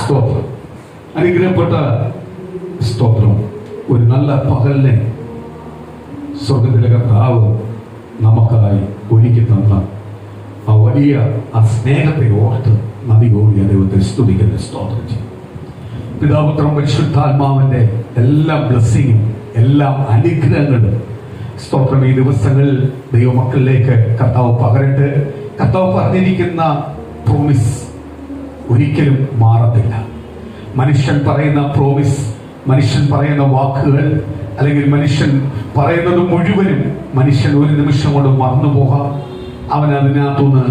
സ്തോത്രം. അനുഗ്രഹപ്പെട്ട സ്തോത്രം. ഒരു നല്ല പകലിനെ സ്വർഗത്തിലെ കർത്താവ് നമുക്കായി ഒരുക്കി തന്ന ആ വലിയ ആ സ്നേഹത്തെ ഓർത്ത് നദി കൂടിയ ദൈവത്തെ സ്തുതിക്കുന്ന സ്തോത്രം ചെയ്യും. പിതാപുത്രം പരിശുദ്ധാത്മാവിന്റെ എല്ലാ ബ്ലെസ്സിങ്ങും എല്ലാ അനുഗ്രഹങ്ങളും സ്തോത്രം ഈ ദിവസങ്ങളിൽ ദൈവമക്കളിലേക്ക് കർത്താവ് പകരട്ടെ. കർത്താവ് പറഞ്ഞിരിക്കുന്ന പ്രോമിസ് ഒരിക്കലും മാറത്തില്ല. മനുഷ്യൻ പറയുന്ന പ്രോമിസ്, മനുഷ്യൻ പറയുന്ന വാക്കുകൾ, അല്ലെങ്കിൽ മനുഷ്യൻ പറയുന്നത് മുഴുവനും മനുഷ്യൻ ഒരു നിമിഷം കൊണ്ട് മറന്നു പോകാം, അവൻ അതിനകത്തുനിന്ന്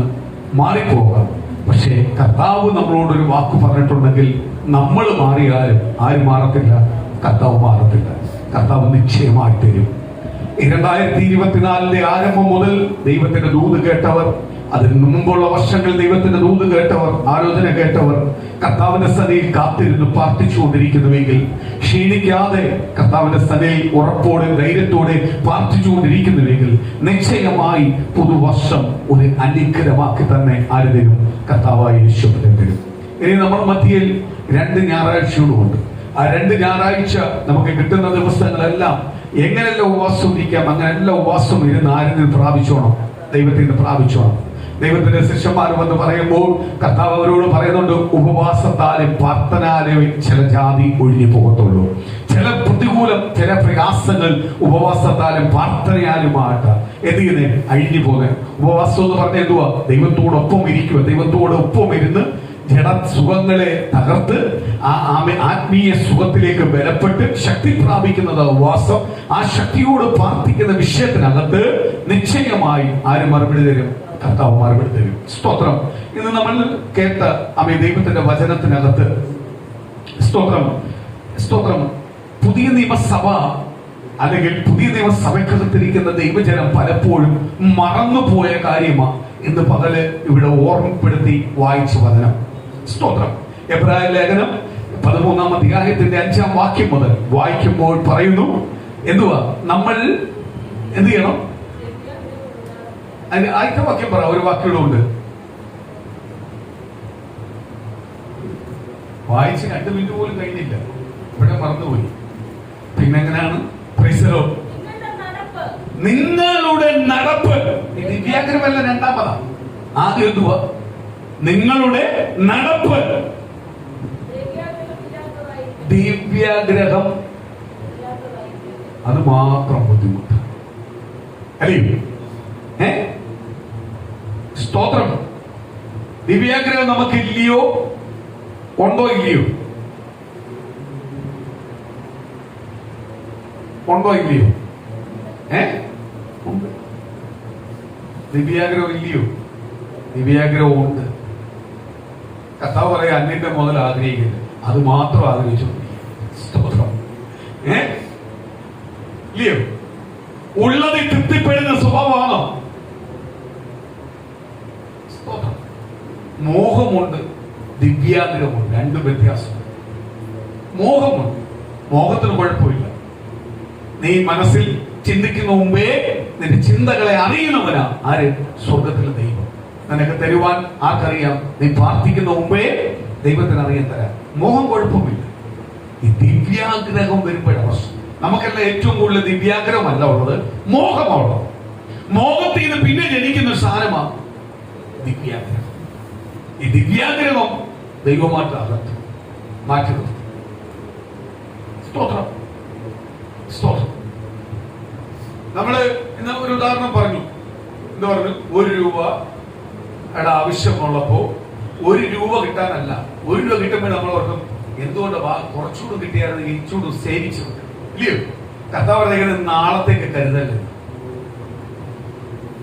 മാറിപ്പോകാം. പക്ഷേ കർത്താവ് നമ്മളോടൊരു വാക്ക് പറഞ്ഞിട്ടുണ്ടെങ്കിൽ നമ്മൾ മാറിയാലും ആരും മാറത്തില്ല, കർത്താവ് മാറത്തില്ല. കർത്താവ് നിശ്ചയമായി തരും. 2024 ആരംഭം മുതൽ ദൈവത്തിന്റെ ദൂത് കേട്ടവർ, അതിന് മുമ്പുള്ള വർഷങ്ങളിൽ ദൈവത്തിന്റെ ദൂത് കേട്ടവർ, ആലോചന കേട്ടവർ കർത്താവിന്റെ സന്നിധിയിൽ കാത്തിരുന്ന് പ്രാർത്ഥിച്ചുകൊണ്ടിരിക്കുന്നുവെങ്കിൽ, ക്ഷീണിക്കാതെ കർത്താവിന്റെ സന്നിധിയിൽ ഉറപ്പോടെ ധൈര്യത്തോടെ പ്രാർത്ഥിച്ചുകൊണ്ടിരിക്കുന്നുവെങ്കിൽ, നിശ്ചയമായി പുതുവർഷം ഒരു അനുഗ്രഹമാക്കി തന്നെ ആര് തരും? കർത്താവായ യേശു തരും. ഇനി നമ്മൾ മധ്യയിൽ 2 ഞായറാഴ്ചയോടുമുണ്ട്. ആ 2 ഞായറാഴ്ച നമുക്ക് കിട്ടുന്ന ദിവസങ്ങളെല്ലാം എങ്ങനെല്ലാം ഉപവാസം ഇരിക്കാം, അങ്ങനെല്ലാം ഉപവാസം ഇരുന്ന് ആരിൽ പ്രാപിച്ചോണം? ദൈവത്തിന് പ്രാപിച്ചോണം. ദൈവത്തിന്റെ ശിഷ്യന്മാർ വന്ന് പറയുമ്പോൾ കർത്താവ് അവരോട് പറയുന്നുണ്ട്, ഉപവാസത്താലും പ്രാർത്ഥനാലും ചില ജാതി ഒഴിഞ്ഞു പോകത്തുള്ളൂ. ചില പ്രതികൂലം, ചില പ്രയാസങ്ങൾ ഉപവാസത്താലും പ്രാർത്ഥനയാലുമായിട്ട് എന്തിനെ അഴിഞ്ഞു പോകാൻ. ഉപവാസം എന്ന് പറഞ്ഞ എന്തുവാ? ദൈവത്തോടൊപ്പം ഇരിക്കുക, ദൈവത്തോടൊപ്പം ഇരുന്ന് ജഡസുഖങ്ങളെ തകർത്ത് ആത്മീയ സുഖത്തിലേക്ക് ബലപ്പെട്ട് ശക്തി പ്രാപിക്കുന്നത് ഉപവാസം. ആ ശക്തിയോട് പ്രാർത്ഥിക്കുന്ന വിഷയത്തിനകത്ത് നിശ്ചയമായി ആര് മറുപടി തരും? കർത്താവ് മറുപടി തരും. സ്തോത്രം. ഇന്ന് നമ്മൾ കേട്ട ദൈവത്തിന്റെ വചനത്തിനകത്ത് സ്തോത്രം സ്തോത്രം പുതിയ നിയമസഭ അല്ലെങ്കിൽ പുതിയ നിയമസഭയ്ക്കകത്തിരിക്കുന്ന ദൈവജനം പലപ്പോഴും മറന്നുപോയ കാര്യമാണ് ഇന്ന് പകല് ഇവിടെ ഓർമ്മപ്പെടുത്തി വായിച്ച വചനം. സ്തോത്രം. എബ്രായ ലേഖനം 13-ാം അധ്യായത്തിന്റെ 5-ാം വാക്യം മുതൽ വായിക്കുമ്പോൾ പറയുന്നു, എന്തുവാ? നമ്മൾ എന്ത് ചെയ്യണം? അതിന്റെ ആദ്യത്തെ വാക്യം പറ. ഒരു വാക്യമുണ്ട്, വായിച്ച് 2 മിനിറ്റ് പോലും കഴിഞ്ഞില്ല, ഇവിടെ മറന്നുപോയി. പിന്നെ എങ്ങനെയാണ്? പ്രൈസലോ. നിങ്ങളുടെ നടപ്പ്. ദിവ്യാഗ്രഹമല്ല, 2ാമതാ. ആദ്യം എന്തുവാ? നിങ്ങളുടെ നടപ്പ്. ദിവ്യാഗ്രഹം അത് മാത്രം ബുദ്ധിമുട്ട് അല്ലയോ? സ്തോത്രം. ദിവ്യാഗ്രഹം നമുക്ക് ഇല്ലയോ? ഉണ്ടോ ഇല്ലയോ? ഉണ്ടോ ഇല്ലയോ? ഉണ്ട്. ദിവ്യാഗ്രഹം ഇല്ലയോ? ദിവ്യാഗ്രഹം ഉണ്ട്. കർത്താവ് പറയാ, അന്യന്റെ മുതൽ ആഗ്രഹിക്കില്ല, അത് മാത്രം ആഗ്രഹിച്ചു. സ്തോത്രം. ഇല്ലയോ? ഉള്ളതിൽ തൃപ്തിപ്പെടുന്ന സ്വഭാവമാണോ? സ്തോത്രം. മോഹമുണ്ട്, ദിവ്യാഗ്രഹമുണ്ട്, 2 വ്യത്യാസം. മോഹമുണ്ട്. മോഹത്തിന് കുഴപ്പമില്ല. നീ മനസ്സിൽ ചിന്തിക്കുന്ന മുമ്പേ നിന്റെ ചിന്തകളെ അറിയുന്നവനാ ആര്? സ്വർഗത്തിലെ ദൈവം. നിനക്ക് തരുവാൻ ആർക്കറിയാം? നീ പ്രാർത്ഥിക്കുന്ന മുമ്പേ ദൈവത്തിന് അറിയാൻ തരാം. മോഹം കുഴപ്പമില്ല. ഈ ദിവ്യാഗ്രഹം വരുമ്പോഴാണ് പ്രശ്നം. നമുക്കെല്ലാം ഏറ്റവും കൂടുതൽ ദിവ്യാഗ്രഹമല്ല ഉള്ളത്, മോഹമുള്ളത്. മോഹത്തിൽ നിന്ന് പിന്നെ ജനിക്കുന്ന സാധനമാണ് ദിവ്യാഗ്രഹം. ഈ ദിവ്യാഗ്രഹം ദൈവമായിട്ട് അകത്ത് മാറ്റുന്നത്. സ്തോത്രം. സ്തോത്രം. നമ്മള് ഇന്ന് ഒരു ഉദാഹരണം പറഞ്ഞു. എന്താ പറഞ്ഞു? 1 രൂപയുടെ ആവശ്യമുള്ളപ്പോ 1 രൂപ കിട്ടാനല്ല, 1 രൂപ കിട്ടുമ്പോൾ നമ്മൾ ഓർക്കും, എന്തുകൊണ്ട് കുറച്ചുകൂടെ കിട്ടിയായിരുന്നു, ഇച്ചൂടെ സേവിച്ചു. ഇല്ലയോ? കർത്താവ് പറയുന്നത് നാളത്തേക്ക് കരുതല്ലേ.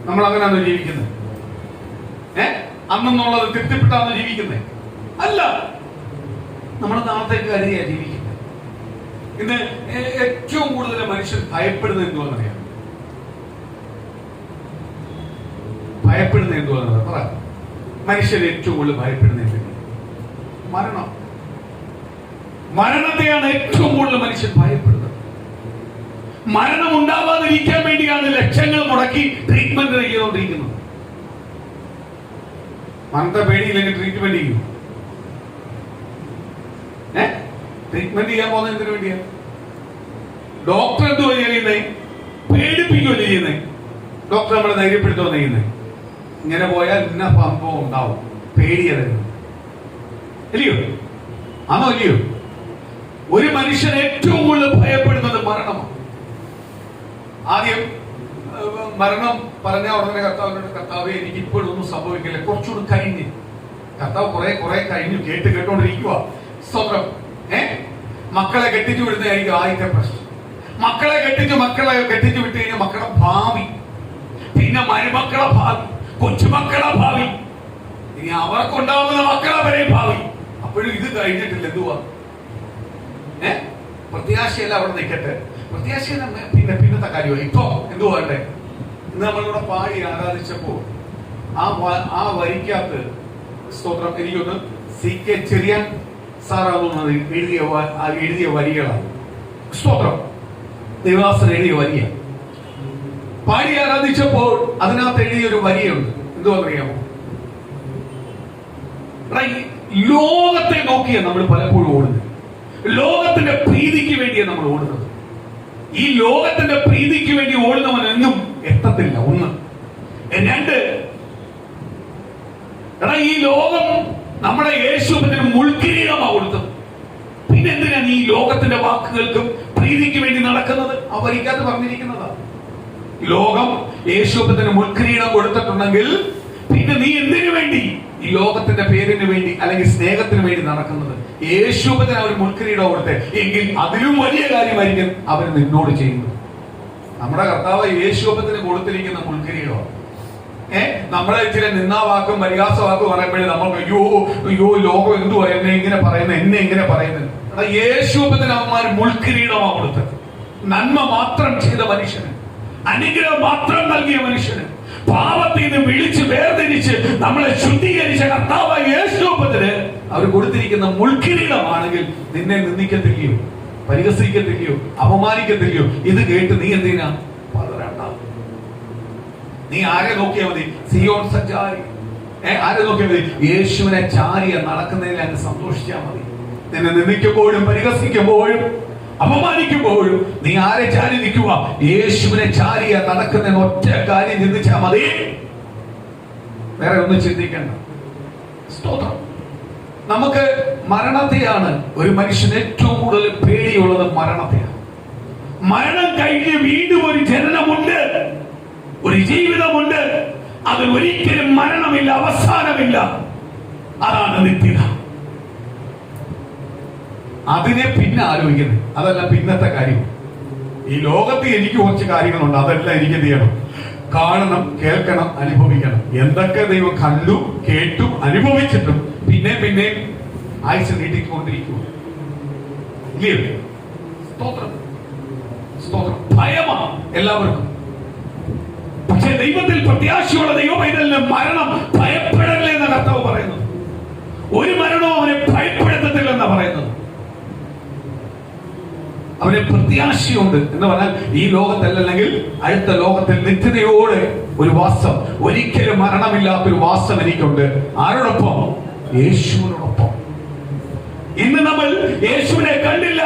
നമ്മൾ അങ്ങനെയാണോ ജീവിക്കുന്നത്? അന്നെന്നുള്ളത് തൃപ്തിപ്പെട്ടാണോ ജീവിക്കുന്നത്? അല്ല, നമ്മൾ നാളത്തേക്ക് കരുതിയാ ജീവിക്കുന്നത്. ഇന്ന് ഏറ്റവും കൂടുതൽ മനുഷ്യൻ ഭയപ്പെടുന്നത് എന്തുവാണെന്നറിയാം? ഭയപ്പെടുന്നത് എന്തുവാണെന്ന് പറ. മനുഷ്യൻ ഏറ്റവും കൂടുതൽ ഭയപ്പെടുന്നത് മരണം. മരണത്തെയാണ് ഏറ്റവും കൂടുതൽ മനുഷ്യൻ ഭയപ്പെടുന്നത്. മരണം ഉണ്ടാവാതിരിക്കാൻ വേണ്ടിയാണ് ലക്ഷങ്ങൾ മുടക്കി ട്രീറ്റ്മെന്റ് ചെയ്തുകൊണ്ടിരിക്കുന്നത്. മരണത്തെ പേടിയില്ലെങ്കിൽ ട്രീറ്റ്മെന്റ് ചെയ്യും. ട്രീറ്റ്മെന്റ് ചെയ്യാൻ പോകുന്നത് എന്തിനു വേണ്ടിയാ? ഡോക്ടർ എന്തുവാ ചെയ്യുന്നേ? പേടിപ്പിക്കുകയല്ലേ ചെയ്യുന്നേ? ഡോക്ടർ നമ്മളെ ധൈര്യപ്പെടുത്തുക ചെയ്യുന്നേ. ഇങ്ങനെ പോയാൽ ഇന്ന സംഭവം ഉണ്ടാവും, പേടിയതായിരുന്നു. അല്ലയോ? ആണോ അല്ലയോ? ഒരു മനുഷ്യൻ ഏറ്റവും കൂടുതൽ ഭയപ്പെടുന്നത് മരണമാണ്. ആദ്യം മരണം പറഞ്ഞ ഉടനെ കർത്താവിനോട്, കർത്താവേ എനിക്ക് ഇപ്പോഴൊന്നും സംഭവിക്കില്ല, കുറച്ചുകൂടി കഴിഞ്ഞ്. കർത്താവ് കുറെ കഴിഞ്ഞു കേട്ടോണ്ടിരിക്കുക. സ്തോത്രം. മക്കളെ കെട്ടിച്ചു വിടുന്നതായിരിക്കും ആദ്യത്തെ പ്രശ്നം. മക്കളെ കെട്ടിച്ചു വിട്ടു കഴിഞ്ഞാൽ മക്കളുടെ ഭാവി, പിന്നെ മരുമക്കളെ ഭാവി, കൊച്ചുമക്കളെ ഭാവി, ഇനി അവർക്കുണ്ടാവുന്ന മക്കളെ വരെ ഭാവി. അപ്പോഴും ഇത് കഴിഞ്ഞിട്ടില്ല. എന്തുവാ? പ്രത്യാശയല്ല അവിടെ നിൽക്കട്ടെ. പ്രത്യാശയല്ല പിന്നത്തെ കാര്യമാണ്. ഇപ്പൊ എന്തുവാ വേണ്ടേ? ഇന്ന് നമ്മളിവിടെ പാടി ആരാധിച്ചപ്പോ ആ വരിക്കകത്ത്, സ്തോത്രം, എനിക്കൊന്ന് CK ചെറിയാൻ സാറാവുന്നത് എഴുതിയ വരികളാണ്. സ്തോത്രം. ദേവദാസൻ എഴുതിയ വരിയ പാടി ആരാധിച്ചപ്പോൾ അതിനകത്ത് എഴുതിയൊരു വരിയുണ്ട്. എന്തുവാ അറിയാമോ? ലോകത്തെ നോക്കിയാ നമ്മൾ പലപ്പോഴും ഓടുന്നത്. ലോകത്തിന്റെ പ്രീതിക്ക് വേണ്ടിയാണ് നമ്മൾ ഓടുന്നത്. ഈ ലോകത്തിന്റെ പ്രീതിക്ക് വേണ്ടി ഓടുന്നവനെന്നും എത്തത്തില്ല. ഒന്ന്. രണ്ട്, ഈ ലോകം നമ്മുടെ യേശുവിന് മുൾക്കിരീടമാണ് കൊടുത്തത്. പിന്നെ എന്തിനാണ് ഈ ലോകത്തിന്റെ വാക്കുകൾക്കും പ്രീതിക്ക് വേണ്ടി നടക്കുന്നത്? അവരിക്കകത്ത് പറഞ്ഞിരിക്കുന്നതാ. ലോകം യേശുവിന് മുൾക്കിരീടം കൊടുത്തിട്ടുണ്ടെങ്കിൽ പിന്നെ നീ എന്തിനു വേണ്ടി ഈ ലോകത്തിന്റെ പേരിന് വേണ്ടി അല്ലെങ്കിൽ സ്നേഹത്തിന് വേണ്ടി നടക്കുന്നത്? യേശുവിന് അവർ മുൾക്കിരീടം കൊടുത്തേ എങ്കിൽ അതിലും വലിയ കാര്യമായിരിക്കും അവർ നിന്നോട് ചെയ്യുന്നത്. നമ്മുടെ കർത്താവ് യേശുവിന് കൊടുത്തിരിക്കുന്ന മുൾക്കിരീടം. നമ്മളെ ഇച്ചിരി നിന്നാവാക്കും പരിഹാസവാക്കും പറയുമ്പോഴേ നമ്മൾ അയ്യോ ലോകം എന്തുവാ എന്നെ ഇങ്ങനെ പറയുന്നത്. യേശുവിന് അവന്മാർ മുൾക്കിരീടമാണ് കൊടുത്തത്. നന്മ മാത്രം ചെയ്ത മനുഷ്യന്, അനുഗ്രഹം മാത്രം നൽകിയ മനുഷ്യന്, പാപത്തിൽ നിന്ന് വിളിച്ച് വേർതിരിച്ച് നമ്മളെ ശുദ്ധീകരിച്ച കർത്താവായ യേശുവിന് അവർ കൊടുത്തിരിക്കുന്ന മുൾക്കിരീടമാണെങ്കിൽ നിന്നെ നിന്ദിക്കത്തില്ലയോ, പരിഹസിക്കത്തില്ലയോ, അപമാനിക്കത്തില്ലയോ? ഇത് കേട്ട് നീ എന്തിനാ വളരണ്ട? നീ ആരെ നോക്കിയാൽ മതി? സിയോൻ സഞ്ചാരി. ആരെ നോക്കിയാൽ മതി? യേശുവിനെ ചാരിയ നടക്കുന്നതിൽ അങ്ങ് സന്തോഷിച്ചാൽ മതി. നിന്നെ നിന്ദിക്കുമ്പോഴും പരിഹസിക്കുമ്പോഴും അപമാനിക്കുമ്പോഴും നീ ആരെ ചാരി നിൽക്കുക? യേശുവിനെ ചാരിയ നടക്കുന്ന ഒറ്റ കാര്യം ചിന്തിച്ചാൽ മതി. വേറെ ഒന്നും ചിന്തിക്കണ്ട. സ്തോത്രം. നമുക്ക് മരണത്തെയാണ് ഒരു മനുഷ്യന് ഏറ്റവും കൂടുതൽ പേടിയുള്ളത്. മരണത്തെയാണ്. മരണം കഴിഞ്ഞ് വീണ്ടും ഒരു ജനനമുണ്ട്, ഒരു ജീവിതമുണ്ട്. അതിൽ ഒരിക്കലും മരണമില്ല, അവസാനമില്ല. അതാണ് നിത്യത. അതിനെ പിന്നെ ആലോചിക്കുന്നത്. അതല്ല പിന്നത്തെ കാര്യം. ഈ ലോകത്ത് എനിക്ക് കുറച്ച് കാര്യങ്ങളുണ്ട്, അതെല്ലാം എനിക്ക് എന്ത് ചെയ്യണം? കാണണം, കേൾക്കണം, അനുഭവിക്കണം. എന്തൊക്കെ ദൈവം കണ്ടു, കേട്ടു, അനുഭവിച്ചിട്ടും പിന്നെ ആയുസ് നീട്ടിക്കൊണ്ടിരിക്കുക. സ്തോത്രം. സ്തോത്രം. ഭയമാണ് എല്ലാവർക്കും. പക്ഷെ ദൈവത്തിൽ പ്രത്യാശയുള്ള ദൈവപൈതലിന് മരണം ഭയപ്പെടല്ലേ എന്ന കർത്താവ് പറയുന്നത്. ഒരു മരണവും അവനെ ഭയപ്പെടുത്തത്തില്ലെന്നാ പറയുന്നത്. അവന് പ്രത്യാശയുണ്ട് എന്ന് പറഞ്ഞാൽ ഈ ലോകത്തല്ലെങ്കിൽ അടുത്ത ലോകത്തിൽ നിത്യതയോടെ ഒരു വാസം, ഒരിക്കലും മരണമില്ലാത്തൊരു വാസം എനിക്കുണ്ട്. ആരോടൊപ്പം? യേശുവിനോടൊപ്പം. ഇന്ന് നമ്മൾ യേശുവിനെ കണ്ടില്ല.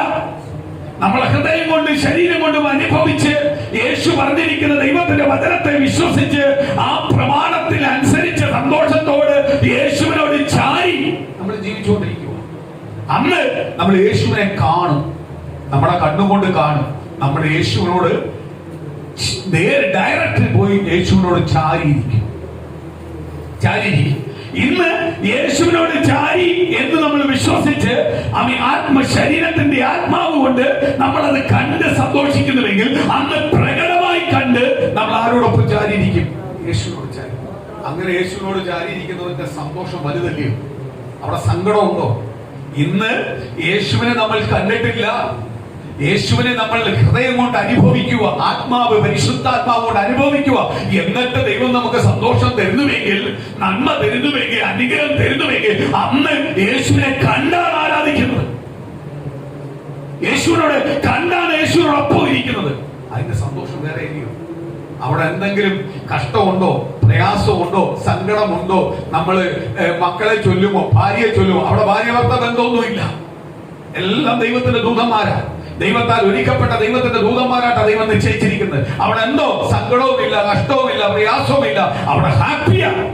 നമ്മളെ ഹൃദയം കൊണ്ട് ശരീരം കൊണ്ടും അനുഭവിച്ച് യേശു പറഞ്ഞിരിക്കുന്ന ദൈവത്തിന്റെ വചനത്തെ വിശ്വസിച്ച് ആ പ്രമാണത്തിൽ അനുസരിച്ച സന്തോഷത്തോട് യേശുവിനോട് ചാരി നമ്മൾ ജീവിച്ചുകൊണ്ടിരിക്കുക. അന്ന് നമ്മൾ യേശുവിനെ കാണും, നമ്മുടെ കണ്ണുകൊണ്ട് കാണും. നമ്മുടെ യേശുവിനോട് ഡയറക്റ്റ് പോയി യേശുവിനോട് ചാരിയിരിക്കും. ഇന്ന് യേശുവിനോട് ചാരി എന്ന് നമ്മൾ വിശ്വസിച്ച് ശരീരത്തിന്റെ ആത്മാവ് കൊണ്ട് നമ്മൾ അത് കണ്ട് സന്തോഷിക്കുന്നുവെങ്കിൽ അന്ന് പ്രകടമായി കണ്ട് നമ്മൾ ആരോടൊപ്പം ചാരിയിരിക്കും? യേശുവിനോട് ചാരി. അങ്ങനെ യേശുവിനോട് ചാരിയിരിക്കുന്നവരുടെ സന്തോഷം വലുതല്ലയോ? അവിടെ സങ്കടമുണ്ടോ? ഇന്ന് യേശുവിനെ നമ്മൾ കണ്ടിട്ടില്ല. യേശുവിനെ നമ്മൾ ഹൃദയം കൊണ്ട് അനുഭവിക്കുക, ആത്മാവ് പരിശുദ്ധാത്മാവ് കൊണ്ട് അനുഭവിക്കുക. എന്നിട്ട് ദൈവം നമുക്ക് സന്തോഷം തരുന്നുവെങ്കിൽ, നന്മ തരുന്നുവെങ്കിൽ, അനുഗ്രഹം തരുന്നുവെങ്കിൽ അന്ന് യേശുവിനെ കണ്ടാണ് ആരാധിക്കുന്നത്. യേശുവിനോട് കണ്ടാണ് യേശുവിനോടൊപ്പം ഇരിക്കുന്നത്. അതിന്റെ സന്തോഷം വേറെ ഇല്ലയോ? അവിടെ എന്തെങ്കിലും കഷ്ടമുണ്ടോ, പ്രയാസമുണ്ടോ, സങ്കടമുണ്ടോ? നമ്മള് മക്കളെ ചൊല്ലുമോ, ഭാര്യയെ ചൊല്ലുമോ? അവിടെ ഭാര്യ ഭർത്ത ബന്ധമൊന്നുമില്ല. എല്ലാം ദൈവത്തിന്റെ ദൂതന്മാരാ. ദൈവത്താൽ ഒരുക്കപ്പെട്ട ദൈവത്തിന്റെ ദൂതന്മാരായിട്ടാണ് ദൈവം നിശ്ചയിച്ചിരിക്കുന്നത്. അവിടെ എന്തോ സങ്കടവും ഇല്ല, നഷ്ടവും ഇല്ല, പ്രയാസവും ഇല്ല. അവിടെ ഹാപ്പിയാണ്.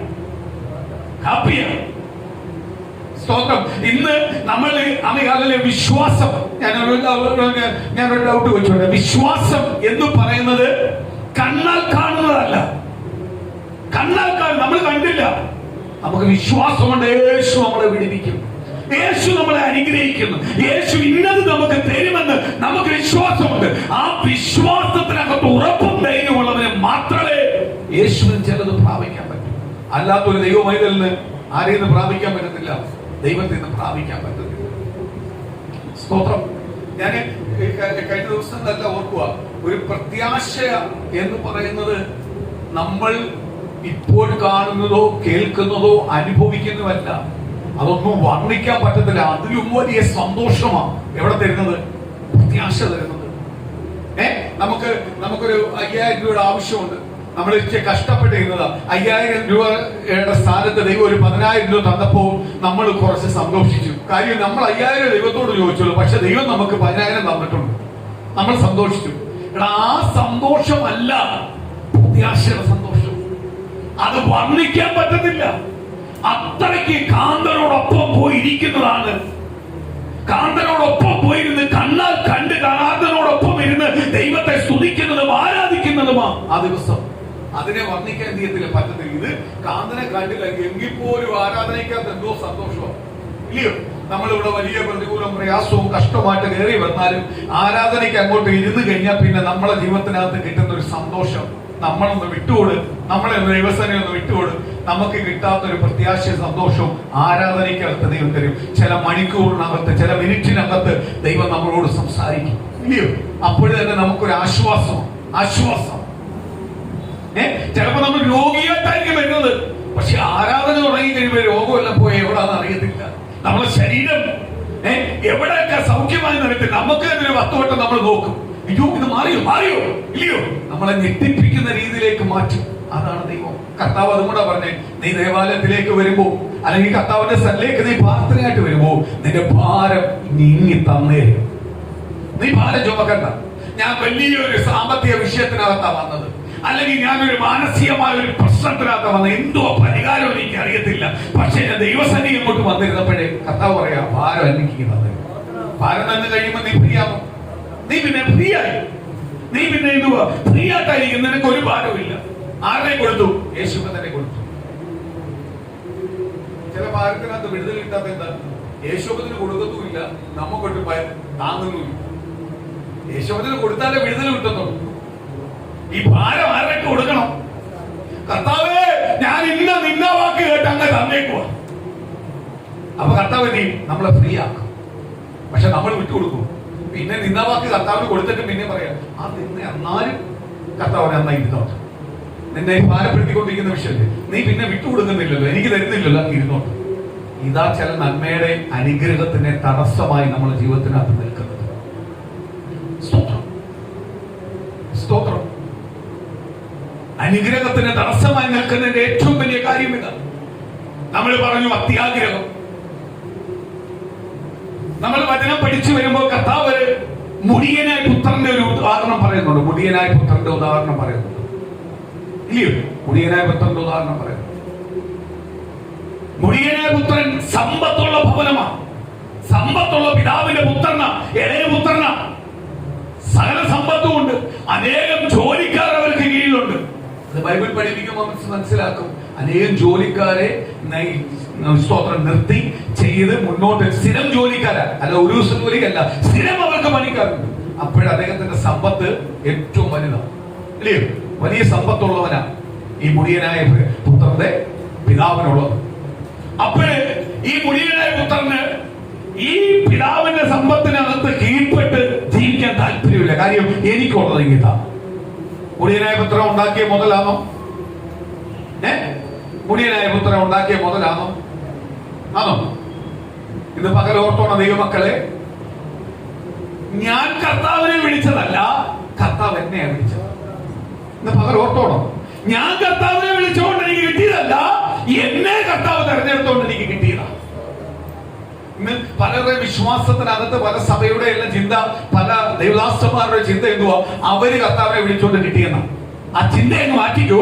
സ്തോത്രം. ഇന്ന് നമ്മൾ അമികാലിലെ വിശ്വാസം, ഞാനൊരു ഡൗട്ട് വെച്ചോട്ടെ. വിശ്വാസം എന്ന് പറയുന്നത് കണ്ണാൽ കാണുന്നതല്ല. കണ്ണാൽ നമ്മൾ കണ്ടില്ല. നമുക്ക് വിശ്വാസമുണ്ട്. യേശു നമ്മളെ വിടുവിക്കും, യേശു നമ്മളെ അനുഗ്രഹിക്കുന്നു, യേശു ഇന്നത് നമുക്ക് തരുമെന്ന് നമുക്ക് വിശ്വാസമുണ്ട്. ആ വിശ്വാസത്തിനകത്ത് ഉറപ്പും ധൈര്യമുള്ളവന് മാത്രമേ യേശുവിന് ചിലത് പ്രാപിക്കാൻ പറ്റൂ. അല്ലാത്തൊരു ദൈവമൈതലിന് ആരെയും പ്രാപിക്കാൻ പറ്റത്തില്ല, ദൈവത്തിൽ നിന്ന് പ്രാപിക്കാൻ പറ്റത്തില്ല. സ്തോത്രം. ഞാൻ കഴിഞ്ഞ ദിവസം നല്ല ഓർക്കുക, ഒരു പ്രത്യാശ എന്ന് പറയുന്നത് നമ്മൾ ഇപ്പോൾ കാണുന്നതോ കേൾക്കുന്നതോ അനുഭവിക്കുന്നതല്ല. അതൊന്നും വർണ്ണിക്കാൻ പറ്റത്തില്ല. അതിലും വലിയ സന്തോഷമാണ് എവിടെ തരുന്നത്? പ്രത്യാശ തരുന്നത്. നമുക്കൊരു 5000 രൂപയുടെ ആവശ്യമുണ്ട്. നമ്മൾ കഷ്ടപ്പെട്ടിരുന്നത് 5000 രൂപയുടെ സ്ഥാനത്ത് ദൈവം ഒരു 10000 രൂപ തന്നപ്പോൾ നമ്മൾ കുറച്ച് സന്തോഷിച്ചു. കാര്യം നമ്മൾ 5000 ദൈവത്തോട് ചോദിച്ചുള്ളൂ, പക്ഷെ ദൈവം നമുക്ക് 10000 തന്നിട്ടുണ്ട്. നമ്മൾ സന്തോഷിച്ചു. ആ സന്തോഷമല്ല പ്രത്യാശയുടെ സന്തോഷം. അത് വർണ്ണിക്കാൻ പറ്റത്തില്ല. അത്രയ്ക്ക് കാന്തനോടൊപ്പം പോയിരിക്കുന്നതാണ്. കാന്തനോടൊപ്പം പോയിരുന്ന് കണ്ണാൽ കണ്ട് കാന്തനോടൊപ്പം ഇരുന്ന് ദൈവത്തെ സ്തുതിക്കുന്നതും ആരാധിക്കുന്നതുമാ ആ ദിവസം. അതിനെ വർണ്ണിക്കാൻ തീയത്തില്ല, പറ്റത്തില്ല. ഇത് കാന്തനെ കണ്ടില്ല എങ്കിൽ പോലും ആരാധനയ്ക്കകത്ത് എന്തോ സന്തോഷമാണ്, ഇല്ലയോ? നമ്മളിവിടെ വലിയ പ്രതികൂലം പ്രയാസവും കഷ്ടമായിട്ട് കയറി വന്നാലും ആരാധനയ്ക്ക് അങ്ങോട്ട് ഇരുന്ന് കഴിഞ്ഞാൽ പിന്നെ നമ്മളെ ജീവിതത്തിനകത്ത് കിട്ടുന്ന ഒരു സന്തോഷം, നമ്മളൊന്ന് വിട്ടുകൊട്, നമ്മളെ ദൈവസേനയെ ഒന്ന് വിട്ടുകൊട്, നമുക്ക് കിട്ടാത്തൊരു പ്രത്യാശ സന്തോഷവും ആരാധനയ്ക്കകത്ത് ദൈവം തരും. ചില മണിക്കൂറിനകത്ത്, ചില മിനിറ്റിനകത്ത് ദൈവം നമ്മളോട് സംസാരിക്കും, ഇല്ലയോ? അപ്പോഴും തന്നെ നമുക്കൊരു ആശ്വാസം. ചിലപ്പോ നമ്മൾ രോഗിയായിട്ടായിരിക്കും വരുന്നത്, പക്ഷെ ആരാധന തുടങ്ങി കഴിയുമ്പോൾ രോഗമെല്ലാം പോയി എവിടാന്ന് അറിയത്തില്ല. നമ്മുടെ ശരീരം എവിടെയൊക്കെ സൗഖ്യമായി നടത്തില്ല. നമുക്ക് തന്നെ ഒരു 10 വട്ടം നമ്മൾ നോക്കും, അയ്യോ ഇത് മാറിയോ ഇല്ലയോ? നമ്മളെ ഞെട്ടിപ്പിക്കുന്ന രീതിയിലേക്ക് മാറ്റും. അതാണ് ദൈവം. കർത്താവ് അതുകൂടെ പറഞ്ഞേ, നീ ദേവാലയത്തിലേക്ക് വരുമ്പോ അല്ലെങ്കിൽ കർത്താവിന്റെ സ്ഥലത്തേക്ക് നീ പ്രാർത്ഥനയായിട്ട് വരുമ്പോ നിന്റെ ഭാരം നീങ്ങി തന്നേ. നീ ഭാരം ചുമക്കണ്ട. ഞാൻ വലിയൊരു സാമ്പത്തിക വിഷയത്തിനകത്താ വന്നത്, അല്ലെങ്കിൽ ഞാനൊരു മാനസികമായ ഒരു പ്രശ്നത്തിനകത്ത് വന്നത്, എന്തോ പരിഹാരം എനിക്ക് അറിയത്തില്ല, പക്ഷെ ഞാൻ ദൈവസന്നിധി അങ്ങോട്ട് വന്നിരുന്നപ്പോഴേ കർത്താവ് പറയാ, ഭാരം എനിക്ക് തന്നെ. ഭാരം തന്നെ കഴിയുമ്പോ നീ ഫ്രീ ആകും. നീ പിന്നെ ഫ്രീ ആയി. നീ പിന്നെ എന്തുവാ ഫ്രീ ആയിട്ടായിരിക്കും. നിനക്ക് ഒരു ഭാരമില്ല. ആരെ കൊടുത്തു? യേശുവിനെ തന്നെ കൊടുത്തു. ചില ഭാരത്തിനകത്ത് വിടുതൽ കിട്ടാത്ത എന്താ? യേശുവിന് കൊടുക്കത്തുമില്ല, നമുക്കൊട്ട് താങ്ങുന്നുമില്ല. യേശുവിന് കൊടുത്താലേ വിടുതൽ കിട്ടത്തുള്ളൂ. ഈ ഭാരം ആരൊക്കെ കൊടുക്കണം? കർത്താവേ, ഞാൻ ഇന്ന നിന്ന വാക്ക് കേട്ട് അങ്ങ് തന്നേക്കുവാ. അപ്പൊ കർത്താവ് നീ നമ്മളെ ഫ്രീ ആക്കും, പക്ഷെ നമ്മൾ വിട്ടുകൊടുക്കും. പിന്നെ നിന്ന വാക്ക് കർത്താവിന് കൊടുത്തിട്ട് പിന്നെ പറയാം, ആ നിന്നെ എന്നാലും കർത്താവിനെ നന്നായി ഇരുന്നോട്ട്. നിന്നെ ഭാരപ്പെടുത്തിക്കൊണ്ടിരിക്കുന്ന വിഷയല്ലേ, നീ പിന്നെ വിട്ടുകൊടുക്കുന്നില്ലല്ലോ, എനിക്ക് തരുന്നില്ലല്ലോ, അങ്ങ് ഇരുന്നോട്ട്. ഇതാ ചില നന്മയുടെ അനുഗ്രഹത്തിന് തടസ്സമായി നമ്മുടെ ജീവിതത്തിനകത്ത് നിൽക്കുന്നത്. സ്തോത്രം. അനുഗ്രഹത്തിന് തടസ്സമായി നിൽക്കുന്നതിന്റെ ഏറ്റവും വലിയ കാര്യം ഇതാ. നമ്മൾ പറഞ്ഞു അത്യാഗ്രഹം. നമ്മൾ വചനം പഠിച്ചു വരുമ്പോൾ കർത്താവ് മുടിയനായ പുത്രന്റെ ഒരു ഉദാഹരണം പറയുന്നുണ്ട്. മുടിയനായ പുത്രന്റെ ഉദാഹരണം പറയുന്നുണ്ട്, ഇല്ലയോ? മുടിയനായ പുത്രന്റെ ഉദാഹരണം പറയുന്നു. മുടിയനായ പുത്രൻ സമ്പത്തുള്ള ഭവനമാണ്, സമ്പത്തുള്ള പിതാവിന്റെ പുത്രന, ഇളയ പുത്രന, സകല സമ്പത്തും ഉണ്ട്, അനേകം ജോലിക്കാർ അവർക്ക് കീഴിലുണ്ട്. അത് ബൈബിൾ പഠിപ്പിക്കുമ്പോൾ മനസ്സിലാക്കും. അനേകം ജോലിക്കാരെ സ്തോത്രം നിർത്തി ചെയ്ത് മുന്നോട്ട്, സ്ഥിരം ജോലിക്കാരാ, അല്ല ഒരു ദിവസം ജോലിക്കല്ല, സ്ഥിരം അവർക്ക് പണിക്കാറുണ്ട്. അപ്പോഴേ അദ്ദേഹത്തിന്റെ സമ്പത്ത് ഏറ്റവും വലുതാണ്, അല്ലയോ? വലിയ സമ്പത്തുള്ളവനാ ഈ മുടിയനായ പുത്രന്റെ പിതാവിനുള്ളത്. അപ്പോഴേ ഈ മുടിയനായ പുത്രന് ഈ പിതാവിന്റെ സമ്പത്തിനകത്ത് കീഴ്പ്പെട്ട് ജീവിക്കാൻ താല്പര്യമില്ല. കാര്യം എനിക്കുള്ളത് ഇങ്ങത്താ. മുടിയനായ പുത്രൻ ഉണ്ടാക്കിയ മുതലാണോ? മുടിയനായ പുത്രൻ ഉണ്ടാക്കിയ മുതലാണോ? ആണോ? ഇന്ന് പകൽ ഓർത്തോണ ദൈവമക്കളെ, ഞാൻ കർത്താവിനെ വിളിച്ചതല്ല, കർത്താവ് എന്നെയാണ് വിളിച്ചത്. ഇന്ന് പകൽ ഓർത്തോണം, ഞാൻ കർത്താവിനെ വിളിച്ചുകൊണ്ട് എനിക്ക് കിട്ടിയതല്ല, എന്നെ കർത്താവ് തെരഞ്ഞെടുത്തോണ്ട് എനിക്ക് കിട്ടിയതാണ്. ഇന്ന് പലരുടെ വിശ്വാസത്തിനകത്ത് പല സഭയുടെ എല്ലാം ചിന്ത, പല ദൈവദാസന്മാരുടെ ചിന്ത എന്തുവാ? അവര് കർത്താവിനെ വിളിച്ചോണ്ട് കിട്ടിയെന്ന ആ ചിന്ത അങ്ങ് മാറ്റിക്കോ.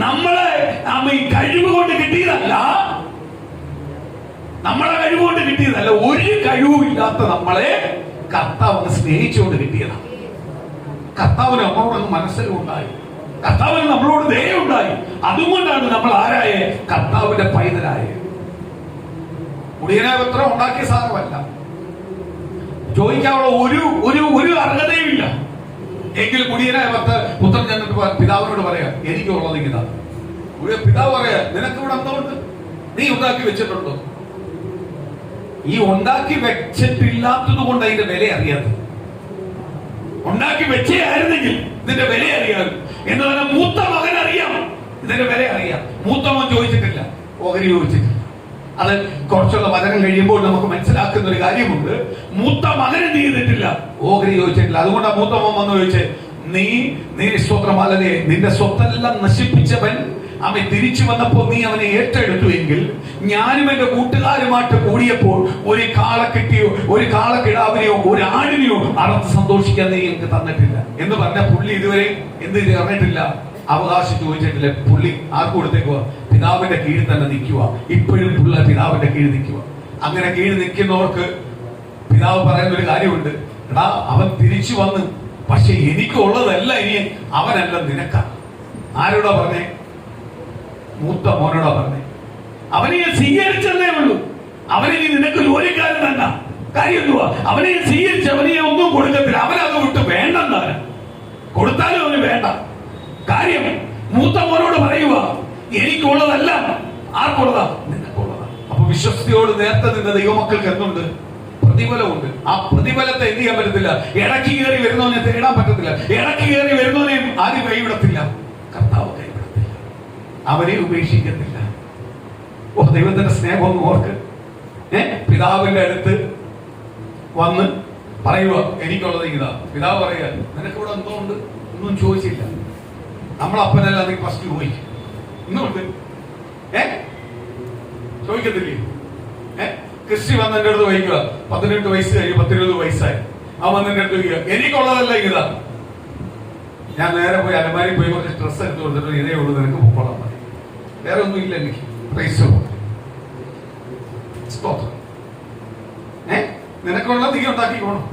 നമ്മളെ കഴിവ് കൊണ്ട് കിട്ടിയതല്ല, നമ്മളെ കഴിവുകൊണ്ട് കിട്ടിയതല്ല, ഒരു കഴിവും ഇല്ലാത്ത നമ്മളെ കർത്താവ് സ്നേഹിച്ചുകൊണ്ട് കിട്ടിയതാണ്. കർത്താവിന് നമ്മളോട് മനസ്സിലുണ്ടായി, കർത്താവിന് നമ്മളോട് ദയുണ്ടായി. അതുകൊണ്ടാണ് നമ്മൾ ആരായ? കർത്താവിന്റെ പൈതലായ. മുടിയനായ പത്രം ഉണ്ടാക്കിയ സാധനമല്ല, ചോദിക്കാനുള്ള ഒരു അർഹതയും ഇല്ല. എങ്കിൽ മുടിയനായ പുത്രൻ ചെന്നിട്ട് പിതാവിനോട് പറയാ, എനിക്കുള്ളത് ഇതാണ്. പിതാവ് പറയാ, നിനക്ക് ഇവിടെ എന്തുകൊണ്ട്? നീ ഉണ്ടാക്കി വെച്ചിട്ടുണ്ടോ? ഈ ഉണ്ടാക്കി വെച്ചിട്ടില്ലാത്തത് കൊണ്ട് അതിന്റെ വില അറിയാതെ, ഉണ്ടാക്കി വെച്ചായിരുന്നെങ്കിൽ ഇതിന്റെ വില അറിയാം എന്ന് പറഞ്ഞാൽ മൂത്ത മകൻ അറിയാം, ഇതിന്റെ വില അറിയാം. മൂത്ത മകൻ ചോദിച്ചിട്ടില്ല, ഓഹരി ചോദിച്ചിട്ടില്ല. അത് കുറച്ചുള്ള വചനം കഴിയുമ്പോൾ നമുക്ക് മനസ്സിലാക്കുന്ന ഒരു കാര്യമുണ്ട്. മൂത്ത മകൻ എന്ത് ചെയ്തിട്ടില്ല? ഓഹരി ചോദിച്ചിട്ടില്ല. അതുകൊണ്ടാണ് മൂത്ത മകൻ വന്ന് ചോദിച്ചേ, നീ സ്വത്രമാലനെ നിന്റെ സ്വത്തെല്ലാം നശിപ്പിച്ചവൻ അവൻ തിരിച്ചു വന്നപ്പോൾ നീ അവനെ ഏറ്റെടുത്തു എങ്കിൽ ഞാനും എന്റെ കൂട്ടുകാരുമായിട്ട് കൂടിയപ്പോൾ ഒരു കാളക്കെട്ടിയോ ഒരു കാളക്കിടാവിനെയോ ഒരു ആടിനെയോ അറുത്ത് സന്തോഷിക്കാൻ നീ എനിക്ക് തന്നിട്ടില്ല എന്ന് പറഞ്ഞ പുള്ളി ഇതുവരെ എന്ത് പറഞ്ഞിട്ടില്ല? അവകാശം ചോദിച്ചിട്ടില്ല. പുള്ളി ആർക്ക് കൊടുത്തേക്കുക? പിതാവിന്റെ കീഴിൽ തന്നെ നിൽക്കുക. ഇപ്പോഴും പുള്ള പിതാവിന്റെ കീഴിൽ നിൽക്കുക. അങ്ങനെ കീഴിൽ നിൽക്കുന്നവർക്ക് പിതാവ് പറയുന്ന ഒരു കാര്യമുണ്ട്, എടാ അവൻ തിരിച്ചു വന്ന്, പക്ഷെ എനിക്കുള്ളതല്ല ഇനി അവനല്ല നിനക്ക. ആരോടാ പറഞ്ഞേ? മൂത്ത മോനോടാ പറഞ്ഞേ. അവനെ സ്വീകരിച്ചതേ ഉള്ളൂ. അവനെ നിനക്ക് ജോലിക്കാരൻ തന്നെ. കാര്യം എന്തുവാ? അവനെ സ്വീകരിച്ച് അവനെ ഒന്നും കൊടുക്കത്തില്ല. അവനത് വിട്ട് വേണ്ടെന്നാണ്, കൊടുത്താലും അവന് വേണ്ട. കാര്യം മൂത്ത മോനോട് പറയുക, എനിക്കുള്ളതല്ല. ആർക്കുള്ളതാ? നിനക്കുള്ളതാ. അപ്പൊ വിശ്വസ്തയോട് നേരത്തെ നിന്ന ദൈവമക്കൾക്ക് എന്തുണ്ട്? പ്രതിഫലമുണ്ട്. ആ പ്രതിഫലത്തെ എന്ത് ചെയ്യാൻ പറ്റത്തില്ല? ഇടയ്ക്ക് കയറി വരുന്നവനെ തേടാൻ പറ്റത്തില്ല. ഇടയ്ക്ക് കയറി വരുന്നവനെയും ആരും കൈവിടത്തില്ല. കർത്താവ് കൈവിടത്തില്ല, അവനെ ഉപേക്ഷിക്കത്തില്ല. ഓ, ദൈവത്തിന്റെ സ്നേഹം ഒന്ന് ഓർക്ക്. പിതാവിന്റെ അടുത്ത് വന്ന് പറയുക, എനിക്കുള്ളത് ഇതാ. പിതാവ് പറയുക, നിനക്കിവിടെ എന്തോ ഉണ്ട്? ഒന്നും ചോദിച്ചില്ല. നമ്മളപ്പനല്ല, നീ ഫസ്റ്റ് ചോദിക്കും. ഇന്നുണ്ട് ചോദിക്കത്തില്ലേ? ക്രിസ്റ്റി വന്ന് എന്റെ അടുത്ത് വഹിക്കുക, 18 വയസ്സ് കഴിഞ്ഞ് 10-20 വയസ്സായി. ആ വന്ന് എന്റെ അടുത്ത് വയ്ക്കുക, എനിക്കുള്ളതല്ല ഇതാ. ഞാൻ നേരെ പോയി അലമാരി പോയി കുറച്ച് ഡ്രസ്സ് എടുത്ത് കൊടുത്തിട്ട് ഇതേ ഉള്ളൂ, നിനക്ക് പൊക്കോളാൻ മതി, വേറെ ഒന്നും ഇല്ല എനിക്ക്. നിനക്കുള്ള നീ ഉണ്ടാക്കിക്കോണം.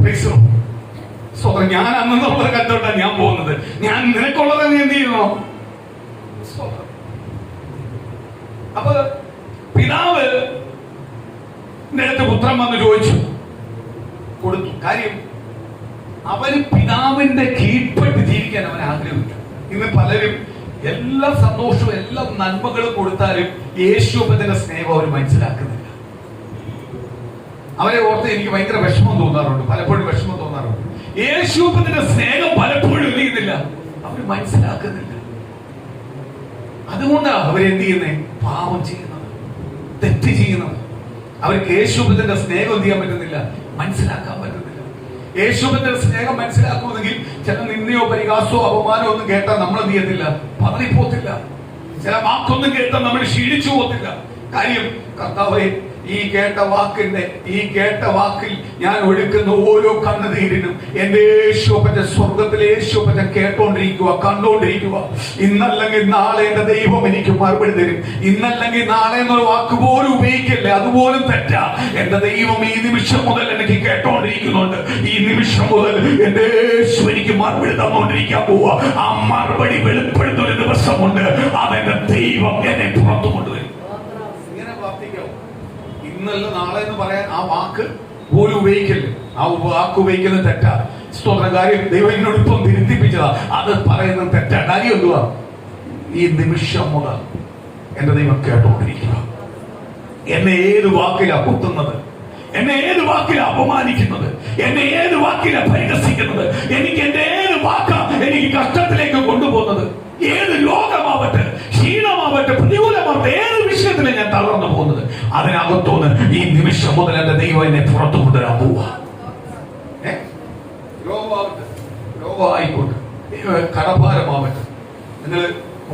സ്വതന്ത്രം. ഞാൻ അന്നുള്ളത് കണ്ടോണ്ടാണ് ഞാൻ പോകുന്നത്. ഞാൻ നിനക്കുള്ളത് നീ എന്ത് ചെയ്യണോ? അപ്പൊ പിതാവ് അടുത്ത് പുത്രൻ വന്ന് ചോദിച്ചു, കൊടുത്തു. കാര്യം അവന് പിതാവിന്റെ കീഴ്പ്പെട്ട് ജീവിക്കാൻ അവൻ ആഗ്രഹിച്ചു. ഇന്ന് പലരും എല്ലാ സന്തോഷവും എല്ലാ നന്മകളും കൊടുത്താലും യേശുവിന്റെ സ്നേഹം അവർ മനസ്സിലാക്കുന്നില്ല. അവരെ ഓർത്ത് എനിക്ക് ഭയങ്കര വിഷമം തോന്നാറുണ്ട്, പലപ്പോഴും വിഷമം തോന്നാറുണ്ട്. യേശുവിന്റെ സ്നേഹം പലപ്പോഴും ഇല്ല, അവർ മനസ്സിലാക്കുന്നില്ല. അതുകൊണ്ടാണ് അവരെന്ത് ചെയ്യുന്നത്? പാപം ചെയ്യുന്നത്, തെറ്റ് ചെയ്യുന്നത്. അവർക്ക് യേശുവിന്റെ സ്നേഹം എന്ത് ചെയ്യാൻ പറ്റുന്നില്ല? മനസ്സിലാക്കാൻ പറ്റുന്നില്ല. യേശുവിന്റെ സ്നേഹം മനസ്സിലാക്കുമെങ്കിൽ ചില നിന്ദയോ പരിഹാസോ അപമാനോ ഒന്നും കേട്ടാൽ നമ്മൾ എന്ത് ചെയ്യത്തില്ല? പതറിപ്പോത്തില്ല. ചില വാക്കൊന്നും കേട്ടാൽ നമ്മൾ ക്ഷീണിച്ചു പോത്തില്ല. കാര്യം കർത്താവേ, ഈ കേട്ട വാക്കിൽ ഞാൻ ഒഴുക്കുന്ന ഓരോ കണ്ണുനീരിനും എന്റെ യേശുവപ്പൻ സ്വർഗത്തിലെ യേശുവപ്പൻ കേട്ടോണ്ടിരിക്കുക, കണ്ടോണ്ടിരിക്കുക. ഇന്നല്ലെങ്കിൽ നാളെ എന്റെ ദൈവം എനിക്ക് മറുപടി തരും. ഇന്നല്ലെങ്കിൽ നാളെ എന്നൊരു വാക്ക് പോലും ഉപയോഗിക്കില്ല, അതുപോലും തെറ്റാ. എന്റെ ദൈവം ഈ നിമിഷം മുതൽ എനിക്ക് കേട്ടോണ്ടിരിക്കുന്നുണ്ട്. ഈ നിമിഷം മുതൽ എന്റെ യേശു എനിക്ക് മറുപടി തന്നോണ്ടിരിക്കാൻ പോവാ. ആ മറുപടി വെളിപ്പെടുത്തുന്ന ഒരു ദിവസമുണ്ട്. അതെന്റെ ദൈവം എന്നെ പുറത്തു കൊണ്ടുവരും. ഇന്നല്ല നാളെ എന്ന് പറയാൻ ആ വാക്ക് പോലും ഉപയോഗിക്കല്ലേ. ആ വാക്ക് ഉപയോഗിക്കുന്നത് തെറ്റാ. സ്തോത്രം. കാര്യം ദൈവം എന്നോട് ഇപ്പം തിരുത്തിപ്പിച്ചതാ, അത് പറയുന്നത് തെറ്റാ. കാര്യം എന്തുവാ? ഈ നിമിഷം മുതൽ എന്റെ ദൈവം കേട്ടോണ്ടിരിക്കുക. എന്നെ ഏത് വാക്കിലാ കുത്തുന്നത്, എന്നെ ഏത് വാക്കിലാ അപമാനിക്കുന്നത്, എന്നെ ഏത് വാക്കിലാ പരിഹസിക്കുന്നത്, എനിക്ക് എന്റെ ഏത് വാക്കാ എനിക്ക് കഷ്ടത്തിലേക്ക് കൊണ്ടുപോകുന്നത്, ഏത് രോഗമാവട്ടെ, ക്ഷീണമാവട്ടെ, പ്രതികൂലമാവട്ടെ, ഏത് വിഷയത്തിലും ഞാൻ തളർന്നു പോകുന്നത്, അതിനകത്തോന്ന് ഈ നിമിഷം മുതൽ എന്റെ ദൈവം എന്നെ പുറത്തു കൊണ്ടുവരാൻ പോവാ. രോഗമായിക്കോട്ടെ, കടഭാരമാവട്ടെ, നിങ്ങൾ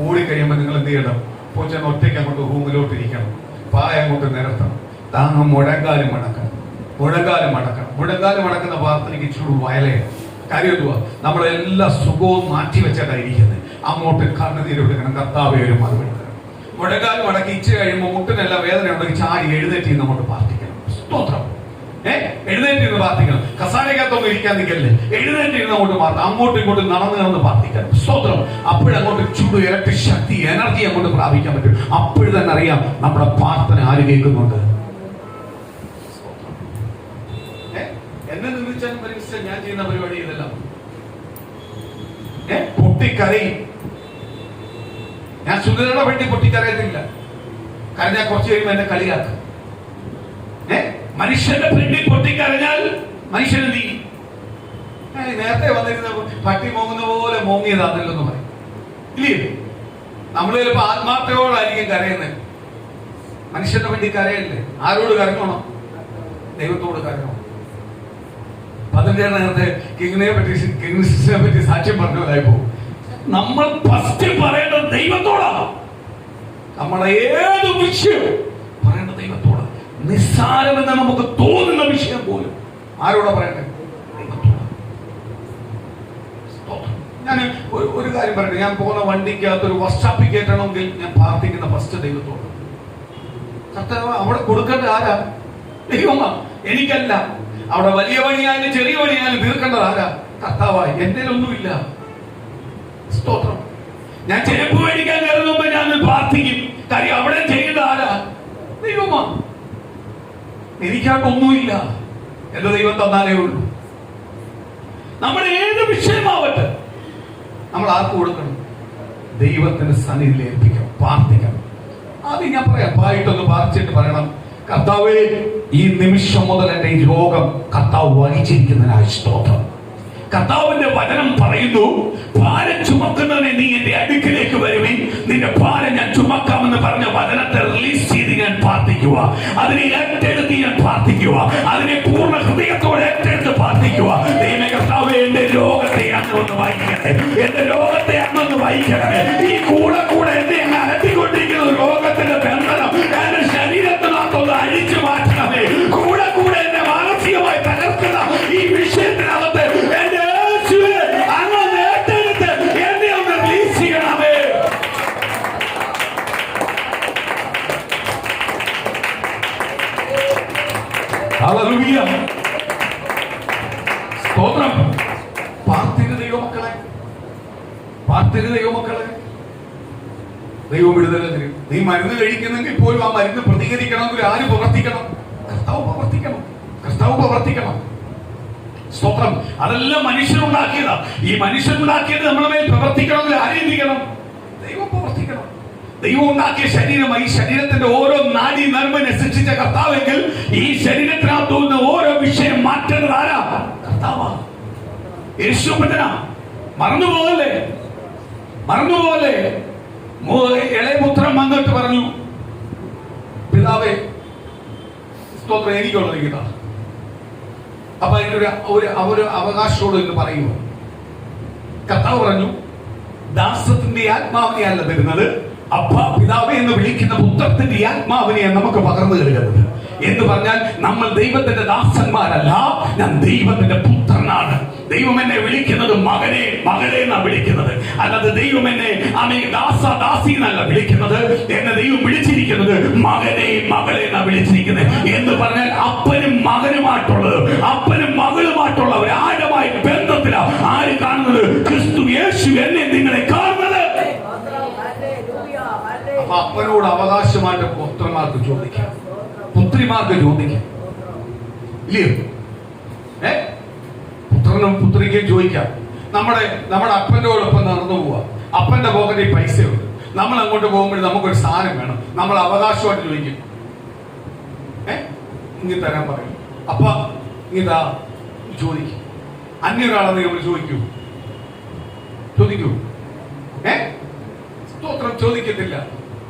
ഓടിക്കഴിയുമ്പോൾ നിങ്ങൾ എന്ത് ചെയ്യണം? പോച്ചാൻ ഒറ്റയ്ക്ക് അങ്ങോട്ട് റൂമിലോട്ട് ഇരിക്കണം, പായ അങ്ങോട്ട് നിരത്തണം, താങ്ങും മുഴങ്കാലും മടക്കണം. മുഴങ്കാലം മടക്കണം. മുഴങ്കാലം മടക്കുന്ന പ്രാർത്ഥനയ്ക്ക് ഇച്ചിരി വയലയാണ്. കാര്യം എന്തുവാ? നമ്മളെല്ലാ സുഖവും മാറ്റിവെച്ചിട്ടായിരിക്കുന്നത്. അങ്ങോട്ട് കണ്ണുനീരെടുക്കണം, കർത്താവേ ഒരു മറുപടി തരണം. മുഴങ്കാലം മടക്കി ഇച്ചിരി കഴിയുമ്പോൾ മുട്ടിനെല്ലാം വേദന ഉണ്ടെങ്കിൽ ചാടി എഴുന്നേറ്റ് അങ്ങോട്ട് പ്രാർത്ഥിക്കണം. സ്തോത്രം. എഴുന്നേറ്റിരുന്ന് പ്രാർത്ഥിക്കണം. കസാരക്കകത്തൊന്നും ഇരിക്കാൻ നിൽക്കല്ലേ, എഴുന്നേറ്റിരുന്ന് അങ്ങോട്ടും ഇങ്ങോട്ടും നടന്ന് പ്രാർത്ഥിക്കണം. സ്തോത്രം. അപ്പോഴങ്ങോട്ട് ചൂട്, ഇലക്ട്രിക് ശക്തി, എനർജി അങ്ങോട്ട് പ്രാപിക്കാൻ പറ്റും. അപ്പോഴും തന്നെ അറിയാം നമ്മുടെ പ്രാർത്ഥന ആര് കേൾക്കുന്നുണ്ട്. എന്നെ നിർമ്മിച്ചാലും പരിമിച്ചാൽ ഞാൻ ചെയ്യുന്ന പരിപാടി ഇതെല്ലാം പൊട്ടിക്കരയും. ഞാൻ സുന്ദരയുടെ വേണ്ടി പൊട്ടിക്കരയത്തില്ല. കാരണം ഞാൻ കുറച്ച് കഴിയുമ്പോൾ എന്നെ കളിയാക്കും. മനുഷ്യന്റെ ഫ്രണ്ടിൽ പൊട്ടിക്കരഞ്ഞാൽ മനുഷ്യന് നീ നേരത്തെ വന്നിരുന്ന പട്ടി മോങ്ങുന്ന പോലെ മോങ്ങിയതാണല്ലോ പറയും, ഇല്ലേ? നമ്മൾ ചിലപ്പോ ആത്മാർത്ഥയോടായിരിക്കും കരയുന്നത്. മനുഷ്യന്റെ വേണ്ടി കരയല്ലേ? ആരോട് കരഞ്ഞോണം? ദൈവത്തോട് കരഞ്ഞോണം. അതിന്റെ നേരത്തെ കിങ്ങിനെ പറ്റി സാക്ഷ്യം പറഞ്ഞതായി പോകും. നമ്മൾ ഫസ്റ്റ് പറയേണ്ടത് ദൈവത്തോടാണ്. നമ്മളെ ഏത് വിഷയം പറയേണ്ടത് ദൈവത്തോട്. നിസ്സാരമെന്ന് നമുക്ക് തോന്നുന്ന വിഷയം പോലും ആരോടാ പറയണ്ടേ? ദൈവത്തോട്. ഞാൻ ഒരു കാര്യം പറയട്ടെ. ഞാൻ പോകുന്ന വണ്ടിക്കകത്തൊരു വർക്ക്ഷോപ്പിൽ കയറ്റണമെങ്കിൽ ഞാൻ പ്രാർത്ഥിക്കുന്ന ഫസ്റ്റ് ദൈവത്തോട്. കർത്താവ് അവിടെ കൊടുക്കേണ്ട ആരാ? ദൈവമാ, എനിക്കല്ല. അവിടെ വലിയ പണിയായാലും ചെറിയ പണിയായാലും തീർക്കേണ്ടത് ആരാ? കർത്താവായി. എന്റെ ഒന്നുമില്ല. സ്തോത്രം. ഞാൻ ചെരുപ്പ് മേടിക്കാൻ കയറുമ്പോ ഞാൻ പ്രാർത്ഥിക്കും. കാര്യം അവിടെ ചെയ്യേണ്ട ആരാ? ദൈവമാ. എനിക്കായിട്ടൊന്നുമില്ല. എന്റെ ദൈവം തന്നാലേ ഉള്ളൂ. നമ്മുടെ ഏത് വിഷയമാവട്ടെ നമ്മൾ ആർക്ക് കൊടുക്കണം? ദൈവത്തിന്റെ സന്നിധിയിൽ ഏൽപ്പിക്കണം, പ്രാർത്ഥിക്കണം. ആദ്യം ഞാൻ പറയാം, പായിട്ടൊന്ന് പ്രാർത്ഥിച്ചിട്ട് പറയണം, കർത്താവേ ഈ നിമിഷം മുതൽ എന്റെ ഈ രോഗം കർത്താവ് വഹിച്ചിരിക്കുന്നതിനായി സ്തോത്രം. കർത്താവിന്റെ വചനം പറയുന്നു, ഭാരം ചുമക്കുന്നവനെ നീ എന്റെ അടുക്കിലേക്ക് വരുവിൻ, നിന്റെ ഭാരം ഞാൻ ചുമക്കാമെന്ന് പറഞ്ഞ വചനത്തെ റിലീസ് ചെയ്ത് ഞാൻ പ്രാർത്ഥിക്കുക. അതിനെ ഏറ്റെടുത്ത് ഞാൻ പ്രാർത്ഥിക്കുക. അതിനെ പൂർണ്ണ ഹൃദയത്തോടെ ഏറ്റെടുത്ത് പ്രാർത്ഥിക്കുക. ദൈവമേ കർത്താവേ, എന്റെ രോഗത്തെ അങ്ങൊന്ന് വഹിക്കട്ടെ, എന്റെ രോഗത്തെ അങ്ങൊന്ന് വഹിക്കട്ടെ. ഈ കൂടെ എന്നെ അങ്ങ് അലട്ടിക്കൊണ്ടിരിക്കുന്ന രോഗത്തിന്റെ ബന്ധനം എന്റെ ശരീരത്തിനകത്തൊന്ന് അഴിച്ചു മാറ്റണമേ. കൂടെ എന്നെ മാനസികമായി തകർക്കുന്ന ഈ വിഷയത്തിനകത്ത് എന്റെ അങ്ങൊന്ന് ഏറ്റെടുത്ത് എന്നെ ഒന്ന് റിലീസ് ചെയ്യണമേ. ഹല്ലേലൂയ. സ്തോത്രം. പ്രാർത്ഥിക്കുന്ന ദൈവമക്കളെ, പ്രാർത്ഥിക്കുന്ന ദൈവമക്കളെ, ദൈവം വിടുതൽ തരും. നീ മരുന്ന് കഴിക്കുന്നെങ്കിൽ പോലും ആ മരുന്ന് പ്രതികരിക്കണമെങ്കിൽ ആര് പ്രവർത്തിക്കണം? കർത്താവ് പ്രവർത്തിക്കണം. കർത്താവ് പ്രവർത്തിക്കണം. സ്തോത്രം. അതെല്ലാം മനുഷ്യനുണ്ടാക്കിയതാ. ഈ മനുഷ്യനുണ്ടാക്കിയത് നമ്മുടെ മേൽ പ്രവർത്തിക്കണമെങ്കിൽ ആരെന്തിക്കണം? ദൈവം പ്രവർത്തിക്കണം. ദൈവം ഉണ്ടാക്കിയ ശരീരമായി ഈ ശരീരത്തിന്റെ ഓരോ നാഡി നർമ്മനെ സൃഷ്ടിച്ച കർത്താവെങ്കിൽ ഈ ശരീരത്തിനകത്ത് തോന്നുന്ന ഓരോ വിഷയം മാറ്റേണ്ടത് ആരാ? കർത്താവാ. യേശുപറ്റനാ. മറന്നുപോകല്ലേ. ഇളയപുത്രൻ വന്നിട്ട് പറഞ്ഞു, പിതാവേ സ്തോത്രം, എനിക്കുള്ളത് കിട്ടാ. അപ്പൊ അതിന്റെ ഒരു അവകാശത്തോട് എന്ന് പറയുമോ? കർത്താവ് പറഞ്ഞു, ദാസത്തിന്റെ ആത്മാവിനെ അല്ല തരുന്നത്, അപ്പ പിതാവേ എന്ന് വിളിക്കുന്ന പുത്രത്തിന്റെ ആത്മാവിനെ നമുക്ക് പകർന്നു നൽകുന്നത്. എന്ന് പറഞ്ഞാൽ നമ്മൾ ദൈവത്തിന്റെ ദാസന്മാരല്ല, ഞാൻ ദൈവത്തിന്റെ പുത്രനാണ്. ദൈവം എന്നെ വിളിക്കുന്നത് മകനെ എന്നാ വിളിക്കുന്നത്. അല്ലാതെ ദൈവം എന്നെ ദാസി എന്നല്ല വിളിക്കുന്നത്. എന്നെ ദൈവം വിളിച്ചിരിക്കുന്നത് മകനെ എന്നാ വിളിച്ചിരിക്കുന്നത്. എന്ന് പറഞ്ഞാൽ അപ്പനും മകനുമായിട്ടുള്ളത്, അപ്പനും മകളുമായിട്ടുള്ള ഒരു ആഴമായ ബന്ധത്തിലാണ് ആര് കാണുന്നത്? ക്രിസ്തു യേശു എന്നെ നിങ്ങളെ കാണുന്നത്. അപ്പൊ അപ്പനോട് അവകാശമായിട്ട് പുത്രന്മാർക്ക് ചോദിക്കാം, പുത്രിമാർക്ക് ചോദിക്കാം, ഇല്ലയോ? പുത്രനും പുത്രിക്കും ചോദിക്കാം. നമ്മുടെ അപ്പൻ്റെയോടൊപ്പം നടന്നു പോവാ. അപ്പന്റെ പോക്കറ്റിൽ പൈസയുണ്ട്. നമ്മൾ അങ്ങോട്ട് പോകുമ്പോൾ നമുക്കൊരു സാധനം വേണം. നമ്മൾ അവകാശമായിട്ട് ചോദിക്കും, ഇങ്ങനെ തരാൻ പറയും. അപ്പ ഇതാ ചോദിക്കും. അന്യൊരാളെന്ന് നമ്മൾ ചോദിക്കൂ? സ്തോത്രം. ചോദിക്കത്തില്ല.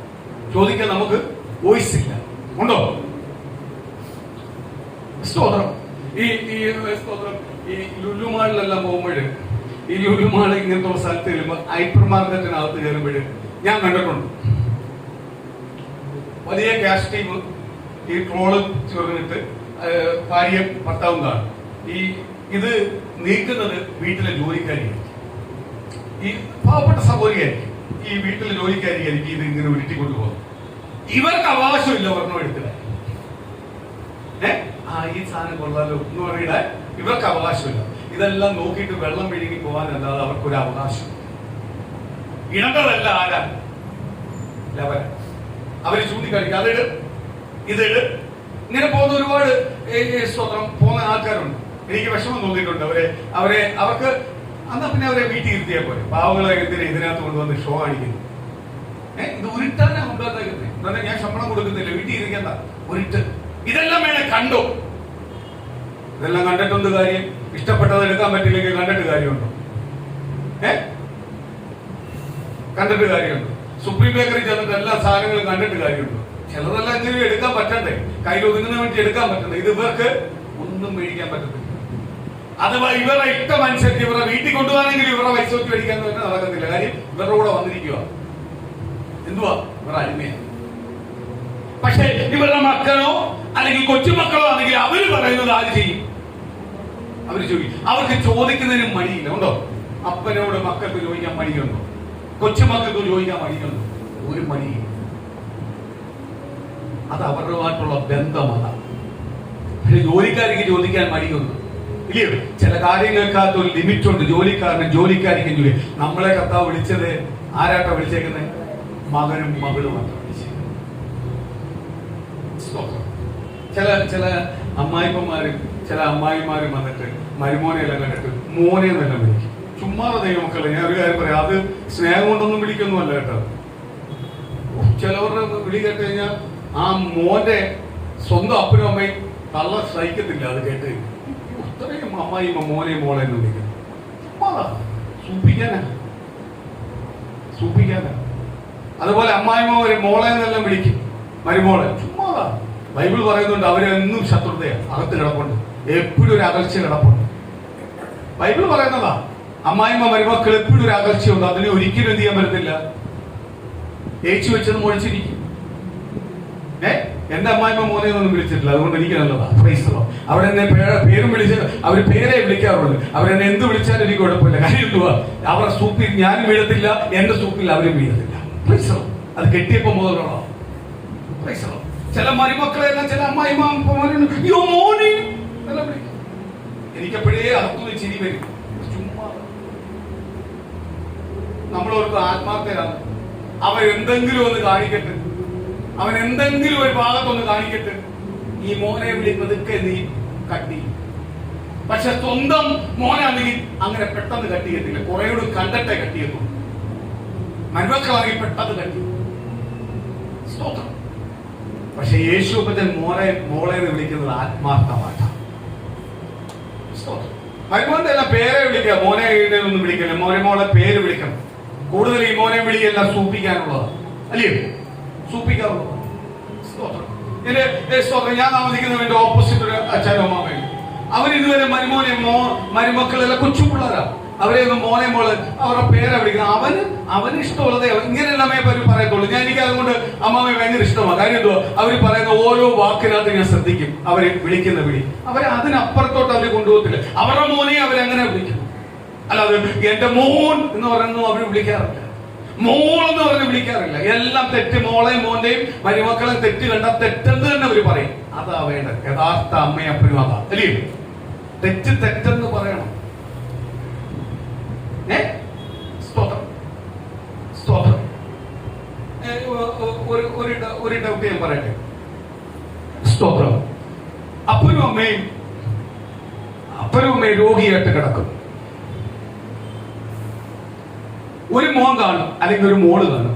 ചോദിക്കാൻ നമുക്ക് വോയിസ് ഇല്ല. ഉണ്ടോ? സ്തോത്രം. ഈ സ്തോത്രം. ഈ ലുലുമാളിലെല്ലാം പോകുമ്പോഴ്, ഈ ലുലുമാൾ ഇങ്ങനത്തെ സ്ഥലത്ത് ചെല്ലുമ്പോൾ ഹൈപ്പർ മാർക്കറ്റിനകത്ത് കയറുമ്പോഴ് ഞാൻ കണ്ടിട്ടുണ്ട് വലിയ ക്യാഷ് ടീം ഈ ട്രോള് ചൊറിഞ്ഞിട്ട് ഭാര്യയും ഭർത്താവും കാണും. ഇത് നീക്കുന്നത് വീട്ടിലെ ജോലിക്കാരിയായിരിക്കും, ഈ പാവപ്പെട്ട സഹോദരിയായിരിക്കും, ഈ വീട്ടിലെ ജോലിക്കാരിയായിരിക്കും ഇത് ഇങ്ങനെ ഉരുട്ടിക്കൊണ്ടു പോകുന്നത്. ഇവർക്ക് അവകാശമില്ല ഒരെണ്ണം എടുത്തിടാൻ. ഈ സാധനം കൊള്ളാലോ എന്ന് പറയിടാൻ ഇവർക്ക് അവകാശമില്ല. ഇതെല്ലാം നോക്കിയിട്ട് വെള്ളം വിഴുങ്ങി പോകാനല്ലാതെ അവർക്കൊരു അവകാശം. ഇടണ്ടതല്ല ആരാ ലവൻ. അവര് ചൂണ്ടിക്കാണിക്കും, അതിട് ഇതിട്. ഇങ്ങനെ പോകുന്ന ഒരുപാട് സ്വതന്ത്രം പോകുന്ന ആൾക്കാരുണ്ട്. എനിക്ക് വിഷമം തോന്നിയിട്ടുണ്ട്. അവർക്ക് എന്നാ പിന്നെ അവരെ വീട്ടിൽ ഇരുത്തിയാൽ പോലെ. പാവങ്ങളെ എന്തിനാ ഇതിനകത്ത് കൊണ്ടുവന്ന് ഷോ കാണിക്കുന്നു? ഇത് ഉരുട്ടാനാ കൊണ്ടുവന്നേക്കുന്നത്. എന്നാൽ ഞാൻ ശമ്പളം കൊടുക്കുന്നില്ല, വീട്ടിൽ ഇരിക്കണ്ട, ഉരുട്ട്. ഇതെല്ലാം വേണേ കണ്ടോ? ഇതെല്ലാം കണ്ടിട്ടൊന്നും കാര്യം? ഇഷ്ടപ്പെട്ടത് എടുക്കാൻ പറ്റില്ലെങ്കിൽ കണ്ടിട്ട് കാര്യമുണ്ടോ? കണ്ടിട്ട് കാര്യമുണ്ടോ? സുപ്രീം ബേക്കറി ചെന്നിട്ട് എല്ലാ സാധനങ്ങളും കണ്ടിട്ട് കാര്യമുണ്ടോ? ചിലതെല്ലാം എങ്കിലും എടുക്കാൻ പറ്റണ്ടേ, കയ്യിൽ ഒതുങ്ങുന്ന വേണ്ടി എടുക്കാൻ പറ്റണ്ടേ? ഇത് ഇവർക്ക് ഒന്നും മേടിക്കാൻ പറ്റത്തില്ല. അഥവാ ഇവരുടെ ഇഷ്ടമനുസരിച്ച് ഇവരെ വീട്ടിൽ കൊണ്ടുപോകാനെങ്കിൽ ഇവരുടെ പൈസ വെച്ച് മേടിക്കാൻ തന്നെ നടക്കത്തില്ല. കാര്യം ഇവരുടെ കൂടെ വന്നിരിക്കുക എന്തുവാ, ഇവരുടെ അടിമയാണ്. പക്ഷെ ഇവരുടെ മക്കളോ അല്ലെങ്കിൽ കൊച്ചുമക്കളോ ആണെങ്കിൽ അവര് പറയുന്നത് ആര് ചെയ്യും? അവര് ചോദിക്കും. അവർക്ക് ചോദിക്കുന്നതിന് മടിയില്ല. ഉണ്ടോ? അപ്പനോട് മക്കൾക്ക് ചോദിക്കാൻ മടിയുണ്ടോ? കൊച്ചുമക്കൾക്ക് ചോദിക്കാൻ മടിയുണ്ടോ? ഒരു മടിയില്ല. അത് അവരുമായിട്ടുള്ള ബന്ധം അതാണ്. പക്ഷെ ജോലിക്കാരിക്ക് ചോദിക്കാൻ മടിയുണ്ട്, ഇല്ലയോ? ചില കാര്യങ്ങൾക്കകത്ത് ഒരു ലിമിറ്റ് ഉണ്ട്. ജോലിക്കാരിക്കും ജോലി. നമ്മളെ കർത്താവ് വിളിച്ചത് ആരാട്ടാ വിളിച്ചേക്കുന്നത്? മകനും മകളുമായിട്ട് വിളിച്ചേക്കുന്നത്. ചില അമ്മായിപ്പന്മാരും ചില അമ്മായിമാരും വന്നിട്ട് മരുമോനെ എല്ലാം കണ്ടിട്ട് മോനെ എന്നെല്ലാം വിളിക്കും. ചുമ്മാതെ ദൈവമക്കളെ, ഞാൻ ഒരു കാര്യം പറയാം, അത് സ്നേഹം കൊണ്ടൊന്നും വിളിക്കൊന്നുമല്ല കേട്ടോ. ചിലവരുടെ വിളി കേട്ട് കഴിഞ്ഞാൽ ആ മോന്റെ സ്വന്തം അപ്പനും അമ്മയും തള്ള സഹിക്കത്തില്ല. അത് കേട്ട് ഇത്രയും അമ്മായിമ്മ മോനെ മോളെ എന്ന് വിളിക്കുന്നു. സൂപ്പിക്കാനാ. അതുപോലെ അമ്മായിമ്മ ഒരു മോളെ എന്നെല്ലാം വിളിക്കും, മരുമോളെ. ചുമ്മാതാ. ബൈബിൾ പറയുന്നുണ്ട് അവരെന്നും ശത്രുതയാണ്, അകത്ത് കിടപ്പുണ്ട്, എപ്പോഴും ഒരു അകൽച്ച കിടപ്പുണ്ട്. ബൈബിൾ പറയുന്നതാ. അമ്മായിമ്മ മരുമക്കൾ എപ്പോഴും ഒരു അകൽച്ചയുണ്ട്. അതിനെ ഒരിക്കലും എന്ത് ചെയ്യാൻ പറ്റത്തില്ല. ഏച്ചു വെച്ചത് മുഴച്ചിരിക്കും. എന്റെ അമ്മായിമ്മ മോനെ ഒന്നും വിളിച്ചിട്ടില്ല, അതുകൊണ്ട് എനിക്ക് നല്ലതാ. അവിടെ എന്നെ പേരും വിളിച്ച് അവര് പേരെ വിളിക്കാറുള്ളൂ. അവരെന്നെ എന്ത് വിളിച്ചാലും എനിക്ക് കുഴപ്പമില്ല. കാര്യം എന്തുവാ, അവരുടെ സൂപ്പിൽ ഞാനും വീഴത്തില്ല, എന്റെ സൂപ്പിൽ അവരും വീഴത്തില്ല. അത് കെട്ടിയപ്പോ മുതലുള്ള ചില മരുമക്കളെല്ലാം ചില അമ്മായിമ്മ മോനെ എല്ലാം വിളിക്കും. എനിക്കെപ്പോഴേ അകത്തുനിന്ന് ചിരി വരും. ചുമ്മാ നമ്മളവർക്ക് ആത്മാർത്ഥരാണ്. അവരെന്തെങ്കിലും ഒന്ന് കാണിക്കട്ടെ, അവൻ എന്തെങ്കിലും ഒരു ഭാഗത്തൊന്ന് കാണിക്കട്ടെ. ഈ മോനെ വിളിക്കുന്നതൊക്കെ നീ കട്ടി. പക്ഷെ സ്വന്തം മോനാണെങ്കിൽ അങ്ങനെ പെട്ടെന്ന് കട്ടിയെത്തില്ല. കുറേയോട് കണ്ടിട്ടേ കട്ടിയെത്തും. മരുമക്കളാണെങ്കിൽ പെട്ടെന്ന് കട്ടി. സ്തോത്രം. പക്ഷെ യേശുപ്പത്തെ മോളെ വിളിക്കുന്നത് ആത്മാർത്ഥമായിട്ടാണ്. മരുമോന്റെ എല്ലാം പേരെ വിളിക്കുക, മോനെ ഒന്നും വിളിക്കല്ല. മോനെ പേര് വിളിക്കണം. കൂടുതൽ ഈ മോനെ വിളിയെല്ലാം സൂപ്പിക്കാനുള്ളതാണ്, അല്ലയോ? സൂപ്പിക്കാറുള്ളത്. ഞാൻ താമസിക്കുന്ന എന്റെ ഓപ്പോസിറ്റ് ഒരു അച്ഛനോ അമ്മാമയും അവരിതുവരെ മരുമക്കളെല്ലാം കൊച്ചു പിള്ളേരാ. അവരെ മോനെ മോള് അവരുടെ പേരെ വിളിക്കുന്നത്. അവന് ഇഷ്ടമുള്ളതേ ഇങ്ങനെയെല്ലാമേ പറയത്തുള്ളൂ. എനിക്ക് അതുകൊണ്ട് അമ്മാമയെ ഭയങ്കര ഇഷ്ടമാണ്. കാര്യം എന്തുവാ, അവര് പറയുന്ന ഓരോ വാക്കിനകത്ത് ഞാൻ ശ്രദ്ധിക്കും. അവര് വിളിക്കുന്ന വിളി അവരെ അതിനപ്പുറത്തോട്ട് അവര് കൊണ്ടുപോകത്തില്ല. അവരുടെ മോനെ അവരങ്ങനെ വിളിക്കും. അല്ലാതെ എന്റെ മോൻ എന്ന് പറയുന്നത് അവര് വിളിക്കാറില്ല. മോളെന്ന് പറഞ്ഞ് വിളിക്കാറില്ല. എല്ലാം തെറ്റ്. മോളെയും മോന്റെയും മരുമക്കളെ തെറ്റ് കണ്ട തെറ്റെന്ന് തന്നെ അവര് പറയും. അതാ വേണ്ടത്. യഥാർത്ഥ അമ്മയും അപ്പനും അതാ, അല്ലയോ? തെറ്റെന്ന് പറയണം. സ്തോത്രം. ഒരു ഡൗട്ട് ഞാൻ പറയട്ടെ. സ്തോത്രം. അപ്പനും അമ്മയും രോഗിയായിട്ട് കിടക്കും. ഒരു മോൻ കാണും അല്ലെങ്കിൽ ഒരു മോള് കാണും.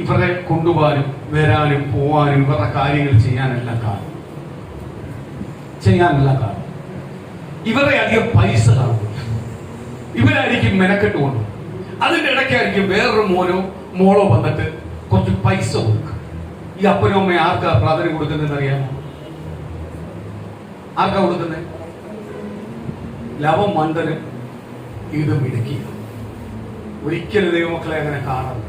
ഇവരെ കൊണ്ടുപോകാനും വരാനും പോവാനും ഇവരുടെ കാര്യങ്ങൾ ചെയ്യാനെല്ലാം കാണും. ഇവരെ അധികം പൈസ കാണും. ഇവരായിരിക്കും മെനക്കെട്ട് കൊണ്ടു. അതിന്റെ ഇടയ്ക്കായിരിക്കും വേറൊരു മോനോ മോളോ വന്നിട്ട് കുറച്ച് പൈസ കൊടുക്കും. ഈ അപ്പനും അമ്മയും ആർക്കാ പ്രാധാന്യം കൊടുക്കുന്നതെന്ന് അറിയാമോ? ആർക്കാ കൊടുക്കുന്നത്? ലവം മണ്ടനും ഇതും ഇടുക്കിയ. ഒരിക്കലും ദൈവമക്കളെ അങ്ങനെ കാണരുത്.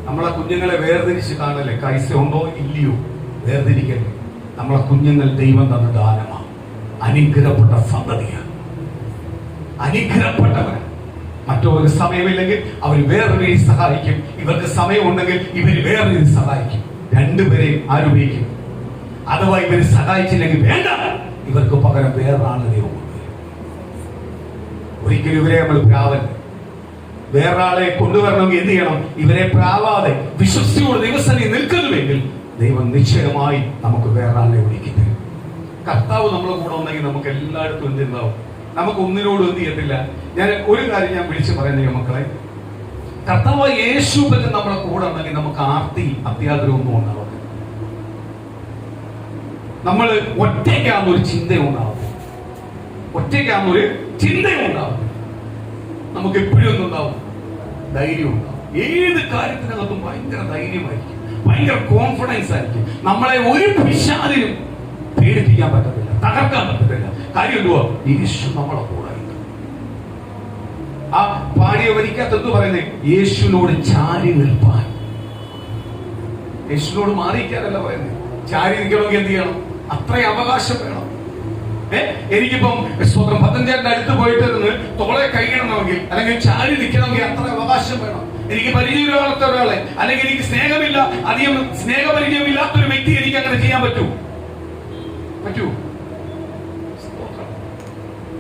നമ്മളെ കുഞ്ഞുങ്ങളെ വേർതിരിച്ച് കാണല്ലേ. പൈസ ഉണ്ടോ ഇല്ലയോ വേർതിരിക്കല്ലേ. നമ്മളെ കുഞ്ഞുങ്ങൾ ദൈവം തന്ന ദാനമാണ്. അനുഗ്രഹപ്പെട്ട സന്തതിയാണ്, അനുഗ്രഹപ്പെട്ടവർ. മറ്റവർക്ക് സമയമില്ലെങ്കിൽ അവർ വേറെ രീതി സഹായിക്കും, ഇവർക്ക് സമയമുണ്ടെങ്കിൽ ഇവർ വേറെ രീതി സഹായിക്കും. രണ്ടുപേരെയും ആരുപയോഗിക്കും. അഥവാ ഇവർ സഹായിച്ചില്ലെങ്കിൽ വേണ്ട, ഇവർക്ക് പകരം വേറൊരാളെ ദൈവം കൊണ്ടുവരും. ഒരിക്കലും ഇവരെ നമ്മൾ പ്രാവൻ വേറൊരാളെ കൊണ്ടുവരണമെങ്കിൽ എന്ത് ചെയ്യണം? ഇവരെ പ്രാവാതെ വിശ്വസിയോട് ദൈവസന്നിധി നിൽക്കുന്നുവെങ്കിൽ ദൈവം നിശ്ചയമായി നമുക്ക് വേറൊരാളെ ഒരുക്കി തരും. കർത്താവ് നമ്മളെ കൂടെ ഉണ്ടെങ്കിൽ നമുക്ക് എല്ലായിടത്തും എന്തുണ്ടാവും? നമുക്ക് ഒന്നിനോടും എന്ത് ചെയ്യത്തില്ല. ഞാൻ ഒരു കാര്യം ഞാൻ വിളിച്ചു പറയുന്നത് മക്കളെ, കർത്താവ് യേശു പറ്റും നമ്മളെ കൂടെ ഉണ്ടെങ്കിൽ നമുക്ക് ആർത്തി അത്യാഗ്രഹമൊന്നും ഉണ്ടാവും. നമ്മൾ ഒറ്റയ്ക്കാവുന്നൊരു ചിന്തയുണ്ടാവും, ഒറ്റയ്ക്കാവുന്നൊരു ചിന്തയുണ്ടാവും. നമുക്ക് എപ്പോഴും ഒന്നുണ്ടാവും, ധൈര്യം ഉണ്ടാവും. ഏത് കാര്യത്തിനകത്തും ഭയങ്കര ധൈര്യമായിരിക്കും, ഭയങ്കര കോൺഫിഡൻസ് ആയിരിക്കും. നമ്മളെ ഒരു പിശാചിനും പേടിപ്പിക്കാൻ പറ്റത്തില്ല, തകർക്കാൻ പറ്റത്തില്ല. കാര്യം എന്തുവാ? യേശു നമ്മളെ കൂടെ. ആ പാടിയ വരിക്കകത്ത് എന്ത് പറയുന്നത്? യേശുവിനോട് ചാരി നിൽപ്പാൻ. യേശുവിനോട് മാറിയിരിക്കാനല്ല പറയുന്നത്, ചാരി നിൽക്കണമെങ്കിൽ എന്ത് ചെയ്യണം? അത്രയും അവകാശം വേണം. എനിക്കിപ്പം സ്വന്തം 15 അടുത്ത് പോയിട്ട് തോളെ കൈയിടണമെങ്കിൽ അല്ലെങ്കിൽ ചാരി നിൽക്കണമെങ്കിൽ അത്ര അവകാശം വേണം. എനിക്ക് പരിചയമില്ലാത്ത ഒരാളെ, അല്ലെങ്കിൽ എനിക്ക് സ്നേഹമില്ല, അധികം സ്നേഹപരിചയമില്ലാത്തൊരു വ്യക്തി എനിക്ക് അങ്ങനെ ചെയ്യാൻ പറ്റൂ?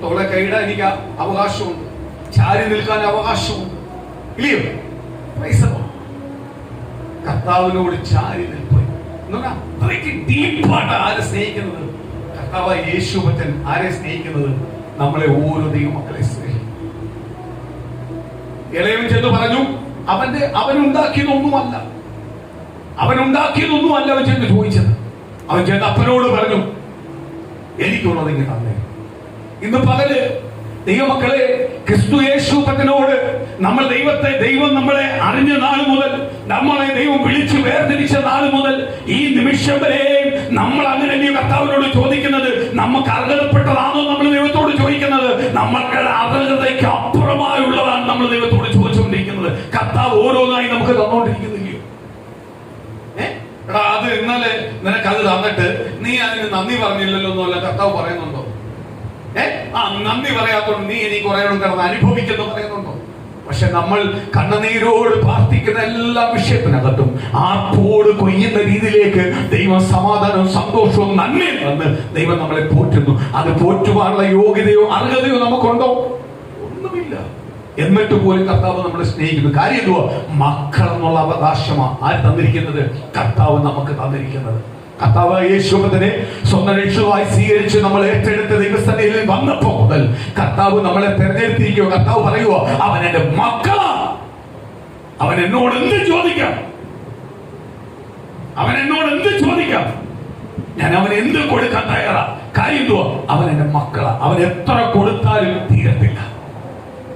തോളെ കൈയിടാൻ എനിക്ക് അവകാശമുണ്ട്, ചാരി നിൽക്കാൻ അവകാശമുണ്ട്, ഇല്ലയോ? കർത്താവിനോട് ചാരി നിൽപ്പ് ഡീപ്പായിട്ട് ആരെ സ്നേഹിക്കുന്നത്? കർത്താവ് യേശു പറ്റൻ ആരെ സ്നേഹിക്കുന്നത്? നമ്മളെ ഓരോ ദൈവമക്കളെ സ്നേഹിക്കും. ഇളയവൻ ചെന്ന് പറഞ്ഞു, അവനുണ്ടാക്കിയതൊന്നുമല്ല അവൻ ചെന്ന് ചോദിച്ചത്. അവൻ ചെന്ന് അപ്പനോട് പറഞ്ഞു, എനിക്കുള്ളത് ഇങ്ങനെ തന്നെ. ഇന്ന് പകല് ദൈവമക്കളെ, ക്രിസ്തു യേശു പറ്റനോട് ദൈവം നമ്മളെ അറിഞ്ഞ നാൾ മുതൽ, നമ്മളെ ദൈവം വിളിച്ചു വേർതിരിച്ച നാൾ മുതൽ ഈ നിമിഷം വരെ നമ്മൾ അങ്ങനെ കർത്താവിനോട് ചോദിക്കുന്നത്, നമുക്ക് അർഹതപ്പെട്ടതാണോ നമ്മൾ ദൈവത്തോട് ചോദിക്കുന്നത്? നമ്മൾക്ക് അർഹതയ്ക്ക് അപ്പുറമായുള്ളതാണ് നമ്മൾ ദൈവത്തോട് ചോദിച്ചുകൊണ്ടിരിക്കുന്നത്. കർത്താവ് ഓരോന്നായി നമുക്ക് തന്നോണ്ടിരിക്കുന്നില്ലയോ? എടാ, അത് ഇന്നലെ നിനക്കത് തന്നിട്ട് നീ അതിന് നന്ദി പറഞ്ഞില്ലല്ലോ എന്നല്ല കർത്താവ് പറയുന്നുണ്ടോ? നന്ദി പറയാത്തോണ്ട് നീ എനിക്ക് കുറെ കിടന്ന് അനുഭവിക്കുന്നു പറയുന്നുണ്ടോ? പക്ഷെ നമ്മൾ കണ്ണുനീരോട് പ്രാർത്ഥിക്കുന്ന എല്ലാ വിഷയത്തിനകത്തും ആർപ്പോട് കൊയ്യുന്ന രീതിയിലേക്ക് ദൈവം സമാധാനവും സന്തോഷവും നന്മയും തന്ന് ദൈവം നമ്മളെ പോറ്റുന്നു. അത് പോറ്റുവാനുള്ള യോഗ്യതയോ അർഹതയോ നമുക്കുണ്ടോ? ഒന്നുമില്ല. എന്നിട്ട് പോലും കർത്താവ് നമ്മളെ സ്നേഹിക്കുന്നു. കാര്യം എന്തുവാ? മക്കൾ എന്നുള്ള അവകാശമാണ് ആര് തന്നിരിക്കുന്നത്? കർത്താവ് നമുക്ക് തന്നിരിക്കുന്നത്. കർത്താവ് യേശുവിനെ സ്വന്തം രക്ഷകനായി സ്വീകരിച്ച് നമ്മൾ ഏറ്റെടുത്ത ദൈവസന്നിധിയിൽ വന്നപ്പോ മുതൽ കർത്താവ് നമ്മളെ തെരഞ്ഞെടുത്തിരിക്കുക. കർത്താവ് പറയുക, അവൻ എന്റെ മക്കളാ, അവൻ എന്നോട് എന്ത് ചോദിക്കാം, ഞാൻ അവൻ എന്ത് കൊടുക്കാൻ തയ്യാറാ. കാര്യം എന്തുവാ? അവൻ എന്റെ മക്കളാ. അവൻ എത്ര കൊടുത്താലും തീരത്തില്ല.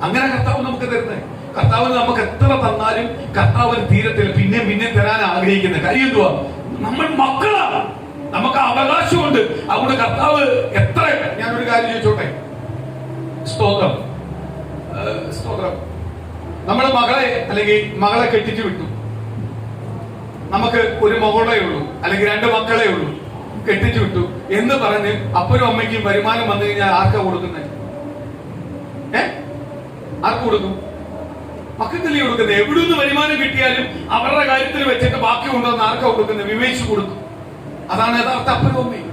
അങ്ങനെ കർത്താവ് നമുക്ക് തരുന്നത്. കർത്താവിന് നമുക്ക് എത്ര തന്നാലും കർത്താവിന് തീരത്തില്ല. പിന്നെ തരാൻ ആഗ്രഹിക്കുന്ന കാര്യം എന്തുവാ? നമ്മൾ മക്കളാണ്, നമുക്ക് അവകാശമുണ്ട്. അതുകൊണ്ട് കർത്താവ് എത്ര, ഞാനൊരു കാര്യം ചോദിച്ചോട്ടെ, സ്തോത്രം, നമ്മുടെ മകളെ കെട്ടിച്ചു വിട്ടു. നമുക്ക് ഒരു മകളേ ഉള്ളൂ, അല്ലെങ്കിൽ 2 മക്കളേ ഉള്ളൂ, കെട്ടിച്ചു വിട്ടു എന്ന് പറഞ്ഞ് അപ്പനും അമ്മയ്ക്കും വരുമാനം വന്നു കഴിഞ്ഞാൽ ആർക്കാ കൊടുക്കുന്നത്? ആർക്ക് കൊടുക്കും? മക്കൾക്കല്ലേ കൊടുക്കുന്നത്? എവിടുന്ന് വരുമാനം കിട്ടിയാലും അവരുടെ കാര്യത്തിൽ വെച്ചിട്ട് ബാക്കി കൊണ്ടുവന്ന് ആർക്കാ കൊടുക്കുന്നത്? വിവേചിച്ചു കൊടുക്കും. അതാണ് യഥാർത്ഥ അപ്പനും അമ്മയും.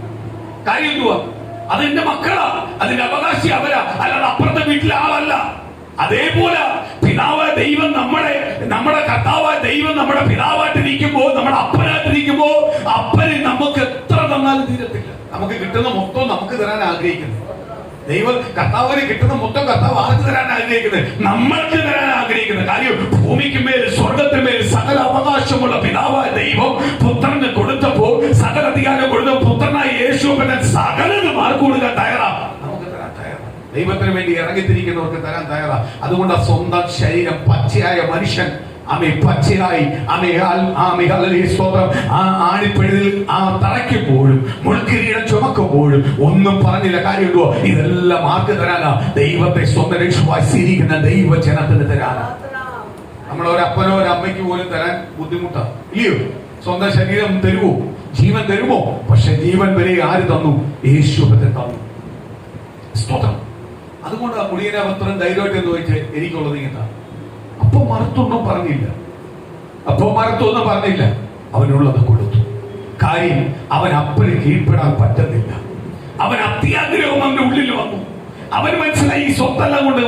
കാര്യം എന്തുവാ? അതെന്റെ മക്കളാ, അതിന്റെ അവകാശി അവരാ, അല്ലാതെ അപ്പുറത്തെ വീട്ടിലെ ആളല്ല. അതേപോലെ പിതാവായ ദൈവം നമ്മുടെ കർത്താവായ ദൈവം നമ്മുടെ പിതാവായിട്ടിരിക്കുമ്പോ, നമ്മുടെ അപ്പനായിട്ടിരിക്കുമ്പോ, അപ്പന് നമുക്ക് എത്ര തന്നാലും തീരത്തില്ല. നമുക്ക് കിട്ടുന്ന മൊത്തം നമുക്ക് തരാൻ ആഗ്രഹിക്കുന്നു. കർത്താവിന് കിട്ടുന്ന മൊത്തം കർത്താവ് ആർക്ക് തരാൻ ആഗ്രഹിക്കുന്നത്? നമ്മൾക്ക് തരാൻ ആഗ്രഹിക്കുന്നത്. കാര്യം ഭൂമിക്കുമേൽ സ്വർഗത്തിന്മേൽ സകല അവകാശമുള്ള പിതാവായ ദൈവം പുത്രന് കൊടുത്തപ്പോ, സകല അധികാരം കൊടുത്ത പുത്രനായ യേശുവിനെ സകലതും ആർക്ക് കൊടുക്കാൻ തയ്യാറാ? നമുക്ക് തരാൻ തയ്യാറാ. ദൈവത്തിന് വേണ്ടി ഇറങ്ങിത്തിരിക്കുന്നവർക്ക് തരാൻ തയ്യാറാ. അതുകൊണ്ട് സ്വന്തം ശരീരം പച്ചയായ മനുഷ്യൻ പച്ചയായി ആണിപ്പഴുതിൽ തറയ്ക്കുമ്പോഴും മുൾക്കിരീടം ചുമക്കുമ്പോഴും ഒന്നും പറഞ്ഞില്ല. കാര്യം ഉണ്ടോ? ഇതെല്ലാം ആർക്ക് തരാനാ? ദൈവത്തെ സ്വന്തം രക്ഷമായി സ്വീകരിക്കുന്ന ദൈവജനത്തിന് തരാനാ. നമ്മളൊരപ്പനോ ഒരമ്മയ്ക്ക് പോലും തരാൻ ബുദ്ധിമുട്ടാ, ഇല്ലയോ? സ്വന്തം ശരീരം തരുമോ? ജീവൻ തരുമോ? പക്ഷെ ജീവൻ വരെ ആര് തന്നു? യേശു തന്നു. സ്തോത്രം. അതുകൊണ്ട് ആ മുടിയനാപത്രം ധൈര്യമായിട്ട് എന്ന് ചോദിച്ച് എനിക്കുള്ളത് ഇങ്ങനെ. അപ്പൊ മറുത്തൊന്നും പറഞ്ഞില്ല, അവനുള്ളത് കൊടുത്തു. കാര്യം അവൻ അപ്പന് കീഴ്പ്പെടാൻ പറ്റുന്നില്ല. അവൻ അത്യാഗ്രഹം അവന്റെ ഉള്ളിൽ വന്നു. അവൻ മനസ്സിലായി ഈ സ്വത്തെല്ലാം കൊണ്ട്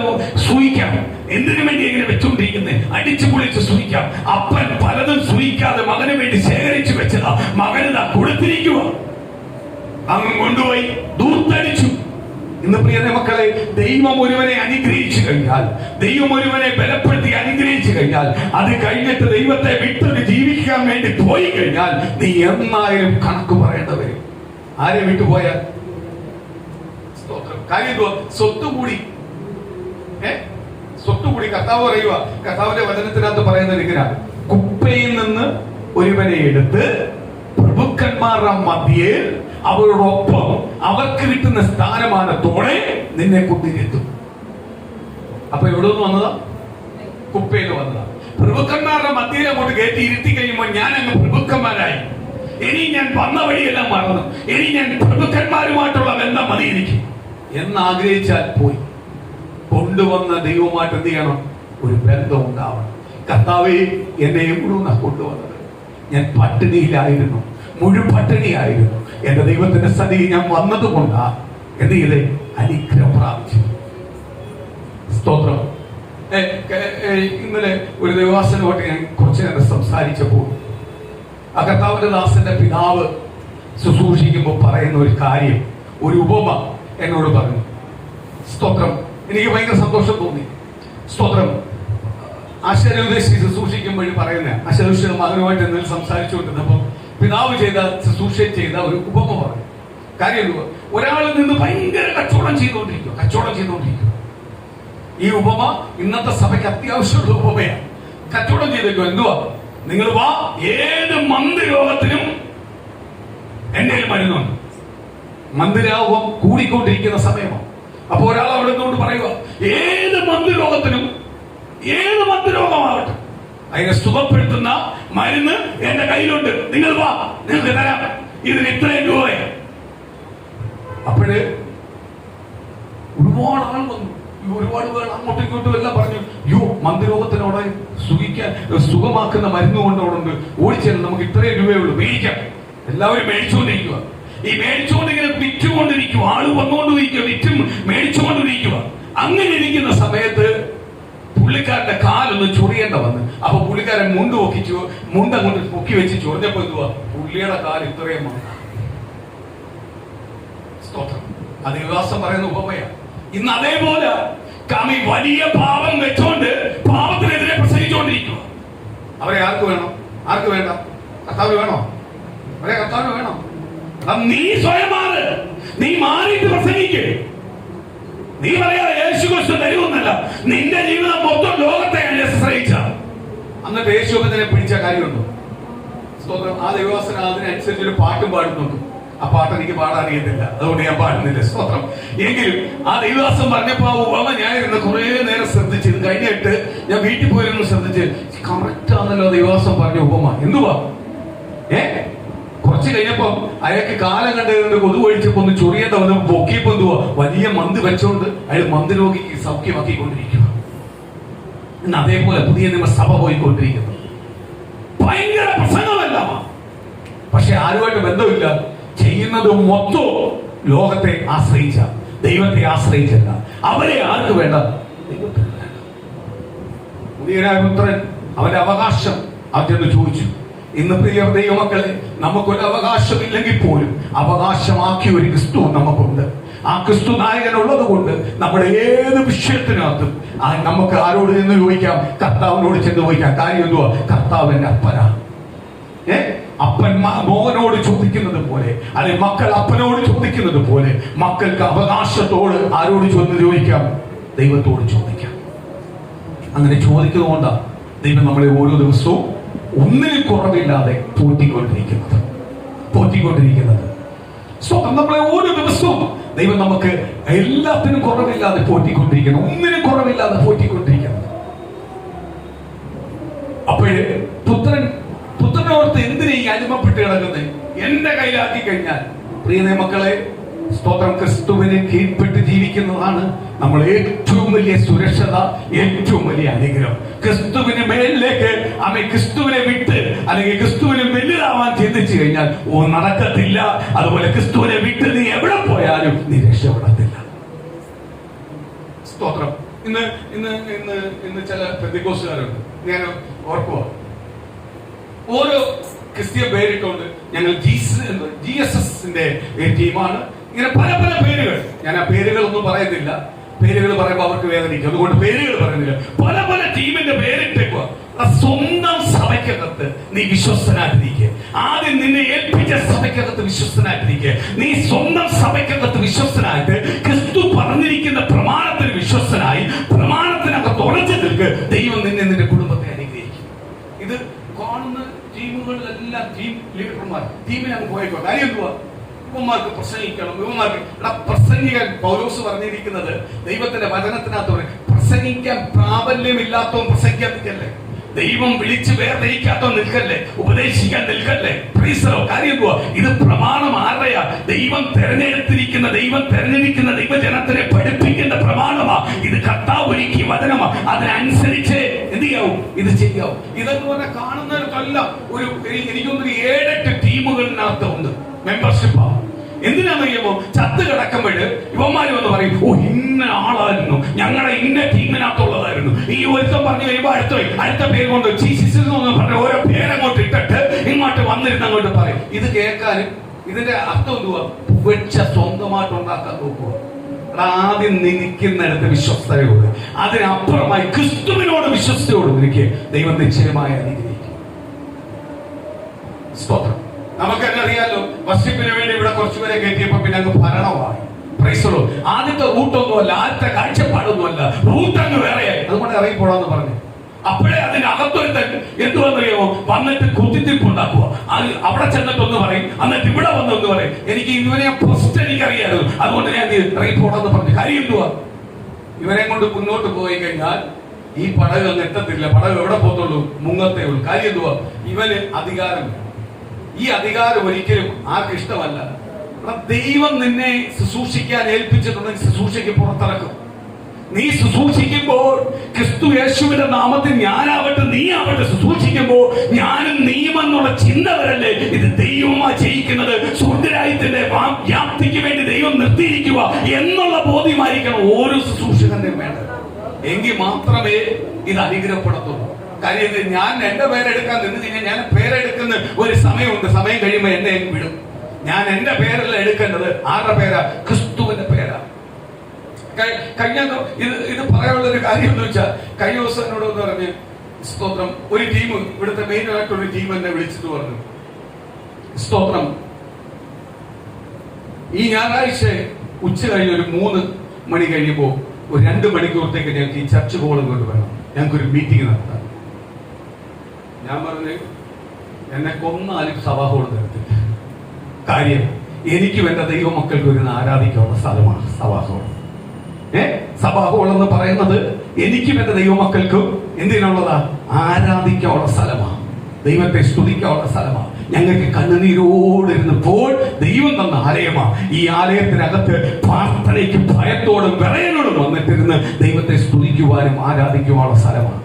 സൂയിക്കാം, എന്തിനു വേണ്ടി ഇങ്ങനെ വെച്ചുകൊണ്ടിരിക്കുന്നത്, അടിച്ചു പൊളിച്ച് സൂയിക്കാം. അപ്പൻ പലതും സൂയിക്കാതെ മകന് വേണ്ടി ശേഖരിച്ചു വെച്ചതാ, മകനിതാ കൊടുത്തിരിക്കുക. അങ്ങ് കൊണ്ടുപോയി ദൂർത്തടിച്ചു. ഇന്ന് പ്രിയരെ മക്കളെ, ദൈവം ഒരുവനെ അനുഗ്രഹിച്ചു കഴിഞ്ഞാൽ, ദൈവം ഒരുവനെ ബലപ്പെടുത്തി അനുഗ്രഹിച്ചു കഴിഞ്ഞാൽ, അത് കഴിഞ്ഞിട്ട് ദൈവത്തെ വിട്ടൊരു ജീവിക്കാൻ വേണ്ടി പോയി കഴിഞ്ഞാൽ നീ എന്നായാലും കണക്ക് പറയേണ്ടി വരും. ആരെ വിട്ടുപോയാൽ? കാര്യം സ്വത്തുകൂടി കർത്താവ് പറയുക. കർത്താവിന്റെ വചനത്തിനകത്ത് പറയുന്നത് ഇങ്ങനെ: കുപ്പയിൽ നിന്ന് ഒരുവനെ എടുത്ത് പ്രഭുക്കന്മാരുടെ മധ്യേ അവരോടൊപ്പം അവർക്ക് കിട്ടുന്ന സ്ഥാനമാനത്തോടെ നിന്നെ കുത്തിയിരുത്തും. അപ്പൊ എവിടെ നിന്ന് വന്നതാ? കുപ്പയിൽ വന്നതാ. പ്രഭുക്കന്മാരുടെ മധ്യയിൽ അങ്ങോട്ട് കയറ്റി ഇരുത്തി കഴിയുമ്പോൾ ഞാൻ അങ്ങ് പ്രഭുക്കന്മാരായി. ഇനി ഞാൻ വന്ന വഴിയെല്ലാം മറന്നു, ഇനി ഞാൻ പ്രഭുക്കന്മാരുമായിട്ടുള്ള ബന്ധം മതി എനിക്ക് എന്നാഗ്രഹിച്ചാൽ പോയി. കൊണ്ടുവന്ന ദൈവമായിട്ട് എന്ത് ചെയ്യണം? ഒരു ബന്ധം ഉണ്ടാവണം. കർത്താവേ, എന്നെയും കൂടെ കൊണ്ടുവന്നത്. ഞാൻ പട്ടിണിയിലായിരുന്നു, മുഴുപട്ടിണിയായിരുന്നു. എന്റെ ദൈവത്തിന്റെ സന്നിധി ഞാൻ വന്നതുകൊണ്ടാ എന്ത് ചെയ്തേ? അനുഗ്രഹം പ്രാപിച്ചു. സ്തോത്രം. ഇന്നലെ ഒരു ദേവാസനോട്ട് ഞാൻ കുറച്ചു നേരം സംസാരിച്ചപ്പോൾ ആ കർത്താവിന്റെ ദാസന്റെ പിതാവ് ശുശ്രൂഷിക്കുമ്പോൾ പറയുന്ന ഒരു കാര്യം, ഒരു ഉപമ എന്നോട് പറഞ്ഞു. സ്തോത്രം. എനിക്ക് ഭയങ്കര സന്തോഷം തോന്നി. സ്തോത്രം. ആശീർവദിച്ച് ശുശ്രൂഷിക്കുമ്പോൾ പറയുന്ന ആശീർവദിച്ച മകനുമായിട്ട് എന്തെങ്കിലും സംസാരിച്ചുകൊണ്ടിരുന്നപ്പോൾ പിതാവ് ശുശ്രൂഷ ചെയ്ത ഒരു ഉപമ പറഞ്ഞു. കാര്യം ഒരാളിൽ നിന്ന് ഭയങ്കര കച്ചവടം ചെയ്തുകൊണ്ടിരിക്കുക. ഈ ഉപമ ഇന്നത്തെ സഭയ്ക്ക് അത്യാവശ്യമുള്ള ഉപമയാണ്. കച്ചവടം ചെയ്തേക്കോ. എന്തുവാ? നിങ്ങൾ വാ, ഏത് മന്ത്രിരോഗത്തിനും എന്റെ മരുന്നുണ്ട്. മന്ത്രിരോഗം കൂടിക്കൊണ്ടിരിക്കുന്ന സമയമാണ്. അപ്പൊ ഒരാൾ അവിടെ നിന്നുകൊണ്ട് പറയുക, ഏത് മന്ത്രിരോഗമാവട്ടെ, അതിനെ സുഖപ്പെടുത്തുന്ന മരുന്ന് എന്റെ കയ്യിലുണ്ട്, നിങ്ങൾ വാ, നിങ്ങൾക്ക് തരാം, ഇതിന് ഇത്രയും രൂപയാണ്. അപ്പോഴ് ഒരുപാട് ആൾ വന്നു. ഒരുപാട് പേർ അങ്ങോട്ടും ഇങ്ങോട്ടും എല്ലാം പറഞ്ഞു, യോ മന്ത്രിരോഗത്തിനോട് സുഖമാക്കുന്ന മരുന്ന് കൊണ്ടോടുണ്ട്, ഓടിച്ചാൽ നമുക്ക് ഇത്രയും രൂപയുള്ളൂ, മേടിക്കാം. എല്ലാവരും മേടിച്ചുകൊണ്ടിരിക്കുക. ഈ മേടിച്ചുകൊണ്ടിങ്ങനെ വിറ്റുകൊണ്ടിരിക്കുക, ആള് വന്നുകൊണ്ടിരിക്കുക, വിറ്റും മേടിച്ചുകൊണ്ടിരിക്കുക. അങ്ങനെ ഇരിക്കുന്ന സമയത്ത് പുള്ളിക്കാരന്റെ കാലൊന്ന് ചൊറിയേണ്ട വന്ന്. അപ്പൊ പുള്ളിക്കാരൻ മുണ്ട് അങ്ങോട്ട് പൊക്കി വെച്ച് ചൊറിഞ്ഞപ്പോ എന്തുവാ? പുള്ളിയുടെ കാല് ഇത്രയും വന്ന. സ്തോത്രം. അത് വിവാസം പറയുന്ന ഉപമയാ. ഇന്ന് അതേപോലെ കാമി വലിയ പാപം വെച്ചോണ്ട് പാപത്തിനെതിരെ പ്രസംഗിച്ചുകൊണ്ടിരിക്കുക. അവരെ ആർക്ക് വേണം? ആർക്ക് വേണ്ട? കർത്താവ് വേണോ? അവരെ കർത്താവ് വേണം. നീ സ്വയം മാറ്, നീ മാറിയിട്ട് പ്രസംഗിക്ക്. നീ പറയാ യേശു ക്രിസ്തു തരുമെന്നല്ല, നിന്റെ ജീവിതം മൊത്തം ലോകത്തെ ആശ്രയിച്ച. എന്നിട്ട് യേശുവിനെ പിടിച്ച കാര്യമുണ്ടോ? സ്തോത്രം. ആ ദൈവവാസന അതിനനുസരിച്ച് ഒരു പാട്ടും പാടുന്നുണ്ട്. ആ പാട്ട് എനിക്ക് പാടാൻ അറിയത്തില്ല, അതുകൊണ്ട് ഞാൻ പാടുന്നില്ല. സ്തോത്രം. എങ്കിലും ആ ദൈവദാസൻ പറഞ്ഞപ്പോ ആ ഉപമ ഞാൻ ഇരുന്ന് കുറെ നേരം ശ്രദ്ധിച്ചു. ഇത് കഴിഞ്ഞിട്ട് ഞാൻ വീട്ടിൽ പോയിരുന്നു ശ്രദ്ധിച്ച്, കറക്റ്റ് ആണല്ലോ ദൈവദാസൻ പറഞ്ഞ ഉപമ. എന്തുവാ? കുറച്ച് കഴിഞ്ഞപ്പോ അയാൾക്ക് കാലം കണ്ടതുകൊണ്ട് കൊതുവഴിച്ചപ്പോ ഒന്ന് ചൊറിയേണ്ട വന്ന് പൊക്കിയപ്പോ എന്തുവാ? വലിയ മന്ത് വെച്ചോണ്ട് അയാൾ മന്ദരോഗിക്ക് സൗഖ്യമാക്കിക്കൊണ്ടിരിക്കുക. ഇന്ന് അതേപോലെ പുതിയ നിയമസഭ പോയിക്കൊണ്ടിരിക്കുന്നു. ഭയങ്കര പ്രസംഗമല്ല, പക്ഷെ ആരുമായിട്ട് ബന്ധമില്ല. ചെയ്യുന്നത് മൊത്തം ലോകത്തെ ആശ്രയിച്ച, ദൈവത്തെ ആശ്രയിച്ചല്ല. അവരെ ആർക്ക് വേണ്ട? ദൈവത്തിന് വേണ്ട. പുതിയനായ പുത്രൻ അവന്റെ അവകാശം അതെന്ന് ചോദിച്ചു. ഇന്ന് പ്രിയ ദൈവമക്കളെ, നമുക്കൊരു അവകാശമില്ലെങ്കിൽ പോലും അവകാശമാക്കിയ ഒരു ക്രിസ്തു നമുക്കുണ്ട്. ആ ക്രിസ്തു നായകനുള്ളത് കൊണ്ട് നമ്മുടെ ഏത് വിഷയത്തിനകത്തും നമുക്ക് ആരോട് ചെന്ന് ചോദിക്കാം? കർത്താവിനോട് ചെന്ന് ചോദിക്കാം. കാര്യം എന്തുവാ? കർത്താവിന്റെ അപ്പനാ. അപ്പൻ മോഹനോട് ചോദിക്കുന്നത് പോലെ, അല്ലെങ്കിൽ മക്കൾ അപ്പനോട് ചോദിക്കുന്നത് പോലെ, മക്കൾക്ക് അവകാശത്തോട് ആരോട് ചെന്ന് ചോദിക്കാം? ദൈവത്തോട് ചോദിക്കാം. അങ്ങനെ ചോദിക്കുന്നതുകൊണ്ടാണ് ദൈവം നമ്മളെ ഓരോ ദിവസവും ഒന്നിനും കുറവില്ലാതെ പോറ്റിക്കൊണ്ടിരിക്കുന്നത്. നമ്മളെ ഓരോ ദിവസവും ദൈവം നമുക്ക് എല്ലാത്തിനും കുറവില്ലാതെ പോറ്റിക്കൊണ്ടിരിക്കുന്നു, ഒന്നിനും കുറവില്ലാതെ പോറ്റിക്കൊണ്ടിരിക്കുന്നത്. അപ്പോഴേ പുത്രനോർത്ത് എന്തിനാ ഈ അടിമപ്പെട്ട് കിടക്കുന്നത്? എന്റെ കയ്യിലാക്കി കഴിഞ്ഞാൽ പ്രിയ മക്കളെ, സ്തോത്രം, ക്രിസ്തുവിനെ കീഴ്പ്പെട്ട് ജീവിക്കുക. പറഞ്ഞിരിക്കുന്നതാണ് നമ്മൾ ഏറ്റവും വലിയ സുരക്ഷത, ഏറ്റവും വലിയ അനുഗ്രഹം. ക്രിസ്തുവിന് മേലിലേക്ക് ക്രിസ്തുവിനെ വിട്ട് അല്ലെങ്കിൽ ക്രിസ്തുവിന് വലുതാവാൻ ചിന്തിച്ചു കഴിഞ്ഞാൽ നടക്കത്തില്ല. അതുപോലെ ക്രിസ്തുവിനെ വിട്ട് നീ എവിടെ പോയാലും നീ രക്ഷപ്പെടത്തില്ല. സ്തോത്രം. ഇന്ന് ഇന്ന് ഇന്ന് ഇന്ന് ചില പെന്തക്കോസ്തുകാരുണ്ട്. ഞാൻ ഓർക്കുക, ഓരോ ക്രിസ്ത്യൻ പേരിട്ടുണ്ട്. ഞങ്ങൾ GSSന്റെ ടീമാണ്. ഇങ്ങനെ പല പല പേരുകൾ. ഞാൻ ആ പേരുകളൊന്നും പറയുന്നില്ല. പേരുകൾ പറയുമ്പോൾ അവർക്ക് വേദനിക്കും. അതുകൊണ്ട് പേരുകൾ പറയുന്നില്ല. പല പല ടീമിന്റെ പേരിട്ടേക്കുക. സ്വന്തം സഭയ്ക്കകത്ത് നീ വിശ്വസ്തനായിട്ടിരിക്കുക. ആദ്യം നിന്നെ ഏൽപ്പിച്ച സഭയ്ക്കകത്ത് വിശ്വസ്തനായിട്ടിരിക്കുക. നീ സ്വന്തം സഭയ്ക്കകത്ത് വിശ്വസ്തനായിട്ട് ക്രിസ്തു പറഞ്ഞിരിക്കുന്ന പ്രമാണത്തിന് വിശ്വസ്തനായി പ്രമാണത്തിനകത്ത് ഉറച്ചു നിൽക്ക്. ദൈവം നിന്നെ നിന്റെ കുടുംബത്തെ അനുഗ്രഹിക്കും. ഇത് കാണുന്ന ടീമുകളിലെല്ലാം ടീം ലീഡർമാർ ടീമിനങ്ങ് പോയേക്കോ. കാര്യം എന്തുവാ? ഇവന്മാർക്ക് പ്രസംഗിക്കണം. ഇവന്മാർക്ക് പ്രസംഗിക്കാൻ പൗലോസ് പറഞ്ഞിരിക്കുന്നത് ദൈവത്തിന്റെ വചനത്തിനകത്ത് പ്രസംഗിക്കാൻ പ്രാബല്യമില്ലാത്തവൻ പ്രസംഗിക്കാൻ നിൽക്കല്ലേ. ദൈവം വിളിച്ച് വേർതിരിക്കാത്തവൻ നിൽക്കല്ലേ. ഉപദേശിക്കാൻ നിൽക്കല്ലേ. കാര്യം എന്തുവാ? ഇത് പ്രമാണം ആരുടെയാ? ദൈവം തെരഞ്ഞെടുത്തിരിക്കുന്ന ദൈവജനത്തിനെ പഠിപ്പിക്കേണ്ട പ്രമാണമാ. ഇത് കർത്താവ് ഒരുക്കിയ വചനമാ. അതിനനുസരിച്ച് എന്ത് ചെയ്യാവും? ഇത് ചെയ്യാവും. ഇതെന്ന് പറഞ്ഞാൽ കാണുന്നവർക്കല്ല. എനിക്കൊന്നൊരു 7-8 ടീമുകളിനകത്ത് ഉണ്ട് മെമ്പർഷിപ്പാ. എന്തിനാണെന്നറിയാമോ? ചത്ത് കിടക്കുമ്പോഴ് ഇവന്മാര് വന്ന് പറയും, ഓ ഇന്ന ആളായിരുന്നു, ഞങ്ങളുടെ ഇന്ന ടീമിനകത്തുള്ളതായിരുന്നു. ഈ ഒരുത്തം പറഞ്ഞു കഴിയുമ്പോൾ അടുത്ത പേര് കൊണ്ട് പറഞ്ഞ ഓരോ പേരങ്ങോട്ട് ഇട്ടിട്ട് ഇങ്ങോട്ട് വന്നിരുന്ന് അങ്ങോട്ട് പറയും. ഇത് കേൾക്കാനും ഇതിന്റെ അർത്ഥം എന്തുവാ? പുകഴ്ച സ്വന്തമായിട്ട് ഉണ്ടാക്കാൻ നോക്കുക. ആദ്യം നിൽക്കുന്നിടത്ത് വിശ്വസ്തയോട്, അതിനപ്പുറമായി ക്രിസ്തുവിനോട് വിശ്വസ്തയോട് നിൽക്കുക. ദൈവം നിശ്ചയമായി അനുഗ്രഹിക്കും. സ്തോത്രം. നമുക്കെന്നെ അറിയാലോ, വർഷിപ്പിന് വേണ്ടി ഇവിടെ കുറച്ചുപേരെ കയറ്റിയപ്പോ പിന്നെ അങ്ങ് ഭരണമായി. ആദ്യത്തെ റൂട്ടൊന്നുമല്ല, ആദ്യത്തെ കാഴ്ചപ്പാടൊന്നുമല്ല, റൂട്ട് അങ്ങ് വേറെയായി. അതുകൊണ്ട് ഇറങ്ങിപ്പോടാന്ന് പറഞ്ഞു. അപ്പോഴേ അതിന്റെ അകത്തൊരുത്തൻ എന്തുവെന്നറിയാമോ? വന്നിട്ട് കുത്തിത്തിരിപ്പുണ്ടാക്കുക. അത് അവിടെ ചെന്നിട്ടൊന്ന് പറയും, എന്നിട്ട് ഇവിടെ വന്നൊന്ന് പറയും. എനിക്ക് ഇവനെ ഫസ്റ്റ് എനിക്കറിയായിരുന്നു, അതുകൊണ്ട് ഞാൻ ഇറങ്ങിപ്പോടാന്ന് പറഞ്ഞു. കാര്യം എന്തുവാ? ഇവരെ കൊണ്ട് മുന്നോട്ട് പോയി കഴിഞ്ഞാൽ ഈ പടക് അങ്ങ് എത്തത്തില്ല. പടക് എവിടെ പോത്തുള്ളൂ? മുങ്ങത്തേ ഉള്ളൂ. കാര്യം എന്തുവാ? ഇവന് അധികാരം. ഈ അധികാരം ഒരിക്കലും ആർക്കും ഇഷ്ടമല്ല. ദൈവം നിന്നെ ശുശ്രൂഷിക്കാൻ ഏൽപ്പിച്ചിട്ടുണ്ടെങ്കിൽ ശുശ്രൂഷയ്ക്ക് പുറത്തിറക്കും. നീ ശുശ്രൂഷിക്കുമ്പോൾ ക്രിസ്തു യേശുവിന്റെ നാമത്തിൽ ഞാനാവട്ടെ നീ ആവട്ടെ ശുശ്രൂഷിക്കുമ്പോൾ ഞാനും നീയുമെന്നുള്ള ചിന്ത വരല്ലേ ഇത് ദൈവമാ ചെയ്യിക്കുന്നത്. സ്വർഗ്ഗരാജ്യത്തിന്റെ വ്യാപ്തിക്ക് വേണ്ടി ദൈവം നിർത്തിയിരിക്കുക എന്നുള്ള ബോധ്യമായിരിക്കണം ഓരോ ശുശ്രൂഷകന്റെയും വേണ്ടത്. എങ്കിൽ മാത്രമേ ഇത് അനുഗ്രഹപ്പെടത്തുള്ളൂ. കാര്യം ഞാൻ എന്റെ പേരെടുക്കാൻ നിന്ന് കഴിഞ്ഞാൽ ഞാൻ പേരെടുക്കുന്ന ഒരു സമയമുണ്ട്. സമയം കഴിയുമ്പോൾ എന്നെ വിടും. ഞാൻ എന്റെ പേരല്ല എടുക്കേണ്ടത്. ആരുടെ പേരാ? ക്രിസ്തുവിന്റെ പേരാ. കഴിഞ്ഞ ഇത് പറയാനുള്ള ഒരു കാര്യം എന്ന് വെച്ചാൽ, കഴിഞ്ഞ ദിവസം എന്നോട് എന്ന് പറഞ്ഞ് സ്തോത്രം ഒരു ടീം, ഇവിടുത്തെ മെയിൻ ആയിട്ടൊരു ടീം എന്നെ വിളിച്ചിട്ട് പറഞ്ഞു, സ്തോത്രം ഈ ഞായറാഴ്ച ഉച്ച കഴിഞ്ഞ് ഒരു 3 മണി കഴിയുമ്പോൾ ഒരു 2 മണിക്കൂറത്തേക്ക് ഞങ്ങൾക്ക് ഈ ചർച്ച് ഹോൾ കൊണ്ട് വേണം, ഞങ്ങൾക്കൊരു മീറ്റിംഗ് നടത്താം. ഞാൻ പറഞ്ഞു എന്നെ കൊന്നാലും സഭാ ഹോൾ നിർത്തില്ല. കാര്യം എനിക്കും എന്റെ ദൈവമക്കൾക്ക് വരുന്ന ആരാധിക്കാനുള്ള സ്ഥലമാണ് സഭാ ഹോൾ. സഭാ ഹോൾ എന്ന് പറയുന്നത് എനിക്കും എന്റെ ദൈവമക്കൾക്കും എന്തിനുള്ളതാ? ആരാധിക്കാനുള്ള സ്ഥലമാണ്, ദൈവത്തെ സ്തുതിക്കാനുള്ള സ്ഥലമാണ്. ഞങ്ങൾക്ക് കണ്ണുനീരോടിരുന്നപ്പോൾ ദൈവം തന്ന ആലയമാണ്. ഈ ആലയത്തിനകത്ത് പ്രാർത്ഥനയ്ക്ക് ഭയത്തോടും വിറയലോടും വന്നിട്ടിരുന്ന് ദൈവത്തെ സ്തുതിക്കുവാനും ആരാധിക്കുവാനുള്ള സ്ഥലമാണ്.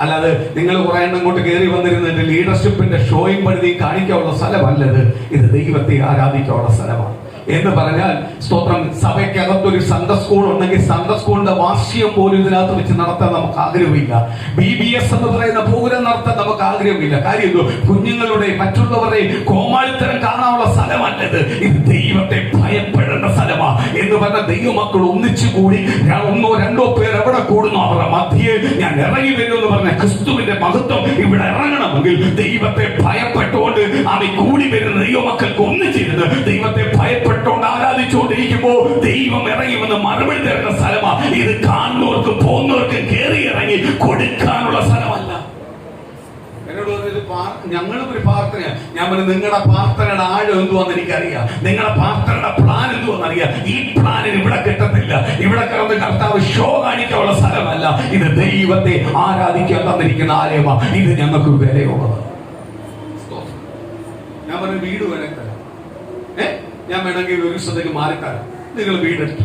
അല്ലാതെ നിങ്ങൾ കുറെ എണ്ണം കൊണ്ട് കയറി വന്നിരുന്നിട്ട് ലീഡർഷിപ്പിന്റെ ഷോയും പഴുതി കാണിക്കാനുള്ള സ്ഥലമല്ലത്. ഇത് ദൈവത്തെ ആരാധിക്കാനുള്ള സ്ഥലമാണ്. എന്ന് പറഞ്ഞാൽ സ്തോത്രം, സഭയ്ക്കകത്തൊരു സൺഡേ സ്കൂൾ ഉണ്ടെങ്കിൽ സൺഡേ സ്കൂളിന്റെ വാർഷികം പോലും ഇതിനകത്ത് വെച്ച് നടത്താൻ നമുക്ക് ആഗ്രഹമില്ല. BBS എന്ന് പറയുന്ന പ്രോഗ്രാം നടത്താൻ നമുക്ക് ആഗ്രഹമില്ല. കാര്യം കുഞ്ഞുങ്ങളുടെ മറ്റുള്ളവരുടെ കോമാളിത്തരം കാണാനുള്ള സ്ഥലമല്ലത്. ഇത് ദൈവത്തെ ഭയപ്പെടേണ്ട സ്ഥലമാണ്. എന്ന് പറഞ്ഞ ദൈവമക്കൾ ഒന്നിച്ചുകൂടി 1-2 പേർ എവിടെ കൂടുന്നു അവരുടെ മധ്യേ ഞാൻ ഇറങ്ങി വരുമെന്ന് പറഞ്ഞ ക്രിസ്തുവിന്റെ മഹത്വം ഇവിടെ ഇറങ്ങണമെങ്കിൽ ദൈവത്തെ ഭയപ്പെട്ടുകൊണ്ട് അവൻ കൂടി വരുന്ന ദൈവമക്കൾക്ക് ഒന്നിച്ചിരുന്ന് ദൈവത്തെ ഭയപ്പെട്ടുകൊണ്ട് ആരാധിച്ചുകൊണ്ടിരിക്കുമ്പോ ദൈവം ഇറങ്ങി വന്ന് മറുപടി തരുന്ന സ്ഥലമാണ്. ഇത് കാണുന്നവർക്കും പോകുന്നവർക്കും കയറി ഇറങ്ങി കൊടുക്കാനുള്ള സ്ഥലമല്ല. എന്നോട് ഞങ്ങളും ഒരു പ്രാർത്ഥന, ഞാൻ പറഞ്ഞു നിങ്ങളുടെ പ്രാർത്ഥനയുടെ ആഴം എന്തുവാന്ന് എനിക്കറിയാം, നിങ്ങളുടെ പ്രാർത്ഥനയുടെ പ്ലാൻ എന്തുവാന്ന് അറിയാം. ഈ പ്ലാനിന് ഇവിടെ കിട്ടത്തില്ല. ഇവിടെ കിടന്ന് കർത്താവ് ഷോ കാണിക്കാനുള്ള സ്ഥലമല്ല. ഇത് ദൈവത്തെ ആരാധിക്കാൻ തന്നിരിക്കുന്ന ആലയമാണ്. ഇത് ഞങ്ങൾക്ക് വിലയുള്ളത്. ഞാൻ പറഞ്ഞു വീട് വേണം തരാം, ഞാൻ വേണമെങ്കിൽ ഒരു സ്ഥലത്തേക്ക് മാറിത്തരാം, നിങ്ങൾ വീടെടുത്തു.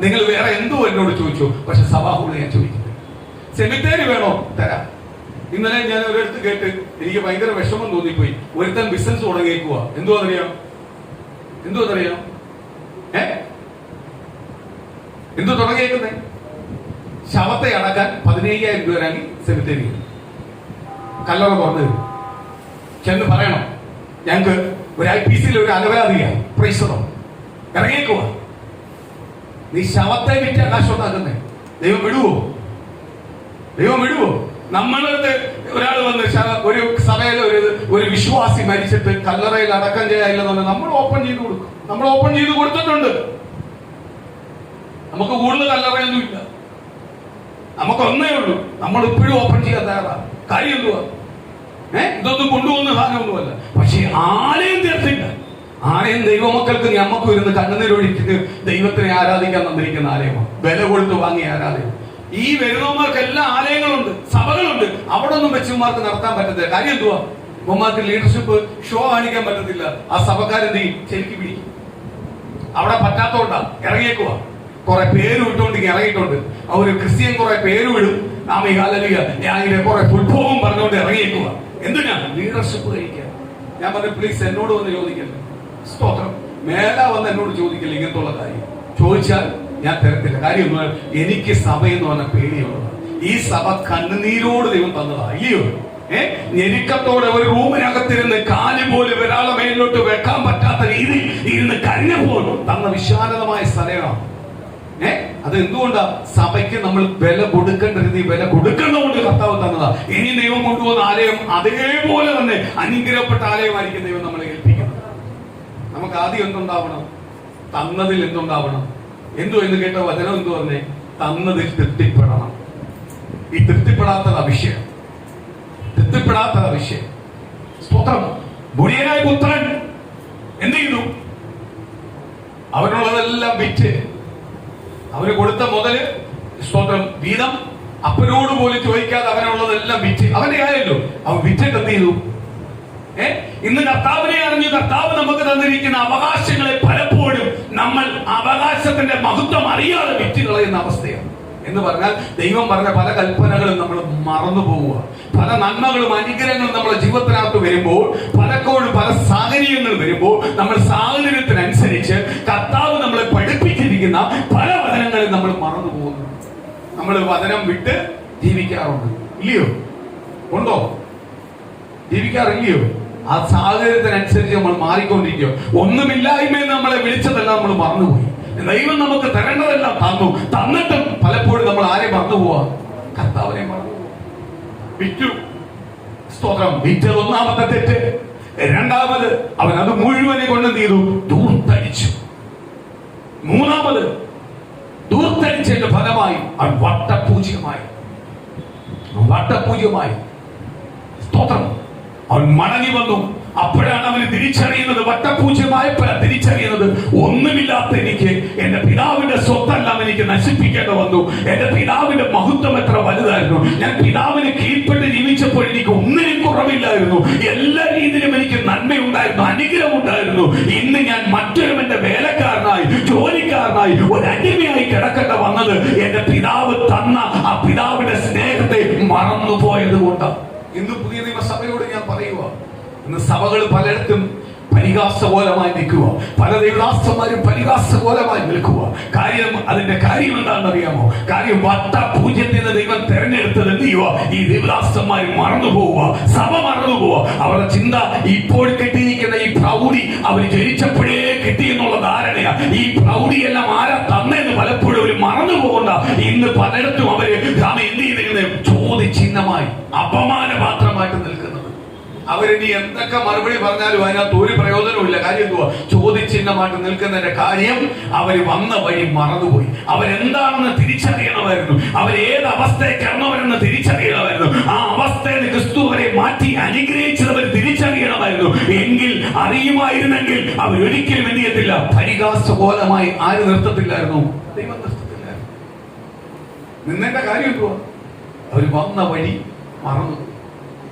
നിങ്ങൾ വേറെ എന്തോ എന്നോട് ചോദിച്ചു, പക്ഷെ സഭാഹൂള് ഞാൻ ചോദിക്കുന്നത്. സെമിത്തേരി വേണോ? തരാം. ഇന്നലെ ഞാൻ ഒരിടത്ത് കേട്ട് എനിക്ക് ഭയങ്കര വിഷമം തോന്നിപ്പോയി. ഒരുത്തൻ ബിസിനസ് തുടങ്ങിയേക്കുക. എന്തുവാന്നറിയാം? എന്തോ തുടങ്ങിയേക്കുന്നേ? ശവത്തെ അടക്കാൻ 15,000 രൂപ വാങ്ങി സെമിത്തേരി കല്ലറ തുറന്നു തരും. ചെന്ന് പറയണം, ഞങ്ങൾക്ക് ഒരു IPC ഒരു അലവരാതിയാണ്, പ്രൈസറോ ഇറങ്ങിയേക്കുക. നീ ശവത്തെ വിറ്റ് കാശ് ഉണ്ടാക്കുന്നേ. ദൈവം വിടുവോ? നമ്മളടുത്ത് ഒരാൾ വന്ന് ഒരു സഭയിൽ ഒരു വിശ്വാസി മരിച്ചിട്ട് കല്ലറയിൽ അടക്കം ചെയ്യാനില്ലെന്ന് നമ്മൾ ഓപ്പൺ ചെയ്ത് കൊടുക്കും. നമ്മൾ ഓപ്പൺ ചെയ്ത് കൊടുത്തിട്ടുണ്ട്. നമുക്ക് കൂടുതൽ കല്ലറയൊന്നും ഇല്ല, നമുക്കൊന്നേ ഉള്ളൂ. നമ്മൾ ഇപ്പോഴും ഓപ്പൺ ചെയ്യാൻ തയ്യാറാണ്. കാര്യം എന്തുവാ? ഇതൊന്നും കൊണ്ടുപോകുന്ന സാധനമൊന്നുമല്ല. പക്ഷെ ആലയം തീർത്തില്ല. ആലയം ദൈവമക്കൾക്ക് ഞമ്മക്ക് വരുന്ന കണ്ണുനീരൊഴിക്കുന്ന ദൈവത്തിനെ ആരാധിക്കാൻ തന്നിരിക്കുന്ന ആലയമാണ്. വില കൊടുത്ത് വാങ്ങിയ ആരാധന. ഈ വരുന്നവന്മാർക്കെല്ലാം ആലയങ്ങളുണ്ട്, സഭകളുണ്ട്. അവിടെ ഒന്നും വെച്ചുമാർക്ക് നടത്താൻ പറ്റത്തില്ല. കാര്യം എന്തുവാ? ഉമ്മമാർക്ക് ലീഡർഷിപ്പ് ഷോ കാണിക്കാൻ പറ്റത്തില്ല. ആ സഭക്കാരെന്ത് ചെയ്യും? ശരിക്ക് പിടിക്കും. അവിടെ പറ്റാത്തോണ്ടാ ഇറങ്ങിയേക്കുക. കുറെ പേര് വിട്ടുകൊണ്ട് ഇറങ്ങിയിട്ടുണ്ട്. അവര് ക്രിസ്ത്യൻ കുറെ പേര് വിടും. ഞാൻ കുറെ ഫുട്ബോളും പറഞ്ഞുകൊണ്ട് ഇറങ്ങിയേക്കുക. എന്തിനാ? ലീഡർഷിപ്പ് കഴിക്കാൻ. ഞാൻ പറഞ്ഞു, പ്ലീസ് എന്നോട് വന്ന് ചോദിക്കല്ലേ. സ്തോത്രം. മേല വന്ന് എന്നോട് ചോദിക്കില്ല ഇങ്ങനത്തുള്ള കാര്യം. ചോദിച്ചാൽ ഞാൻ തരത്തില്ല. കാര്യം എനിക്ക് സഭയെന്ന് പറഞ്ഞ പേടിയുള്ളതാണ്. ഈ സഭ കണ്ണുനീരോട് ദൈവം തന്നതാ, ഇല്ലയോ? ഞെരുക്കത്തോടെ ഒരു റൂമിനകത്തിരുന്ന് കാല് പോലും ഒരാളെ മേലിലോട്ട് വെക്കാൻ പറ്റാത്ത രീതിയിൽ ഇരുന്ന് കരഞ്ഞപ്പോൾ തന്ന വിശാലമായ സ്ഥലമാണ്. അത് എന്തുകൊണ്ടാ? സഭയ്ക്ക് നമ്മൾ വില കൊടുക്കേണ്ട രീതി വില കൊടുക്കേണ്ടതുകൊണ്ട് കർത്താവ് തന്നതാ. ഇനി ദൈവം കൊണ്ടുപോകുന്ന ആലയം അതേപോലെ തന്നെ അനുഗ്രഹപ്പെട്ട ആലയമായിരിക്കും ദൈവം നമ്മളെ ഏൽപ്പിക്കുന്നത്. നമുക്ക് ആദ്യം എന്തുണ്ടാവണം? തന്നതിൽ എന്തുണ്ടാവണം? എന്ന് കേട്ട വചനം എന്തു പറഞ്ഞേ? തന്നതിൽ തൃപ്തിപ്പെടണം. ഈ തൃപ്തിപ്പെടാത്തതാ വിഷയം. സ്തോത്രം. ബുടിയനായ പുത്രൻ എന്ത് ചെയ്തു? അവനുള്ളതെല്ലാം വിറ്റ്, അവന് കൊടുത്ത മുതല്, സ്തോത്രം, വീതം അപ്പനോട് പോലും ചോദിക്കാതെ അവനുള്ളതെല്ലാം വിറ്റ്. അവന്റെ ആയല്ലോ. അവൻ വിറ്റിട്ട് എന്ത് ചെയ്തു? ഇന്ന് കർത്താവിനെ അറിഞ്ഞു കർത്താവ് നമുക്ക് തന്നിരിക്കുന്ന അവകാശങ്ങളെ പലപ്പോഴും നമ്മൾ അവകാശത്തിന്റെ മഹത്വം അറിയാതെ വിറ്റ് കളയുന്ന അവസ്ഥയാണ്. എന്ന് പറഞ്ഞാൽ ദൈവം പറഞ്ഞ പല കൽപ്പനകളും നമ്മൾ മറന്നു പോവുക. പല നന്മകളും അനുഗ്രഹങ്ങളും നമ്മുടെ ജീവിതത്തിനകത്ത് വരുമ്പോൾ, പലപ്പോഴും പല സാഹചര്യങ്ങൾ വരുമ്പോൾ നമ്മൾ സാഹചര്യത്തിനനുസരിച്ച് കർത്താവ് നമ്മളെ പഠിപ്പിച്ചിരിക്കുന്ന പല വചനങ്ങളും നമ്മൾ മറന്നു പോകുന്നു. നമ്മൾ വചനം വിട്ട് ജീവിക്കാറുണ്ട്, ഇല്ലയോ? ഉണ്ടോ? ജീവിക്കാറില്ലയോ? ആ സാഹചര്യത്തിനനുസരിച്ച് നമ്മൾ മാറിക്കൊണ്ടിരിക്കുക. ഒന്നുമില്ലായ്മയെന്ന് നമ്മളെ വിളിച്ചതെല്ലാം നമ്മൾ മറന്നുപോയി. ദൈവം നമുക്ക് തരേണ്ടതെല്ലാം തന്നിട്ടും പലപ്പോഴും നമ്മൾ ആരെ മറന്നുപോവാ? കർത്താവിനെ മറന്നുപോവാ. വിറ്റു. സ്തോത്രം. വിറ്റത് ഒന്നാമത്തെ തെറ്റ്. രണ്ടാമത് അവൻ അത് മുഴുവനെ കൊണ്ട് എന്ത് ചെയ്തു? ദൂർത്തടിച്ചു. മൂന്നാമത് ദൂർത്തടിച്ചതിന്റെ ഫലമായി അവൻ വട്ടപൂജ്യമായി. സ്തോത്രം. അവൻ മടങ്ങി വന്നു. അപ്പോഴാണ് അവന് തിരിച്ചറിയുന്നത്, വട്ടപൂജ്യമായപ്പോഴാണ് തിരിച്ചറിയുന്നത്, ഒന്നുമില്ലാത്ത എനിക്ക് എന്റെ പിതാവിന്റെ സ്വത്തെല്ലാം എനിക്ക് നശിപ്പിക്കേണ്ടി വന്നു. എന്റെ പിതാവിന്റെ മഹത്വം എത്ര വലുതായിരുന്നു. ഞാൻ പിതാവിന് കീഴ്പ്പെട്ട് ജീവിച്ചപ്പോൾ എനിക്ക് ഒന്നിനും കുറവില്ലായിരുന്നു. എല്ലാ രീതിയിലും എനിക്ക് നന്മയുണ്ടായിരുന്നു, അനുഗ്രഹം ഉണ്ടായിരുന്നു. ഇന്ന് ഞാൻ മറ്റൊരുവന്റെ വേലക്കാരനായി, ജോലിക്കാരനായി, ഒരു അടിമയായി കിടക്കേണ്ട വന്നത് എന്റെ പിതാവ് തന്ന ആ പിതാവിന്റെ സ്നേഹത്തെ മറന്നുപോയത് കൊണ്ട്. ഇന്ന് പുതിയ നിയമസഭയോട് ഞാൻ പറയുക, ഇന്ന് സഭകൾ പലയിടത്തും പരിഹാസകോലമായി നിൽക്കുക. പല ദൈവദാസന്മാരും പരിഹാസകോലമായി നിൽക്കുക. അതിന്റെ കാര്യം എന്താണെന്ന് അറിയാമോ? കാര്യം വട്ടപൂജ്യത്തിന് ദൈവം തെരഞ്ഞെടുത്തത് എന്ത് ചെയ്യുക? ഈ ദൈവദാസന്മാർ മറന്നു പോവുക, സഭ മറന്നു പോവുക. അവരുടെ ചിന്ത ഇപ്പോൾ കിട്ടിയിരിക്കുന്ന ഈ പ്രൗഢി അവർ ജനിച്ചപ്പോഴേ കിട്ടിയെന്നുള്ള ധാരണയാ. ഈ പ്രൗഢിയെല്ലാം ആരാ തന്നെന്ന് പലപ്പോഴും അവർ മറന്നു പോകണ്ട. ഇന്ന് പലയിടത്തും അവര് എന്ത് ചെയ്തിരിക്കുന്നത്? ചോദ്യചിഹ്നമായി, അപമാനപാത്രമായിട്ട് നിൽക്കുന്നത്. അവരിനി എന്തൊക്കെ മറുപടി പറഞ്ഞാലും അതിനകത്ത് ഒരു പ്രയോജനവും ഇല്ല. കാര്യം എന്തുവാ? ചോദ്യചിഹ്നമായിട്ട് നിൽക്കുന്നതിന്റെ കാര്യം അവര് വന്ന വഴി മറന്നുപോയി. അവരെന്താണെന്ന് തിരിച്ചറിയണമായിരുന്നു. അവരേത് അവസ്ഥയെ കിടന്നവരെന്ന് തിരിച്ചറിയണമായിരുന്നു. ആ അവസ്ഥയിൽ ക്രിസ്തു അവരെ മാറ്റി അനുഗ്രഹിച്ചവർ തിരിച്ചറിയണമായിരുന്നു. എങ്കിൽ അറിയുമായിരുന്നെങ്കിൽ അവരൊരിക്കലും എന്ത് ചെയ്യത്തില്ല? പരിഹാസകോലമായി ആര് നിർത്തത്തില്ലായിരുന്നു? ദൈവം നിർത്തത്തില്ലായിരുന്നു. നിന്നേണ്ട കാര്യം എന്തുവാ? അവര് വന്ന വഴി മറന്നു.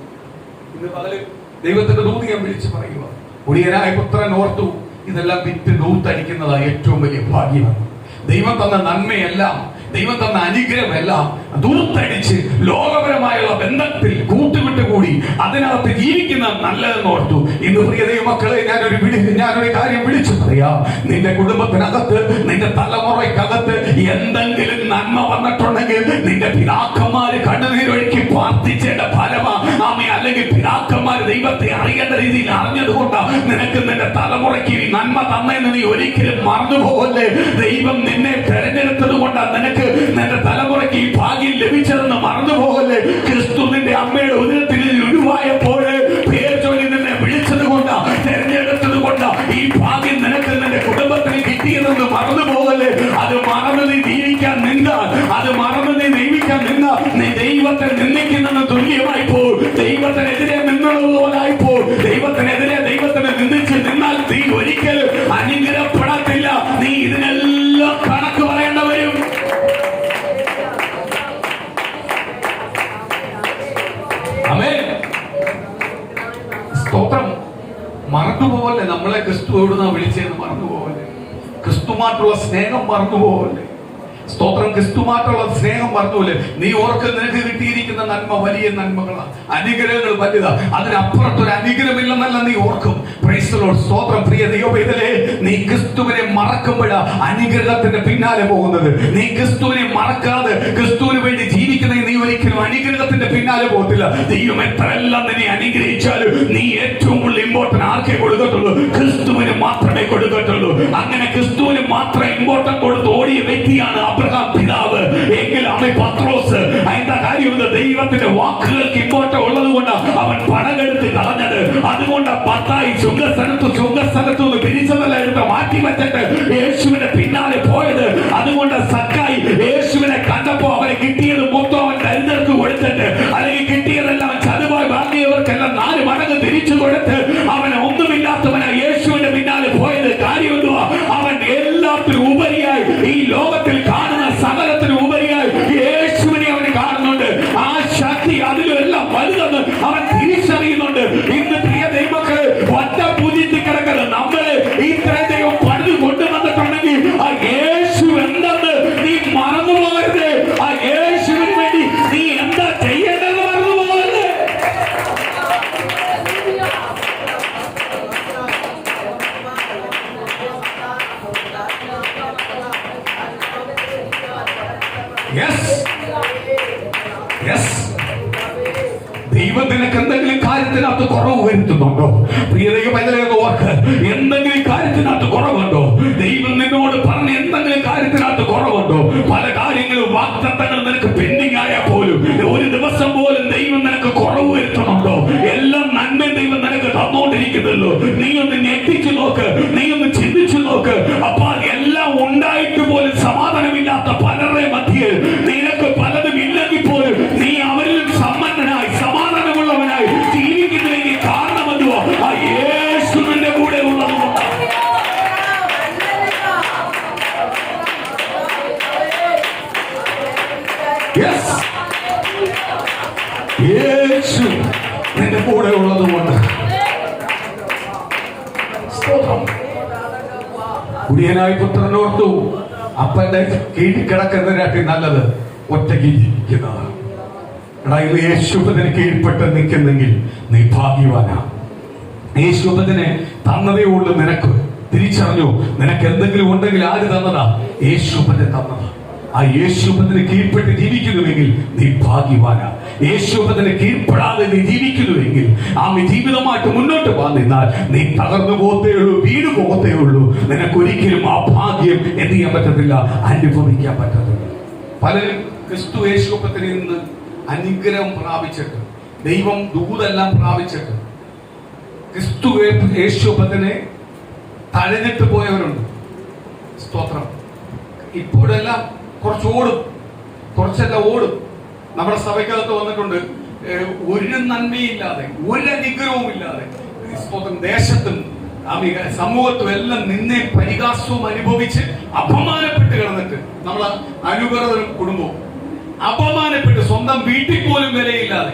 ഇന്ന് പകല് ദൈവത്തിന്റെ ദൂത് ഞാൻ വിളിച്ച് പറയുക, ഒടിയനായ പുത്രൻ ഓർത്തു ഇതെല്ലാം വിറ്റ് ദൂത്തടിക്കുന്നതാണ് ഏറ്റവും വലിയ ഭാഗ്യമാണ്. ദൈവം തന്ന നന്മയെല്ലാം, ദൈവം തന്ന അനുഗ്രഹമെല്ലാം ദൂർത്തടിച്ച് ലോകപരമായുള്ള ബന്ധത്തിൽ കൂട്ടുകൂടി അതിനകത്ത് ജീവിക്കുന്ന നല്ലതെന്ന് ഓർത്തു. ഇന്ന് പ്രിയ ദൈവമക്കളെ, ഞാനൊരു കാര്യം വിളിച്ചു പറയാം. നിന്റെ കുടുംബത്തിനകത്ത്, നിന്റെ തലമുറയ്ക്കകത്ത് എന്തെങ്കിലും നന്മ വന്നിട്ടുണ്ടെങ്കിൽ നിന്റെ പിതാക്കന്മാര് കണ്ണുനീരൊഴുക്കി പ്രാർത്ഥിച്ചേണ്ട ഫലമാ ആമേ. അല്ലെങ്കിൽ പിതാക്കന്മാര് ദൈവത്തെ അറിയേണ്ട രീതിയിൽ അറിഞ്ഞതുകൊണ്ടാ നിനക്ക് നിന്റെ തലമുറയ്ക്ക് ഈ നന്മ തന്നെന്ന് നീ ഒരിക്കലും മറന്നുപോകല്ലേ. ദൈവം നിന്നെ തെരഞ്ഞെടുത്തത് കൊണ്ടാ നിനക്ക് നിന്റെ തലമുറയ്ക്ക് ഈ ഭാഗ്യം ലഭിച്ചതെന്ന് മറന്നുപോകല്ലേ. ക്രിസ്തു നിന്റെ അമ്മയുടെ ഉദരത്തിൽ ഉരുവായപ്പോൾ പേർ ചൊല്ലി നിന്നെ വിളിച്ചത് കൊണ്ടാ, തെരഞ്ഞെടുത്തത് കൊണ്ടാ ഈ ഭാഗ്യം നിനക്ക് നിന്റെ കുടുംബത്തിന് കിട്ടിയതെന്ന് മറന്നുപോകല്ലേ. അത് മറന്ന് നീ ജീവിക്കാൻ നിന്നാൽ, അത് മറന്ന് നീ ദൈവിക്കാൻ നിന്നാൽ നീ ദൈവത്തെ നിന്ദിക്കുന്നതെന്ന് തുല്യമായി പോൾ. ദൈവത്തിനെതിരെ നിന്നുള്ളതുപോലായി പോൾ. ദൈവത്തിനെതിരെ ദൈവത്തിനെ നിന്ദിച്ച് നിന്നാൽ നീ ഒരിക്കലും അനുഗ്രഹപ്പെടത്തില്ല. നീ ഇതിനെല്ലാം കണക്ക് പറയേണ്ട വരും. സ്തോത്രം. മറന്നുപോകല്ലേ, നമ്മളെ ക്രിസ്തു എവിടുന്നാ വിളിച്ചതെന്ന് മറന്നുപോകല്ലേ. ക്രിസ്തുമായിട്ടുള്ള സ്നേഹം മറന്നുപോകല്ലേ. സ്തോത്രം. ക്രിസ്തുമായിട്ടുള്ള സ്നേഹം മറന്നുപോലെ. നീ ഓർക്ക് നിനക്ക് കിട്ടിയിരിക്കുന്ന നന്മ വലിയ നന്മകളാണ്, അനുഗ്രഹങ്ങൾ വലുതാ. അതിനപ്പുറത്തൊരു അനുഗ്രഹമില്ലെന്നല്ല നീ ഓർക്കും. Praise the Lord. സ്തോത്രം. പ്രിയ ദൈവമക്കളേ, നീ ക്രിസ്തുവിനെ മറക്കുമ്പോഴാ അനുഗ്രഹത്തിന്റെ പിന്നാലെ പോകുന്നത്. നീ ക്രിസ്തുവിനെ മറക്കാതെ ക്രിസ്തുവിന് വേണ്ടി ജീവിക്കുന്ന നീ ഒരിക്കലും അനുഗ്രഹത്തിന്റെ പിന്നാലെ പോകത്തില്ല. ദൈവം എത്രയെല്ലാം നിന്നെ അനുഗ്രഹിച്ചാലും നീ ഏറ്റവും കൂടുതൽ ഇമ്പോർട്ടന്റ് ആർക്കേ കൊടുക്കത്തുള്ളൂ? ക്രിസ്തുവിന് മാത്രമേ കൊടുക്കത്തുള്ളൂ. അങ്ങനെ ക്രിസ്തുവിന് മാത്രം ഇമ്പോർട്ടന്റ് കൊടുത്ത് ഓടിയ വ്യക്തിയാണ് അബ്രഹാം പിതാവ്. എങ്കിൽ അവൻ പത്രോസ്. അതിന്റെ കാര്യം ദൈവത്തിന്റെ വാക്കുകൾക്ക് ഇമ്പോർട്ടന്റ് ഉള്ളത് കൊണ്ട് അവൻ പടകെടുത്ത് കളഞ്ഞത്. അതുകൊണ്ട് പത്തായി ചുങ്കസ്ഥലത്തു നിന്ന് പിരിച്ചതല്ല എടുത്ത് മാറ്റി വെച്ചിട്ട് യേശുവിന്റെ പിന്നാലെ പോയത്. അതുകൊണ്ട് സക്കായി യേശുവിനെ കണ്ടപ്പോ അവനെ കിട്ടിയത് മൊത്തം അവൻ ദരിദ്രർക്ക് കൊടുത്തിട്ട്, അല്ലെങ്കിൽ കിട്ടിയതെല്ലാം ചതുവായി വാങ്ങിയവർക്കെല്ലാം 4 മടങ്ങ് തിരിച്ചു കൊടുത്ത് അവൻ ഒന്നുമില്ലാത്തവനാ യേശുവിന്റെ പിന്നാലെ പോയത്. കാര്യം എന്തുവാ? അവൻ എല്ലാത്തിനും ഉപരിയായി, ഈ ലോകത്തിൽ കാണുന്ന സകലത്തിന് ഉപരിയായി യേശുവിനെ അവന് കാണുന്നുണ്ട്. ആ ശക്തി അതിലെല്ലാം വലുതെന്ന് അവൻ തിരിച്ചറിയുന്നുണ്ട്. ഇന്ന് പ്രിയ ദൈവമക്കളെ, ഒറ്റ പൂജിച്ച് കിടക്കുന്നത് നമ്മളെ ഇത്രയും ദൈവം പണിത് കൊണ്ടുവന്നിട്ടുണ്ടെങ്കിൽ ആ യേശു എന്തെന്ന് നീ മറന്നുപോകരുത്. ആ യേശുവിന് വേണ്ടി നീ എന്താ ചെയ്യേണ്ടത് മറന്നുപോകരുത്. ദൈവത്തിനൊക്കെ എന്തെങ്കിലും കാര്യത്തിനകത്ത് കുറവ് വരുത്തുന്നുണ്ടോ? പ്രിയ ദൈവമേ, ഓർക്ക് എന്തെങ്കിലും കാര്യത്തിനകത്ത് കുറവുണ്ടോ? ദൈവം നിന്നോട് പറഞ്ഞ എന്തെങ്കിലും കാര്യത്തിനകത്ത് കുറവുണ്ടോ? പല കാര്യങ്ങളും വാഗ്ദത്തങ്ങൾ നിനക്ക് പെൻഡിങ് ആയാൽ പോലും ഒരു ദിവസം പോലും ദൈവം നിനക്ക് കുറവ് വരുത്തുന്നുണ്ടോ? എല്ലാം നന്മ ദൈവം നിനക്ക് തന്നോണ്ടിരിക്കുന്നല്ലോ. നീ ഒന്ന് ഞെട്ടിച്ചു നോക്ക്, നീ ഒന്ന് ചിന്തിച്ചു നോക്ക്. അപ്പൊ എല്ലാം ഉണ്ടായിട്ട് പോലും സമാധാനമില്ലാത്ത പലരുടെ മധ്യേ നിനക്ക് പലതും ഇല്ലെങ്കിൽ പോലും നീ അവരിൽ സമ്പന്നനായി സമാധാനമുള്ളവനായി ജീവിക്കുന്നതിന് കാരണം എന്തുവാ? ആ യേശുവിന്റെ കൂടെ ഉള്ളതുകൊണ്ടാണ്. യേശു നിന്റെ കൂടെ ഉള്ളതുകൊണ്ട്. കുടിയനായ പുത്രനോർത്തു അപ്പന്റെ കീഴിൽ കിടക്കുന്നതിനാട്ടി നല്ലത് ഒറ്റയ്ക്ക് ജീവിക്കുന്നതാണ്. യേശുപ്പതിന് കീഴ്പ്പെട്ട് നിൽക്കുന്നെങ്കിൽ നീ ഭാഗ്യവാനാ. യേശുപ്പതിനെ തന്നതേ ഉള്ളൂ നിനക്ക്. തിരിച്ചറിഞ്ഞു, നിനക്ക് എന്തെങ്കിലും ഉണ്ടെങ്കിൽ ആര് തന്നതാ? യേശുപ്പതിനെ തന്നതാ. ആ യേശുപ്പതിന് കീഴ്പ്പെട്ട് ജീവിക്കുന്നുവെങ്കിൽ നീ ഭാഗ്യവാനാ. യേശുപ്പതിന് കീഴ്പ്പെടാതെ നീ ജീവിക്കുന്നുവെങ്കിൽ ആ ജീവിതമായിട്ട് മുന്നോട്ട് നിന്നാൽ നീ തകർന്നു പോകത്തേ ഉള്ളൂ, വീട് പോകത്തേ ഉള്ളൂ. നിനക്കൊരിക്കലും ആ ഭാഗ്യം എന്ത് ചെയ്യാൻ പറ്റത്തില്ല, അനുഭവിക്കാൻ പറ്റത്തില്ല. പലരും ക്രിസ്തു യേശുപ്പത്തിൽ നിന്ന് അനുഗ്രഹം പ്രാപിച്ചിട്ട്, ദൈവം ദൂതെല്ലാം പ്രാപിച്ചിട്ട് ക്രിസ്തു യേശുപ്പത്തിനെ തഴഞ്ഞിട്ട് പോയവരുണ്ട്. സ്തോത്രം. ഇപ്പോഴെല്ലാം കുറച്ചോടും, കുറച്ചെല്ലാം ഓടും. നമ്മുടെ സഭയ്ക്കകത്ത് വന്നിട്ടുണ്ട്, ഒരു നന്മയില്ലാതെ, ഒരു അനുഗ്രഹവും ഇല്ലാതെ, ദേശത്തും സമൂഹത്തും എല്ലാം നിന്നെ പരിഹാസവും അനുഭവിച്ച് അപമാനപ്പെട്ട് കിടന്നിട്ട്, നമ്മളെ അനുകൃതരും കുടുംബവും അപമാനപ്പെട്ട് സ്വന്തം വീട്ടിൽ പോലും വിലയില്ലാതെ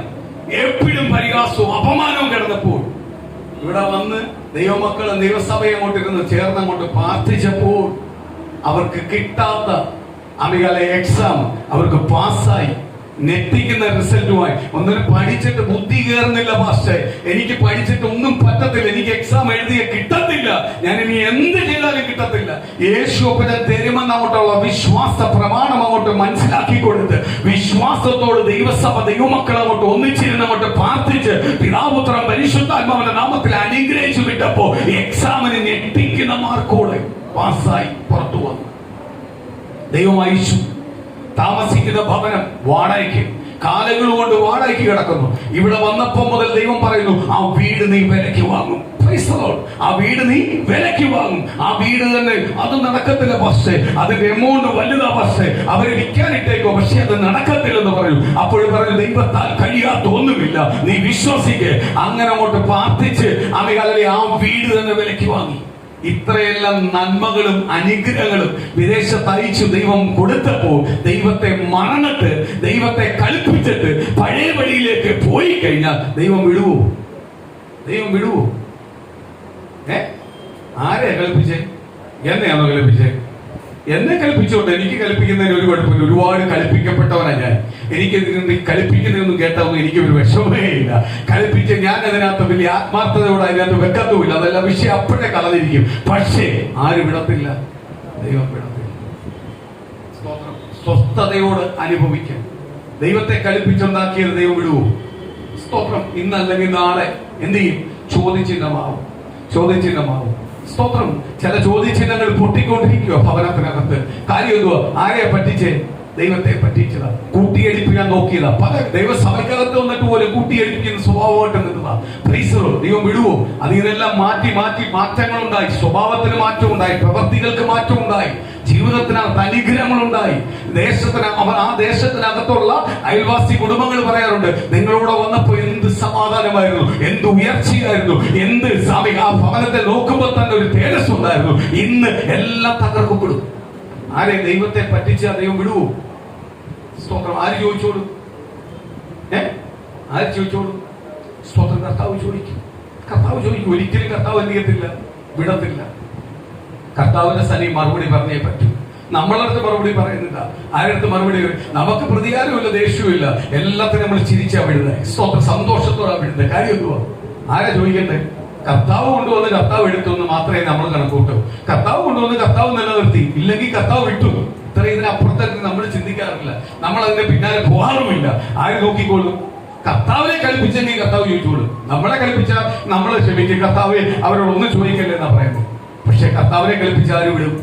എപ്പോഴും പരിഹാസവും അപമാനവും കിടന്നപ്പോൾ ഇവിടെ വന്ന് ദൈവമക്കളെ ദൈവസഭയെ അങ്ങോട്ടിരുന്ന് ചേർന്നങ്ങോട്ട് പ്രാർത്ഥിച്ചപ്പോൾ അവർക്ക് കിട്ടാത്ത എക്സാം അവർക്ക് പാസ്സായി ഞെട്ടിക്കുന്ന റിസൾട്ടുമായി. ഒന്നിനും പഠിച്ചിട്ട് ബുദ്ധി കയറുന്നില്ല പാസ്റ്റേ, എനിക്ക് പഠിച്ചിട്ട് ഒന്നും പറ്റത്തില്ല, എനിക്ക് എക്സാം എഴുതിയ കിട്ടത്തില്ല, ഞാൻ ഇനി എന്ത് ചെയ്താലും കിട്ടത്തില്ല. യേശു അപ്പൻ തരുമെന്ന് അങ്ങോട്ടുള്ള വിശ്വാസ പ്രമാണം അങ്ങോട്ട് മനസ്സിലാക്കി കൊടുത്ത് വിശ്വാസത്തോട് ദൈവസഭ ദൈവമക്കൾ അങ്ങോട്ട് ഒന്നിച്ചിരുന്ന് അങ്ങോട്ട് പ്രാർത്ഥിച്ച് പിതാപുത്രൻ പരിശുദ്ധാത്മാവിന്റെ നാമത്തിൽ അനുഗ്രഹിച്ചു വിട്ടപ്പോ എക്സാമിന് ഞെട്ടിക്കുന്ന മാർക്കോടെ പാസ്സായി പുറത്തു വന്നു. ദൈവം അയച്ചു. താമസിക്കുന്ന ഭവനം വാടകയ്ക്ക്, കാലങ്ങൾ കൊണ്ട് വാടകയ്ക്ക് കിടക്കുന്നു. ഇവിടെ വന്നപ്പോൾ മുതൽ ദൈവം പറയുന്നു, ആ വീട് നീ വിലയ്ക്ക് വാങ്ങും. ആ വീട് നീ വിലയ്ക്ക് വാങ്ങും. ആ വീട് തന്നെ അത് നടക്കത്തില്ല പക്ഷേ, അതിന്റെ എമൗണ്ട് വലുതാ പക്ഷേ, അവര് വിൽക്കാനിട്ടേക്കോ, പക്ഷെ അത് നടക്കത്തില്ലെന്ന് പറയൂ. അപ്പോഴും പറഞ്ഞു, ദൈവത്താൽ കഴിയാത്ത ഒന്നുമില്ല, നീ വിശ്വസിക്ക്. അങ്ങനെ അങ്ങോട്ട് പ്രാർത്ഥിച്ച് ആ വീട് തന്നെ വിലയ്ക്ക് വാങ്ങി. ഇത്രയെല്ലാം നന്മകളും അനുഗ്രഹങ്ങളും വിദേശത്ത് അയച്ചു ദൈവം കൊടുത്തപ്പോൾ ദൈവത്തെ മറന്നിട്ട് ദൈവത്തെ കളിപ്പിച്ചിട്ട് പഴയ വഴിയിലേക്ക് പോയി കഴിഞ്ഞാൽ ദൈവം വിടുവോ? ദൈവം വിടുവോ? ആരെയാ കളിപ്പിച്ചേ? എന്നെയാണോ കളിപ്പിച്ചേ? എന്നെ കളിപ്പിച്ചോട്ടെ, എനിക്ക് കളിപ്പിക്കുന്നതിന് ഒരു കുഴപ്പമില്ല. ഒരുപാട് കളിപ്പിക്കപ്പെട്ടവനാണ് ഞാൻ. എനിക്ക് കളിപ്പിക്കുന്നതൊന്നും കേട്ടാവുന്ന എനിക്ക് ഒരു വിഷമേ ഇല്ല. കളിപ്പിച്ച് ഞാൻ അതിനകത്ത് വലിയ ആത്മാർത്ഥതയോടെ അതിനകത്ത് വെക്കത്തുമില്ല. അതെല്ലാം വിഷയം അപ്പോഴേ കളഞ്ഞിരിക്കും. പക്ഷേ ആരും വിടത്തില്ല, ദൈവം വിടത്തില്ല. സ്വസ്ഥതയോട് അനുഭവിക്കാൻ. ദൈവത്തെ കളിപ്പിച്ചുണ്ടാക്കിയത് ദൈവം വിടുവോ? സ്തോത്രം. ഇന്നല്ലെങ്കിൽ നാളെ എന്ത് ചെയ്യും? ചോദ്യചിഹ്നമാവും. സ്തോത്രം. ചില ചോദ്യചിഹ്നങ്ങൾ പൊട്ടിക്കൊണ്ടിരിക്കുക ഭവനത്തിനകത്ത്. കാര്യം എന്തുവാ? ആരെയാ പറ്റിച്ചേ? ദൈവത്തെ പറ്റിച്ചതാ. കൂട്ടിയടിപ്പിക്കാൻ നോക്കിയതാ. പല ദൈവസഭയ്ക്കകത്ത് വന്നിട്ട് പോലും കൂട്ടിയടിപ്പിക്കുന്ന സ്വഭാവമായിട്ട് നിന്നതാ. ദൈവം വിടുവോ? അതിനെല്ലാം മാറ്റങ്ങളുണ്ടായി. സ്വഭാവത്തിന് മാറ്റമുണ്ടായി, പ്രവൃത്തികൾക്ക് മാറ്റമുണ്ടായി, ജീവിതത്തിനകത്ത് അനുഗ്രഹങ്ങളുണ്ടായി. ആ ദേശത്തിനകത്തുള്ള അയൽവാസി കുടുംബങ്ങൾ പറയാറുണ്ട്, നിങ്ങളോട് വന്നപ്പോ എന്ത് സമാധാനമായിരുന്നു, എന്ത് ഉയർച്ചയായിരുന്നു, എന്ത് ആ ഭവനത്തെ നോക്കുമ്പോൾ തന്നെ ഒരു തേജസ് ഉണ്ടായിരുന്നു. ഇന്ന് എല്ലാം തകർക്കപ്പെടും. ആരെ? ദൈവത്തെ പറ്റിച്ച ദൈവം വിടുവോ? സ്തോത്രം. ആര് ചോദിച്ചോളൂ? ആര് ചോദിച്ചോളൂ? സ്തോത്രം. കർത്താവ് ചോദിക്കും. ഒരിക്കലും കർത്താവ് എന്ത് ചെയ്യത്തില്ല? വിടത്തില്ല. കർത്താവിന്റെ സനി മറുപടി പറഞ്ഞേ പറ്റൂ. നമ്മളടുത്ത് മറുപടി പറയുന്നില്ല. ആരടുത്ത് മറുപടി? നമുക്ക് പ്രതികാരമില്ല, ദേഷ്യമില്ല, എല്ലാത്തിനും നമ്മൾ ചിരിച്ചാ വിടുന്നത്. സ്തോത്രം. സന്തോഷത്തോടാ വിടുന്നത്. കാര്യം എന്തുവാ? ആരാ ചോദിക്കണ്ടേ? കർത്താവ് കൊണ്ടുവന്ന് കർത്താവ് എടുത്തു മാത്രമേ നമ്മൾ കണക്കൂട്ടൂ. കർത്താവ് കൊണ്ടുവന്ന് കർത്താവ് നിലനിർത്തി, ഇല്ലെങ്കിൽ കർത്താവ് വിട്ടു. ഇത്ര ഇതിനപ്പുറത്തേക്ക് നമ്മൾ ചിന്തിക്കാറില്ല. നമ്മൾ അതിന്റെ പിന്നാലെ പോകാറുമില്ല. ആര് നോക്കിക്കോളും? കർത്താവിനെ കളിപ്പിച്ചെങ്കിൽ കർത്താവ് ചോദിച്ചോളും. നമ്മളെ കളിപ്പിച്ചാൽ നമ്മൾ ക്ഷമിക്കും. കർത്താവെ അവരോട് ഒന്നും ചോദിക്കല്ലേ എന്നാ പറയുന്നത്. പക്ഷെ കർത്താവിനെ കളിപ്പിച്ച ആര് വിടും?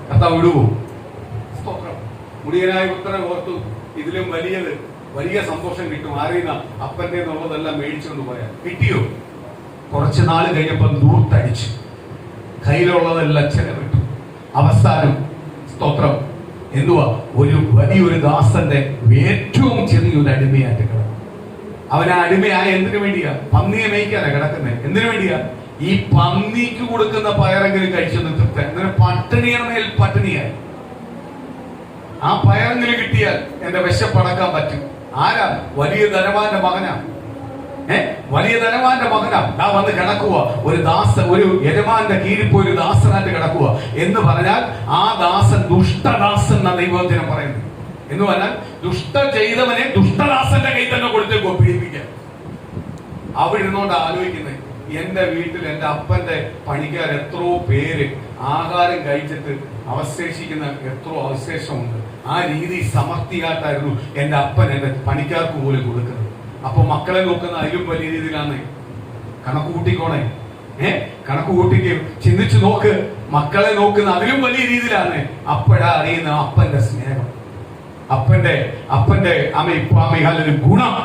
കർത്താവ് വിടുവോ? സ്തോത്രം. മുടിയനായ ഉത്തരം ഓർത്തു, ഇതിലും വലിയ സന്തോഷം കിട്ടും. ആരെയും അപ്പന്റെ എന്നുള്ളതെല്ലാം മേടിച്ചുകൊണ്ട് പോയാൽ കിട്ടിയോ? കുറച്ച് നാൾ കഴിഞ്ഞപ്പോൾ ദൂർത്തടിച്ചു, കയ്യിലുള്ളതെല്ലാം ചെലവിട്ടു. അവസാനം സ്തോത്രം എന്തുവാ? വലിയൊരു ദാസന്റെ ഏറ്റവും ചെറിയൊരു അടിമയായിട്ട് കിടക്കും. അവൻ ആ അടിമയായ എന്തിനു വേണ്ടിയാ? പന്നിയെ മേയ്ക്കാനാ കിടക്കുന്നത്. എന്തിനു വേണ്ടിയാ? ഈ പന്നിക്ക് കൊടുക്കുന്ന പയറെങ്കിലും കഴിച്ചു നിർത്തത്തെ. അങ്ങനെ പട്ടിണിയുടെ മേൽ പട്ടിണിയായി. ആ പയറെങ്കിലും കിട്ടിയാൽ എന്റെ വിശപ്പടക്കാൻ പറ്റും. ആരാ? വലിയ ധനവാന്റെ മകനാ. വലിയ ധനവാന്റെ മകനാ. ഞാൻ വന്ന് കിടക്കുക, ഒരു യജമാന്റെ കീഴിൽ പോയി ഒരു ദാസനായിട്ട് കിടക്കുക എന്ന് പറഞ്ഞാൽ ആ ദാസൻ ദുഷ്ടദാസൻ എന്ന ദൈവവചനം പറയുന്നത്. എന്ന് പറഞ്ഞാൽ ദുഷ്ടം ചെയ്തവനെ ദുഷ്ടദാസന്റെ കൈ തന്നെ കൊടുത്ത് പീഡിപ്പിക്കാൻ. അവിടെ ഇരുന്നോണ്ട് ആലോചിക്കുന്നത്, എന്റെ വീട്ടിൽ എന്റെ അപ്പന്റെ പണിക്കാർ എത്രയോ പേര് ആഹാരം കഴിച്ചിട്ട് അവശേഷിക്കുന്ന എത്രയോ അവശേഷമുണ്ട്. ആ രീതി സമർത്ഥിയായിട്ടായിരുന്നു എന്റെ അപ്പൻ എന്റെ പണിക്കാർക്ക് പോലും കൊടുക്കുന്നത്. അപ്പൊ മക്കളെ നോക്കുന്ന അതിലും വലിയ രീതിയിലാണ്. കണക്ക് കൂട്ടിക്കോണേ. കണക്ക് കൂട്ടിക്ക് ചിന്തിച്ചു നോക്ക്. മക്കളെ നോക്കുന്ന അതിലും വലിയ രീതിയിലാണ്. അപ്പോഴാ അറിയുന്ന അപ്പന്റെ സ്നേഹം, അപ്പന്റെ അമ്മ ഗുണം.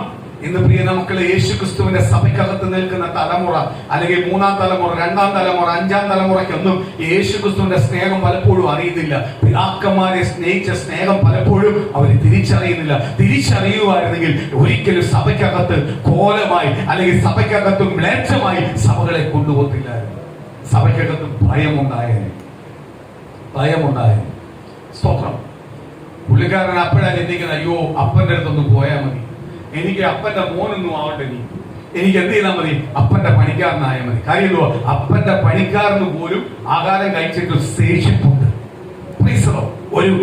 ഇന്ന് പ്രിയ മക്കളെ, യേശു ക്രിസ്തുവിന്റെ സഭയ്ക്കകത്ത് നിൽക്കുന്ന തലമുറ, അല്ലെങ്കിൽ 3-ാം തലമുറ, 2-ാം തലമുറ, 5-ാം തലമുറയ്ക്കൊന്നും യേശു ക്രിസ്തുവിന്റെ സ്നേഹം പലപ്പോഴും അറിയുന്നില്ല. പിതാക്കന്മാരെ സ്നേഹിച്ച സ്നേഹം പലപ്പോഴും അവർ തിരിച്ചറിയുന്നില്ല. തിരിച്ചറിയുമായിരുന്നെങ്കിൽ ഒരിക്കലും സഭയ്ക്കകത്ത് കോലമായി അല്ലെങ്കിൽ സഭയ്ക്കകത്ത് മ്ലേച്ഛമായി സഭകളെ കൊണ്ടുപോകത്തില്ലായിരുന്നു. സഭയ്ക്കകത്ത് ഭയമുണ്ടായേനെ. സ്തോത്രം. പുള്ളിക്കാരൻ അപ്പോഴാണ് ചിന്തിക്കുന്നത്, അയ്യോ അപ്പന്റെ അടുത്തൊന്ന് പോയാൽ മതി, എനിക്ക് അപ്പന്റെ മോനൊന്നും ആവട്ടെ, എനിക്ക് എന്ത് ചെയ്താൽ മതി? അപ്പന്റെ പണിക്കാരനായാൽ മതി. കാര്യം അപ്പന്റെ പണിക്കാരന് പോലും ആഹാരം കഴിച്ചിട്ട് ശേഷിപ്പുണ്ട്.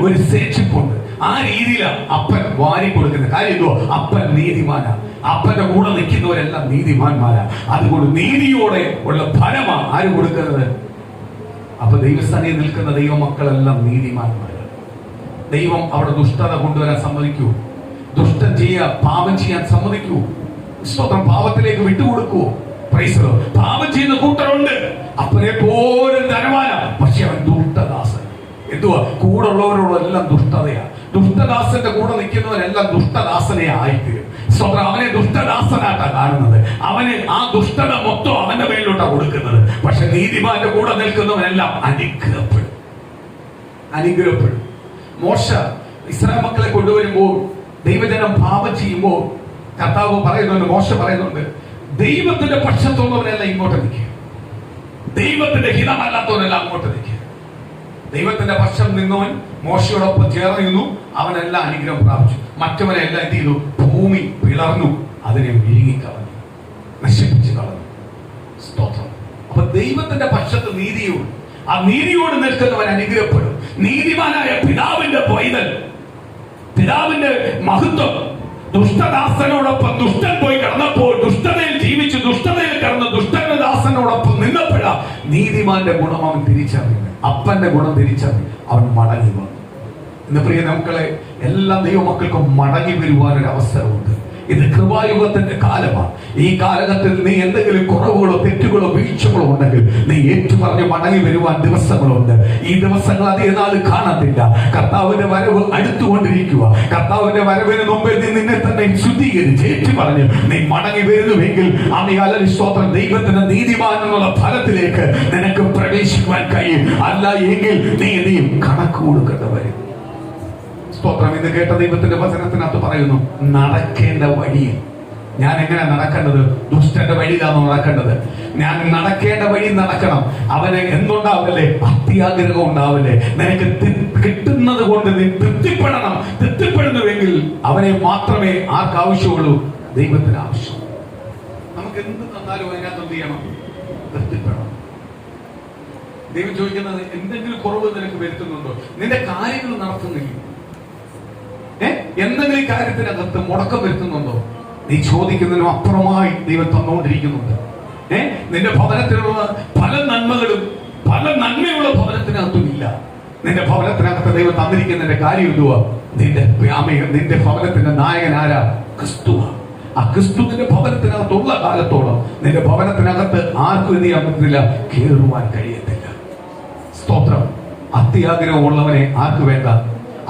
ഒരു സേക്ഷിപ്പുണ്ട്. ആ രീതിയിലാണ് അപ്പൻ വാരി കൊടുക്കുന്നത്. കാര്യം എന്തോ, അപ്പൻ നീതിമാനാ. അപ്പന്റെ കൂടെ നിൽക്കുന്നവരെല്ലാം നീതിമാന്മാരാ. അതുകൊണ്ട് നീതിയോടെ ഉള്ള ഫലമാണ് ആര് കൊടുക്കുന്നത്? അപ്പൊ ദൈവസ്ഥാനയിൽ നിൽക്കുന്ന ദൈവമക്കളെല്ലാം നീതിമാന്മാരാണ്. ദൈവം അവിടെ ദുഷ്ടത കൊണ്ടുവരാൻ സമ്മതിക്കൂ? ദുഷ്ടം ചെയ്യാൻ, പാപം ചെയ്യാൻ സമ്മതിക്കൂ? സ്തോത്രം. പാപത്തിലേക്ക് വിട്ടുകൊടുക്കുവോ? പാപം ചെയ്യുന്ന കൂട്ടരുണ്ട്, അപ്പനെ പോലെ ധനവാന, പക്ഷെ അവൻ ദുഷ്ടദാസൻ. എന്തുവാ? കൂടെ ഉള്ളവരോടെല്ലാം ദുഷ്ടതയാ. ദുഷ്ടദാസന്റെ കൂടെ നിൽക്കുന്നവരെല്ലാം ദുഷ്ടദാസനെ ആയിത്തീരും. സ്വന്തം അവനെ ദുഷ്ടദാസനായിട്ടാ കാണുന്നത്. അവന് ആ ദുഷ്ടത മൊത്തം അവന്റെ മേലിലോട്ടാ കൊടുക്കുന്നത്. പക്ഷെ നീതിമാന്റെ കൂടെ നിൽക്കുന്നവനെല്ലാം അനുഗ്രഹപ്പെടും. മോശ ഇസ്രായേൽ മക്കളെ കൊണ്ടുവരുമ്പോൾ, ദൈവജനം പാപം ചെയ്യുമ്പോൾ കർത്താവ് പറയുന്നുണ്ട്, മോശ പറയുന്നുണ്ട്, ദൈവത്തിന്റെ പക്ഷത്തുള്ളവരെല്ലാം ഇങ്ങോട്ട് നിൽക്കുക, ദൈവത്തിന്റെ ഹിതമല്ലാത്തവരെല്ലാം അങ്ങോട്ട് നിൽക്കുക. ദൈവത്തിന്റെ പക്ഷം നിന്നവൻ മോശയോടൊപ്പം ചേർന്ന് നിന്നു, അവനെല്ലാം അനുഗ്രഹം പ്രാപിച്ചു. മറ്റവനെല്ലാം എന്ത് ചെയ്തു? ഭൂമി പിളർന്നു, അതിനെ വിഴുങ്ങിക്കളഞ്ഞു, നശിപ്പിച്ചു കളഞ്ഞു. സ്തോത്രം. അപ്പൊ ദൈവത്തിന്റെ പക്ഷത്ത് നീതിയോട്, ആ നീതിയോട് നിൽക്കുന്നവൻ അനുഗ്രഹപ്പെടും. നീതിമാനായ പിതാവിന്റെ പൈതൽ, പിതാവിന്റെ മഹത്വം ദുഷ്ടദാസനോടൊപ്പം ദുഷ്ടൻ പോയി കിടന്നപ്പോൾ, ദുഷ്ടതയിൽ ജീവിച്ച് ദുഷ്ടതയിൽ കിടന്ന് ദുഷ്ടന്റെ ദാസനോടൊപ്പം നിന്നപ്പോഴാ നീതിമാന്റെ ഗുണം അവൻ തിരിച്ചറിഞ്ഞു. അപ്പന്റെ ഗുണം തിരിച്ചറിഞ്ഞു അവൻ മടങ്ങി വന്നു. ഇന്ന് പ്രിയ മക്കളെ, എല്ലാ ദൈവമക്കൾക്കും മടങ്ങി വരുവാനൊരു അവസരമുണ്ട്. ഇത് കൃപായുഗത്തിന്റെ കാലമാണ്. ഈ കാലഘട്ടത്തിൽ നീ എന്തെങ്കിലും കുറവുകളോ തെറ്റുകളോ വീഴ്ചകളോ ഉണ്ടെങ്കിൽ നീ ഏറ്റുപറഞ്ഞ് മടങ്ങി വരുവാൻ ദിവസങ്ങളുണ്ട്. ഈ ദിവസങ്ങൾ അധികം നാൾ കാണത്തില്ല. കർത്താവിന്റെ വരവ് അടുത്തുകൊണ്ടിരിക്കുക. കർത്താവിന്റെ വരവിന് മുമ്പേ നീ നിന്നെ തന്നെ ശുദ്ധീകരിച്ച് ഏറ്റുപറഞ്ഞ് നീ മടങ്ങി വരുന്നുവെങ്കിൽ ആമേൻ സ്തോത്രം, ദൈവത്തിന്റെ നീതിമാൻ എന്നുള്ള ഫലത്തിലേക്ക് നിനക്ക് പ്രവേശിക്കുവാൻ കഴിയും. അല്ല എങ്കിൽ നീ കണക്ക് കൊടുക്കേണ്ടി വരും. സ്തോത്രം. ഇത് കേട്ട ദൈവത്തിന്റെ വചനത്തിനകത്ത് പറയുന്നു, നടക്കേണ്ട വഴിയിൽ ഞാൻ എങ്ങനെ നടക്കേണ്ടത്? ദുഷ്ടന്റെ വഴിയിലാണ് നടക്കേണ്ടത്. ഞാൻ നടക്കേണ്ട വഴി നടക്കണം. അവന് എന്തുണ്ടാവില്ലേ? അത്യാഗ്രഹം ഉണ്ടാവില്ലേ? നിനക്ക് കിട്ടുന്നത് കൊണ്ട് നീ തൃപ്തിപ്പെടണം. തൃപ്തിപ്പെടുന്നുവെങ്കിൽ അവനെ മാത്രമേ ആർക്ക് ആവശ്യമുള്ളൂ? ദൈവത്തിന് ആവശ്യം. നമുക്ക് എന്ത് തന്നാലും അതിനകത്ത് എന്ത് ചെയ്യണം? തൃപ്തിപ്പെടണം. ദൈവം ചോദിക്കുന്നത്, എന്തെങ്കിലും കുറവ് നിനക്ക് വരുത്തുന്നുണ്ടോ? നിന്റെ കാര്യങ്ങൾ നടത്തുന്നില്ല, എന്തെങ്കിലും കാര്യത്തിനകത്ത് മുടക്കം വരുത്തുന്നുണ്ടോ? നീ ചോദിക്കുന്നതിനും അപ്പുറമായി ദൈവം തന്നുകൊണ്ടിരിക്കുന്നുണ്ട്. നിന്റെ ഭവനത്തിലുള്ള പല നന്മകളും പല നന്മയുള്ള ഭവനത്തിനകത്തും ഇല്ല. നിന്റെ ഭവനത്തിനകത്ത് ദൈവം തന്നിരിക്കുന്നതിന്റെ കാര്യം എന്തുവാ? നിന്റെ ഭവനത്തിന്റെ നായകൻ ആരാ? ക്രിസ്തുവാ. ആ ക്രിസ്തുവിന്റെ ഭവനത്തിനകത്തുള്ള കാലത്തോളം നിന്റെ ഭവനത്തിനകത്ത് ആർക്കും എന്ത് ചെയ്യാൻ പറ്റില്ല? കയറുവാൻ കഴിയത്തില്ല. സ്തോത്രം. അത്യാഗ്രഹമുള്ളവനെ ആർക്ക് വേണ്ട?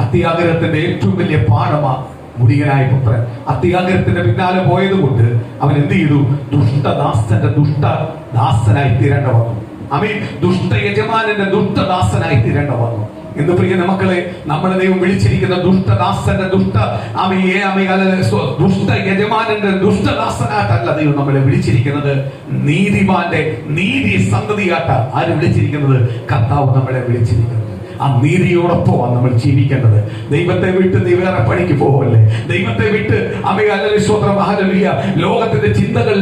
അത്യാഗ്രഹത്തിന്റെ ഏറ്റവും വലിയ പാഠമാ മുടിയനായ പുത്രൻ. അത്യാഗ്രഹത്തിന്റെ പിന്നാലെ പോയത് കൊണ്ട് അവൻ എന്ത് ചെയ്തു? ദുഷ്ടദാസന്റെ ദുഷ്ടദാസനായി തീരേണ്ട വന്നു. ആമേൻ. ദുഷ്ട യജമാനന്റെ ദുഷ്ടദാസനായി തീരേണ്ട വന്നു. എന്ന് പ്രിയ മക്കളെ, നമ്മളെ ദൈവം വിളിച്ചിരിക്കുന്ന ദുഷ്ടദാസന്റെ ദുഷ്ട യജമാനന്റെ ദുഷ്ടദാസനായിട്ടല്ല ദൈവം നമ്മളെ വിളിച്ചിരിക്കുന്നത്. നീതിമാന്റെ നീതി സന്തതിയാട്ട ആര് വിളിച്ചിരിക്കുന്നത്? കർത്താവ് നമ്മളെ വിളിച്ചിരിക്കുന്നത്. ആ നീതിയോടൊപ്പമാണ് നമ്മൾ ജീവിക്കേണ്ടത്. ദൈവത്തെ വിട്ട് നീ വേറെ പണിക്ക് പോകല്ലേ. ദൈവത്തെ വിട്ട് ലോകത്തിന്റെ ചിന്തകൾ,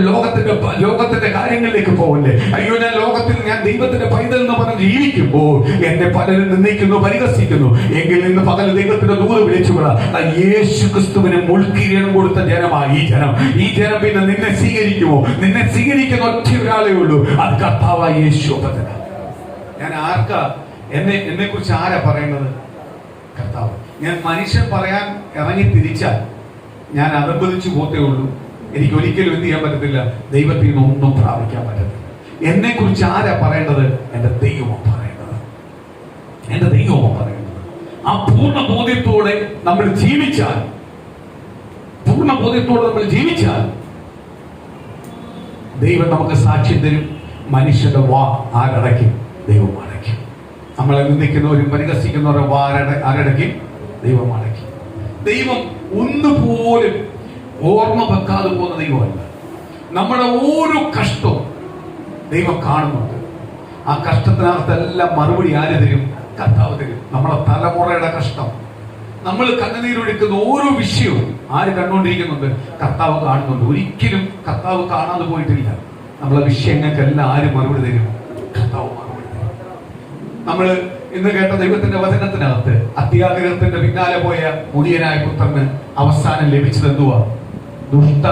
ലോകത്തിന്റെ കാര്യങ്ങളിലേക്ക് പോകല്ലേ. അയ്യോ, ഞാൻ ലോകത്തിൽ ഞാൻ ദൈവത്തിന്റെ പൈതൽ എന്ന് പറഞ്ഞ് ജീവിക്കുമ്പോൾ എന്നെ പലരും നിന്ദിക്കുന്നു, പരിഹസിക്കുന്നു. എങ്കിൽ ഇന്ന് പകൽ ദൈവത്തിന്റെ ദൂത് വിളിച്ചുകൂടാ. യേശു ക്രിസ്തുവിന് മുൾക്കിരീടം കൊടുത്ത ജനമാണ് ഈ ജനം. ഈ ജനം പിന്നെ നിന്നെ സ്വീകരിക്കുമോ? നിന്നെ സ്വീകരിക്കുന്ന ഒറ്റ ഒരാളേ ഉള്ളൂ, അത് കർത്താവായ യേശു. ഞാൻ ആർക്കാ എന്നെ കുറിച്ച് ആരാ പറയുന്നത്? കർത്താവ്. ഞാൻ മനുഷ്യൻ പറയാൻ ഇറങ്ങി തിരിച്ചാൽ ഞാൻ അതമ്പതിച്ചു പോത്തേ ഉള്ളൂ. എനിക്ക് ഒരിക്കലും എന്ത് ചെയ്യാൻ പറ്റത്തില്ല? ദൈവത്തിൽ നിന്ന് ഒന്നും പ്രാപിക്കാൻ പറ്റത്തില്ല. എന്നെ കുറിച്ച് ആരാ പറയേണ്ടത്? എന്റെ ദൈവമാണ് പറയേണ്ടത്. എന്റെ ദൈവമാണ് പറയേണ്ടത്. ആ പൂർണ്ണ ബോധ്യത്തോടെ നമ്മൾ ജീവിച്ചാൽ, ദൈവം നമുക്ക് സാക്ഷ്യം തരും. മനുഷ്യന്റെ വാ ആരടയ്ക്കും? ദൈവം അടയ്ക്കും. നമ്മളെ നിന്ദിക്കുന്നവരും പരിഹസിക്കുന്നവരും ആരടയ്ക്കും? ദൈവം അടയ്ക്കും. ദൈവം ഒന്നുപോലും ഓർമ്മ വെക്കാതെ പോകുന്ന ദൈവമല്ല. നമ്മുടെ ഓരോ കഷ്ടവും ദൈവം കാണുന്നുണ്ട്. ആ കഷ്ടത്തിനകത്തെല്ലാം മറുപടി ആര് തരും? കർത്താവ് തരും. നമ്മളെ തലമുറയുടെ കഷ്ടം, നമ്മൾ കണ്ണുനീരൊഴുക്കുന്ന ഓരോ വിഷയവും ആര് കണ്ടുകൊണ്ടിരിക്കുന്നുണ്ട്? കർത്താവ് കാണുന്നുണ്ട്. ഒരിക്കലും കർത്താവ് കാണാതെ പോയിട്ടില്ല. നമ്മളെ വിഷയങ്ങൾക്കെല്ലാം ആര് മറുപടി തരും? കർത്താവ് മറുപടി തരും. നമ്മൾ ഇന്ന് കേട്ട ദൈവത്തിന്റെ വചനത്തിനകത്ത് അത്യാഗ്രഹത്തിന്റെ പിന്നാലെ പോയ മുടിയനായ പുത്രന് അവസാനം ലഭിച്ചത് എന്തുവാ? ദുഷ്ട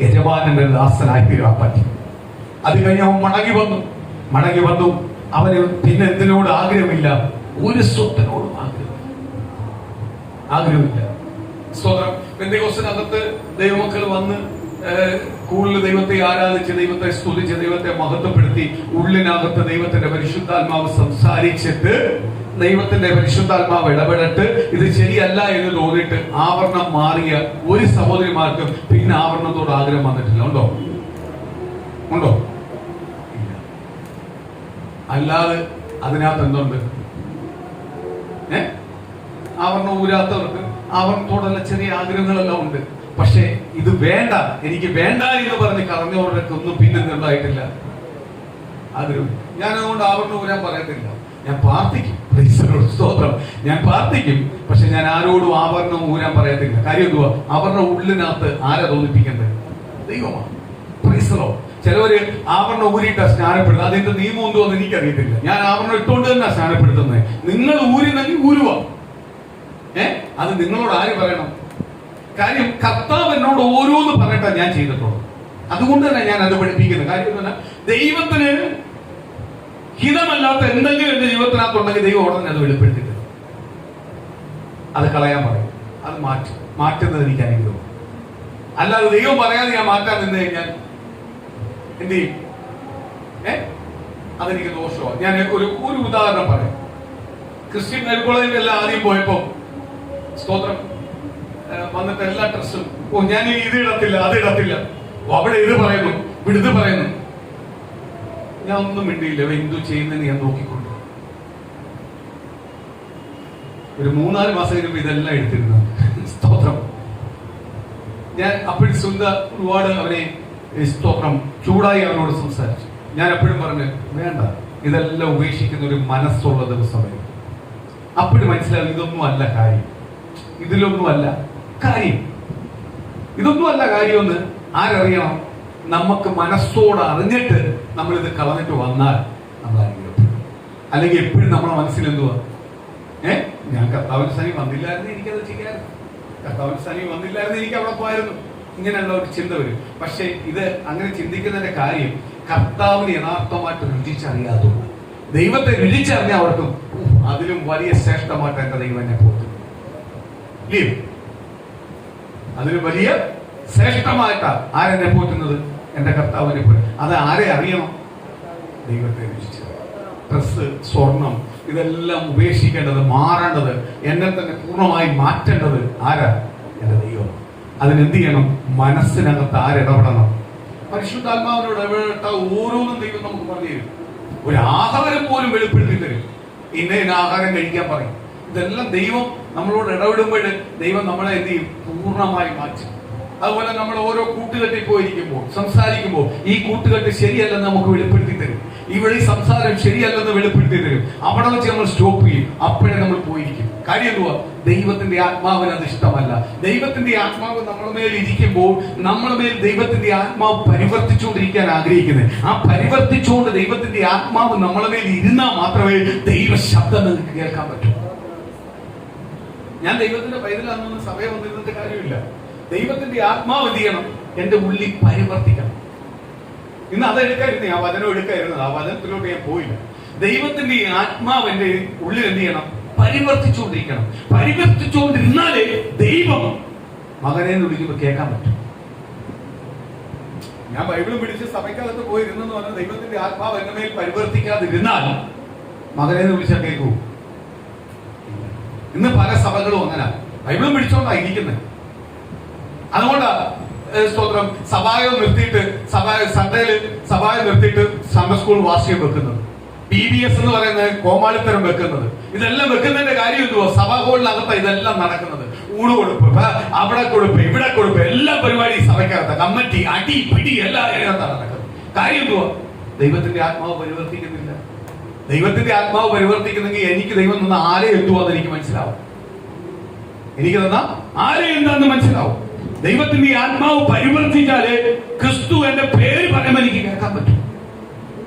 യജമാനന്റെ ദാസനായി തീരാൻ പറ്റി. അത് കഴിഞ്ഞ് അവൻ മടങ്ങി വന്നു. അവന് പിന്നെ എന്തിനോട് ആഗ്രഹമില്ല? ഒരു സ്വത്തിനോടും ആഗ്രഹമില്ല. സ്തോത്രം. പെന്തക്കോസ്തിനകത്ത് ദൈവമക്കൾ വന്ന് കൂടുതൽ ദൈവത്തെ ആരാധിച്ച്, ദൈവത്തെ സ്തുതിച്ച്, ദൈവത്തെ മഹത്വപ്പെടുത്തി, ഉള്ളിനകത്ത് ദൈവത്തിന്റെ പരിശുദ്ധാത്മാവ് സംസാരിച്ചിട്ട്, ദൈവത്തിന്റെ പരിശുദ്ധാത്മാവ് ഇടപെടട്ട് ഇത് ശരിയല്ല എന്ന് തോന്നിയിട്ട് ആവരണം മാറിയ ഒരു സഹോദരിമാർക്കും പിന്നെ ആവരണത്തോട് ആഗ്രഹം വന്നിട്ടില്ല. ഉണ്ടോ? അല്ലാതെ അതിനകത്ത് എന്തുണ്ട്? ആവരണം ഊരാത്തവർക്ക് ആവരണത്തോടുള്ള ചെറിയ ആഗ്രഹങ്ങളെല്ലാം ഉണ്ട്. പക്ഷെ ഇത് വേണ്ട, എനിക്ക് വേണ്ട എന്ന് പറഞ്ഞ് കളഞ്ഞവർക്ക് ഒന്നും പിന്നെ ഉണ്ടായിട്ടില്ല ആഗ്രഹം. ഞാൻ അതുകൊണ്ട് ആവരണം ഊരാൻ പറയത്തില്ല. ഞാൻ പ്രാർത്ഥിക്കും, സ്തോത്രം, ഞാൻ പ്രാർത്ഥിക്കും. പക്ഷെ ഞാൻ ആരോടും ആവരണം ഊരാൻ പറയത്തില്ല. കാര്യം എന്തുവാ? അവരുടെ ഉള്ളിനകത്ത് ആരാ തോന്നിപ്പിക്കേണ്ടത്? ദൈവമാണ്. പ്രീസറോ ചിലവര് ആവരണം ഊരിയിട്ടാ സ്നാനപ്പെടുന്നത്. അതിന്റെ നിയമം എന്തോന്ന് എനിക്കറിയത്തില്ല. ഞാൻ ആവരണം ഇട്ടുകൊണ്ട് തന്നെ സ്നാനപ്പെടുത്തുന്നത്. നിങ്ങൾ ഊരിനെങ്കിൽ ഊരുവാ. അത് നിങ്ങളോട് ആര് പറയണം? കാര്യം കർത്താവ് എന്നോട് ഓരോന്ന് പറയട്ടെ ഞാൻ ചെയ്തിട്ടുള്ളൂ. അതുകൊണ്ട് തന്നെ ഞാൻ അത് പഠിപ്പിക്കുന്നത്. കാര്യം ദൈവത്തിന് ഹിതമല്ലാത്ത എന്തെങ്കിലും എന്റെ ജീവിതത്തിനകത്തുണ്ടെങ്കിൽ ദൈവം ഉടനെ അത് വെളിപ്പെടുത്തിട്ട് അത് കളയാൻ പറയും. അത് മാറ്റുന്നത് എനിക്ക് അനുഗ്രഹം. അല്ലാതെ ദൈവം പറയാതെ ഞാൻ മാറ്റാൻ നിന്ന് കഴിഞ്ഞാൽ എന്ത് ചെയ്യും? അതെനിക്ക് ദോഷമാണ്. ഞാൻ ഒരു ഉദാഹരണം പറയാം. ക്രിസ്ത്യൻ മെഡിക്കൽ കോളേജിൽ എല്ലാം ആദ്യം പോയപ്പോ സ്തോത്രം വന്നിട്ട് എല്ലാ ഡ്രസ്സും ഞാൻ ഇത് ഇടത്തില്ല, അത് ഇടത്തില്ല, അവിടെ ഇത് പറയുന്നു, വിടുത് പറയുന്നു. ഞാൻ ഒന്നും മിണ്ടിയില്ല. എന്തു ചെയ്യുന്നതെന്ന് ഞാൻ നോക്കിക്കൊണ്ട് ഒരു 3-4 മാസം കഴിയുമ്പോ ഇതെല്ലാം എടുത്തിരുന്നു. സ്തോത്രം. ഞാൻ അപ്പോഴും ഒരുപാട് അവനെ സ്തോത്രം ചൂടായി അവനോട് സംസാരിച്ചു. ഞാൻ എപ്പോഴും പറഞ്ഞു വേണ്ട, ഇതെല്ലാം ഉപേക്ഷിക്കുന്ന ഒരു മനസ്സുള്ള ദിവസമായി. അപ്പോഴും മനസ്സിലാവും ഇതൊന്നും അല്ല കാര്യം, ഇതിലൊന്നുമല്ല കാര്യം, ഇതൊന്നുമല്ല കാര്യമെന്ന് ആരറിയണം? നമുക്ക് മനസ്സോട് അറിഞ്ഞിട്ട് നമ്മൾ ഇത് കളഞ്ഞിട്ട് വന്നാൽ നമ്മൾ അനുഗ്രഹിക്കും. അല്ലെങ്കിൽ എപ്പോഴും നമ്മുടെ മനസ്സിൽ എന്തുവാ? ഞാൻ കർത്താവിന്റെ സനി വന്നില്ലായിരുന്നു, എനിക്കത് ചെയ്യാമായിരുന്നു. കർത്താവിന്റെ സനി വന്നില്ലായിരുന്നു, എനിക്ക് അവിടെ പോയായിരുന്നു. ഇങ്ങനെയുള്ള ഒരു ചിന്ത വരും. പക്ഷെ ഇത് അങ്ങനെ ചിന്തിക്കുന്നതിന്റെ കാര്യം കർത്താവിന് യഥാർത്ഥമായിട്ട് രുചിച്ചറിയാതുള്ളൂ. ദൈവത്തെ രുചിച്ചറിഞ്ഞ അവർക്കും അതിലും വലിയ ശ്രേഷ്ഠമായിട്ട് എന്റെ ദൈവം എന്നെ പോറ്റുന്നു. അതിന് വലിയ ശ്രേഷ്ഠമായിട്ടാ ആരെന്നെ പോറ്റുന്നത്? എന്റെ കർത്താവിനെ പോയി. അത് ആരെ അറിയണം? ദൈവത്തെ രുചിച്ച്. ഡ്രസ്, സ്വർണം ഇതെല്ലാം ഉപേക്ഷിക്കേണ്ടത്, മാറേണ്ടത്, എന്നെ തന്നെ പൂർണ്ണമായി മാറ്റേണ്ടത് ആരാ? എന്റെ ദൈവം. അതിനെന്ത് ചെയ്യണം? മനസ്സിനകത്ത് ആരിടപെടണം? പരിശുദ്ധാത്മാവിനോട് ഇടപെട്ട ഓരോന്നും ദൈവം നമുക്ക് പറഞ്ഞു തരും. ഒരു ആഹാരം പോലും വെളിപ്പെടുത്തി തരും. ഇന്ന ആഹാരം കഴിക്കാൻ പറയും. ഇതെല്ലാം ദൈവം നമ്മളോട് ഇടപെടുമ്പോൾ ദൈവം നമ്മളെ എന്ത് ചെയ്യും? പൂർണ്ണമായി മാറ്റും. അതുപോലെ നമ്മൾ ഓരോ കൂട്ടുകെട്ടിൽ പോയിരിക്കുമ്പോൾ, സംസാരിക്കുമ്പോൾ ഈ കൂട്ടുകെട്ട് ശരിയല്ലെന്ന് നമുക്ക് വെളിപ്പെടുത്തി തരും. ഇവിടെ ഈ സംസാരം ശരിയല്ലെന്ന് വെളിപ്പെടുത്തി തരും. അവിടെ വെച്ച് നമ്മൾ സ്റ്റോപ്പ് ചെയ്യും. അപ്പോഴേ നമ്മൾ പോയിരിക്കും. കാര്യം എന്തുവാ? ദൈവത്തിന്റെ ആത്മാവിന് അത് ഇഷ്ടമല്ല. ദൈവത്തിന്റെ ആത്മാവ് നമ്മുടെ മേൽ ഇരിക്കുമ്പോൾ നമ്മുടെ മേൽ ദൈവത്തിന്റെ ആത്മാവ് പരിവർത്തിച്ചുകൊണ്ടിരിക്കാൻ ആഗ്രഹിക്കുന്നത്. ആ പരിവർത്തിച്ചുകൊണ്ട് ദൈവത്തിന്റെ ആത്മാവ് നമ്മളെ മേൽ ഇരുന്നാൽ മാത്രമേ ദൈവ ശബ്ദം നിങ്ങൾക്ക് കേൾക്കാൻ പറ്റൂ. ഞാൻ ദൈവത്തിന്റെ പൈതലാണെന്ന് സഭയെ വന്നിരുന്നിട്ട് കാര്യമില്ല. ദൈവത്തിന്റെ ആത്മാവ് എന്ത് ചെയ്യണം? എന്റെ ഉള്ളിൽ പരിവർത്തിക്കണം. ഇന്ന് അതെടുക്കായിരുന്നു, ആ വചനം എടുക്കായിരുന്നത്. ആ വചനത്തിലോട്ട് ഞാൻ പോയില്ല. ദൈവത്തിന്റെ ഈ ആത്മാവ് എന്റെ ഉള്ളിൽ എന്ത് ചെയ്യണം? പരിവർത്തിച്ചുകൊണ്ടിരിക്കണം. പരിവർത്തിച്ചുകൊണ്ടിരുന്നാലേ ദൈവം മകനെ എന്ന് വിളിക്കുമ്പോൾ കേൾക്കാൻ പറ്റും. ഞാൻ ബൈബിളും പിടിച്ച് സഭയ്ക്കകത്ത് പോയിരുന്നെന്ന് പറഞ്ഞാൽ ദൈവത്തിന്റെ ആത്മാവ് എന്റെ മേൽ പരിവർത്തിക്കാതിരുന്നാൽ മകനെ എന്ന് വിളിച്ചാൽ കേൾക്കൂ? ഇന്ന് പല സഭകളും അങ്ങനെ ബൈബിളും പിടിച്ചോണ്ടാണ് ഇരിക്കുന്നത്. അതുകൊണ്ടാ സ്തോത്രം സഭായം നിർത്തിയിട്ട് സൺഡേയില് സഭായം നിർത്തിയിട്ട് സൺഡേ സ്കൂൾ വാർഷികം വെക്കുന്നത്, PBS എന്ന് പറയുന്നത് കോമാളിത്തരം വെക്കുന്നത്. ഇതെല്ലാം വെക്കുന്നതിന്റെ കാര്യം എന്തുവാ? സഭാ ഹോളിനകത്ത ഇതെല്ലാം നടക്കുന്നത്. ഊണ് കൊടുപ്പ്, അവിടെ കൊടുപ്പ്, ഇവിടെ കൊടുപ്പ്, എല്ലാ പരിപാടിയും സഭയ്ക്കകത്ത, കമ്മിറ്റി, അടി പിടി എല്ലാം അതിനകത്താണ് നടക്കുന്നത്. കാര്യം എന്തുവാ? ദൈവത്തിന്റെ ആത്മാവ് പരിവർത്തിക്കുന്നില്ല. ദൈവത്തിന്റെ ആത്മാവ് പരിവർത്തിക്കുന്നെങ്കിൽ എനിക്ക് ദൈവം തന്ന ആരെ എന്തുവാന്ന് എനിക്ക് മനസ്സിലാവും. എനിക്ക് തന്ന ആരെ എന്താന്ന് മനസ്സിലാവും. ദൈവത്തിന്റെ ആത്മാവ് പരിവർത്തിച്ചാലേ ക്രിസ്തു എന്റെ പേര് പറയുമ്പോൾ എനിക്ക് കേൾക്കാൻ പറ്റും.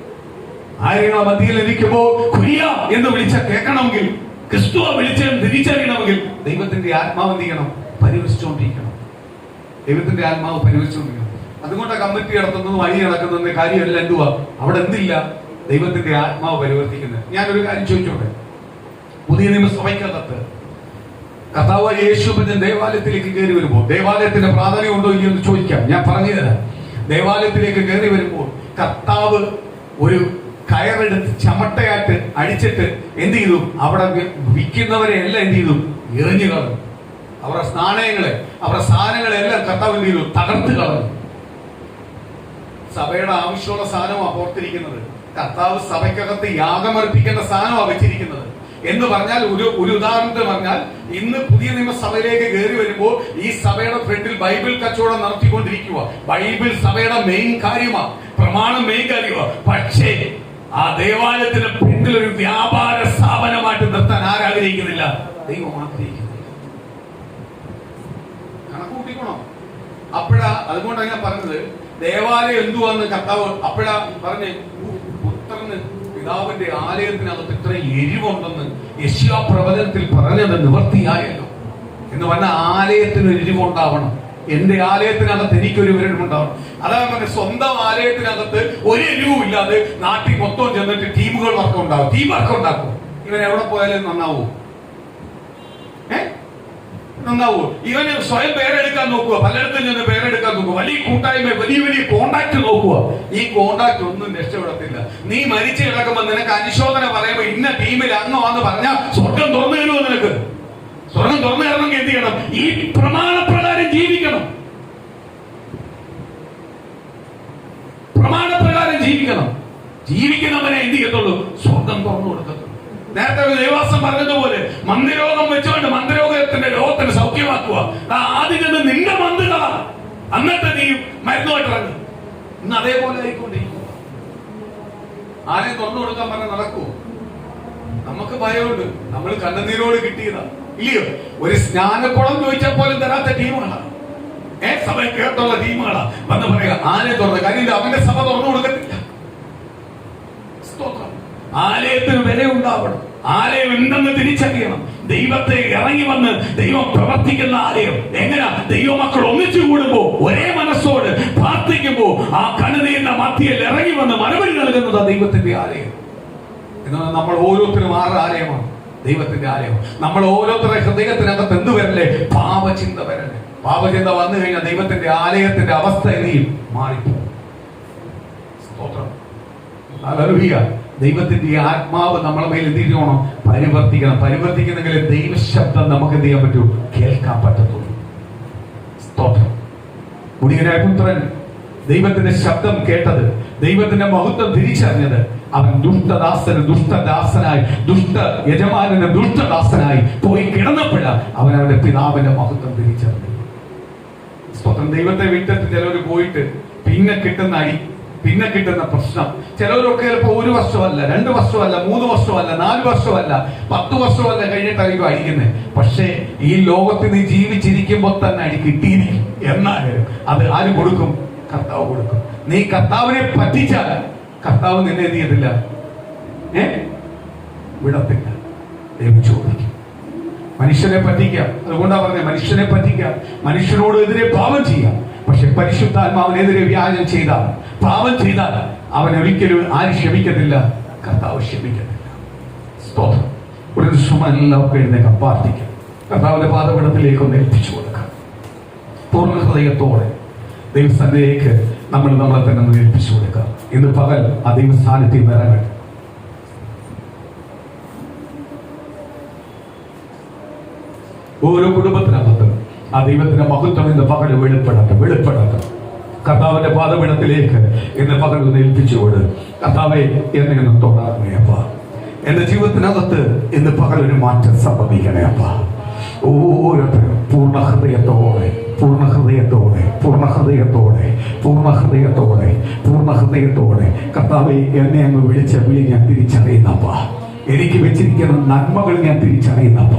ആയിരങ്ങളെ മധ്യയിൽ ഇരിക്കുമ്പോൾ കുര്യ എന്ന് വിളിച്ച കേൾക്കണമെങ്കിൽ, ക്രിസ്തുവ വിളിച്ചെന്ന് തിരിച്ചറിയണമെങ്കിൽ ദൈവത്തിന്റെ ആത്മാവ് എന്ത് ചെയ്യണം? പരിവസിച്ചുകൊണ്ടിരിക്കണം. ദൈവത്തിന്റെ ആത്മാവ് പരിവസിച്ചുകൊണ്ടിരിക്കണം. അതുകൊണ്ട് കമ്മിറ്റി നടത്തുന്നതും വഴി നടക്കുന്നതിന്റെ കാര്യമല്ല. എന്തുവാ അവിടെ എന്തില്ല? ദൈവത്തിന്റെ ആത്മാവ് പരിവർത്തിക്കുന്നത്. ഞാനൊരു കാര്യം ചോദിച്ചോട്ടെ. പുതിയ നിയമസഭയ്ക്കകത്ത് കർത്താവ് യേശുവിന്റെ ദേവാലയത്തിലേക്ക് കയറി വരുമ്പോൾ ദേവാലയത്തിന്റെ പ്രാധാന്യം ഉണ്ടോ ഇല്ലയോ എന്ന് ചോദിക്കാം. ഞാൻ പറഞ്ഞു തരാം. ദേവാലയത്തിലേക്ക് കയറി വരുമ്പോൾ കർത്താവ് ഒരു കയറെടുത്ത് ചമട്ടയായിട്ട് അടിച്ചിട്ട് എന്ത് ചെയ്തു? അവിടെ വിൽക്കുന്നവരെ എല്ലാം എന്ത് ചെയ്തു? എറിഞ്ഞു കളഞ്ഞു. അവരുടെ നാണയങ്ങളെ, അവരുടെ സാധനങ്ങളെ എല്ലാം കർത്താവ് എന്ത് ചെയ്തു? തകർത്ത് കളഞ്ഞു. സഭയുടെ ആവശ്യമുള്ള സാധനമാണ് പുറത്തിരിക്കുന്നത്. കർത്താവ് സഭയ്ക്കകത്ത് യാഗമർപ്പിക്കേണ്ട സാധനമാണ് വെച്ചിരിക്കുന്നത്. എന്ന് പറഞ്ഞാൽ ഒരു ഉദാഹരണത്തിന് പറഞ്ഞാൽ, ഇന്ന് പുതിയ നിയമസഭയിലേക്ക് കയറി വരുമ്പോൾ ഈ സഭയുടെ ഫ്രണ്ടിൽ ബൈബിൾ കച്ചവടം നടത്തിക്കൊണ്ടിരിക്കുക. ബൈബിൾ സഭയുടെ മെയിൻ കാര്യമാണ്, പ്രമാണം മെയിൻ കാര്യമാണ്. പക്ഷേ ആ ദേവാലയത്തിന്റെ ഫ്രണ്ടിൽ ഒരു വ്യാപാര സ്ഥാപനമായിട്ട് നിർത്താൻ ആരാഗ്രഹിക്കുന്നില്ല? ദൈവം ആഗ്രഹിക്കുന്നില്ല. കണക്കൂട്ടിക്കണോ? അതുകൊണ്ടാണ് ഞാൻ പറഞ്ഞത്, ദേവാലയം എന്തുവാന്ന് കർത്താവ് അപ്പോഴാ പറഞ്ഞ്, പുത്രന് പിതാവിന്റെ ആലയത്തിനകത്ത് ഇത്ര എരിവുണ്ടെന്ന് യെശയ്യാ പ്രവചനത്തിൽ പറഞ്ഞത് നിവൃത്തിയായല്ലോ. എന്ന് പറഞ്ഞാൽ ആലയത്തിന് ഒരു എരിവുണ്ടാവണം. എന്റെ ആലയത്തിനകത്ത് എനിക്കൊരു എരിവുണ്ടാവണം. അതാണ് പറഞ്ഞ, സ്വന്തം ആലയത്തിനകത്ത് ഒരു എരിവും ഇല്ലാതെ നാട്ടിൽ മൊത്തം ചെന്നിട്ട് ടീം വർക്ക് ഉണ്ടാക്കും. ഇവൻ എവിടെ പോയാലും നന്നാവൂ? നന്നാവൂ? ഇവന് സ്വയം പേരെടുക്കാൻ നോക്കുക, പലയിടത്തും ചെന്ന് പേരെടുക്കാൻ നോക്കുക, വലിയ കൂട്ടായ്മ, വലിയ കോണ്ടാക്ട് നോക്കുക. ഈ കോണ്ടാക്ട് ഒന്നും രക്ഷപ്പെടത്തില്ല. നീ മരിച്ചു കിടക്കുമ്പോൾ നിനക്ക് അനുശോചന പറയുമ്പോ ഇന്ന ടീമിൽ അംഗമാന്ന് പറഞ്ഞാൽ സ്വർഗം തുറന്നു തരുമോ? നിനക്ക് സ്വർഗം തുറന്നു തരണമെങ്കിൽ എന്ത് ചെയ്യണം? ഈ പ്രമാണപ്രകാരം ജീവിക്കണം. പ്രമാണപ്രകാരം ജീവിക്കണം. ജീവിക്കുന്നവനെ എന്ത് ചെയ്യത്തുള്ളൂ? സ്വർഗം തുറന്നു കൊടുക്കത്തുള്ളൂ. നേരത്തെ ഒരു ദേവാസം പറഞ്ഞതുപോലെ മന്ദരോഗം വെച്ചുകൊണ്ട് രോഗത്തിന് സൗഖ്യമാക്കുക. ആദ്യം നിന്റെ മന്ദകളാ, എന്നിട്ട് നീ മരുന്നുമായിട്ട് ഇറങ്ങും. ഇന്ന് അതേപോലെ ആയിക്കൊണ്ടിരിക്കുക. ആരെയും തുറന്നു കൊടുക്കാൻ പറഞ്ഞാൽ നടക്കുമോ? നമുക്ക് ഭയമുണ്ട്. നമ്മൾ കണ്ണുനീരോട് കിട്ടിയതാ, ഇല്ലയോ? ഒരു സ്നാനക്കുളം ചോദിച്ചാൽ പോലും തരാത്ത ടീമുകളാ, സഭയ്ക്കകത്തുള്ള ടീമുകളാ വന്ന് പറയുക ആലയം തുറന്ന കാര്യം. അവന്റെ സഭ തുറന്നു കൊടുക്കത്തില്ല. ആലയത്തിന് വില ഉണ്ടാവണം. ആലയം എന്തെന്ന് തിരിച്ചറിയണം. ദൈവത്തെ ഇറങ്ങി വന്ന് ദൈവം പ്രവർത്തിക്കുന്ന ആലയം എങ്ങനെയാ? ദൈവമക്കൾ ഒന്നിച്ചു കൂടുമ്പോ, ഒരേ മനസ്സോട് പ്രാർത്ഥിക്കുമ്പോ ആ കണ്ണുനീരിന്റെ മധ്യയിൽ ഇറങ്ങി വന്ന് മറുപടി നൽകുന്നത് ദൈവത്തിന്റെ ആലയം. എന്നാൽ നമ്മൾ ഓരോരുത്തരും ആറ് ആലയമാണ്, ദൈവത്തിന്റെ ആലയം. നമ്മൾ ഓരോരുത്തരുടെ ഹൃദയത്തിനകത്ത് എന്ത് വരല്ലേ? പാപചിന്ത വരല്ലേ? പാപചിന്ത വന്നു കഴിഞ്ഞാൽ ദൈവത്തിന്റെ ആലയത്തിന്റെ അവസ്ഥ എന്തെയും മാറിപ്പോകും. സ്തോത്രം. ഹല്ലേലൂയ. ദൈവത്തിന്റെ ആത്മാവ് നമ്മളെ മേൽ എന്ത് ചെയ്യണം? പരിവർത്തിക്കണം. പരിവർത്തിക്കുന്നെങ്കിൽ ദൈവശബ്ദം നമുക്ക് എന്ത് ചെയ്യാൻ പറ്റൂ? കേൾക്കാൻ പറ്റത്തുള്ളൂ. സ്തോത്രം. മുടിയനായ പുത്രൻ ദൈവത്തിന്റെ ശബ്ദം കേട്ടത്, ദൈവത്തിന്റെ മഹത്വം തിരിച്ചറിഞ്ഞത്, അവൻ ദുഷ്ടദാസനായി ദുഷ്ട യജമാനന് ദുഷ്ടദാസനായി പോയി കിടന്നപ്പോഴാണ് അവൻ അവന്റെ പിതാവിന്റെ മഹത്വം തിരിച്ചറിഞ്ഞത്. സ്തോത്രം. ദൈവത്തെ വിട്ടിട്ട് ചിലവർ പോയിട്ട് പിന്നെ കിട്ടുന്ന അടി, പിന്നെ കിട്ടുന്ന പ്രശ്നം. ചിലവരൊക്കെ ചിലപ്പോൾ 1 വർഷമല്ല, 2 വർഷമല്ല, 3 വർഷമല്ല, 4 വർഷമല്ല, 10 വർഷമല്ല കഴിഞ്ഞിട്ടായിരിക്കും അടിക്കുന്നത്. പക്ഷേ ഈ ലോകത്തിൽ നീ ജീവിച്ചിരിക്കുമ്പോൾ തന്നെ അടി കിട്ടിയിരിക്കും. എന്നാലും അത് ആര് കൊടുക്കും? കർത്താവ് കൊടുക്കും. നീ കർത്താവിനെ പറ്റിച്ചാൽ കർത്താവ് നിന്നെ എന്ത് ചെയ്തില്ല? വിടത്തില്ല. ദൈവം ചോദിക്കും. മനുഷ്യനെ പറ്റിക്കാം. അതുകൊണ്ടാ പറഞ്ഞത്, മനുഷ്യനെ പറ്റിക്കാം, മനുഷ്യനോട് എതിരെ പാപം ചെയ്യാം. പക്ഷെ പരിശുദ്ധാത്മാവിനെതിരെ വ്യാജം ചെയ്താൽ, പാപം ചെയ്താൽ അവൻ ഒരിക്കലും ആരും ക്ഷമിക്കത്തില്ല, കർത്താവ് ക്ഷമിക്കത്തില്ല. സ്തോത്രം. ഒരു ദിവസം എല്ലാവർക്കും എഴുന്നേക്കാം, പ്രാർത്ഥിക്കാം. കർത്താവിന്റെ പാദപീഠത്തിലേക്ക് ഒന്ന് ഏൽപ്പിച്ചു കൊടുക്കാം. പൂർണ്ണ ഹൃദയത്തോടെ ദൈവസ്ഥാനത്തേക്ക് നമ്മളെ തന്നെ ഒന്ന് ഏൽപ്പിച്ചു കൊടുക്കാം. ഇന്ന് പകൽ ആ ദൈവസ്ഥാനത്തിൽ നിറങ്ങട്ടെ. ഓരോ കുടുംബത്തിനകത്തും ആ ദൈവത്തിന്റെ മഹത്വം ഇന്ന് പകൽ വെളിപ്പെടട്ടെ. കർത്താവിന്റെ പാദപീഠത്തിലേക്ക് ഇന്ന് പകൽ ഒന്ന് ഏൽപ്പിച്ചുകൊണ്ട്, കർത്താവെ എന്നെ ഒന്ന് തൊടാകണേ അപ്പ. എന്റെ ജീവിതത്തിനകത്ത് ഇന്ന് പകൽ ഒരു മാറ്റം സംഭവിക്കണേ അപ്പ. ഓരോരുത്തരും പൂർണ്ണ ഹൃദയത്തോടെ കർത്താവെ എന്നെ അങ്ങ് വിളിച്ച വിളി ഞാൻ തിരിച്ചറിയുന്നപ്പ. എനിക്ക് വെച്ചിരിക്കുന്ന നന്മകൾ ഞാൻ തിരിച്ചറിയുന്നപ്പ.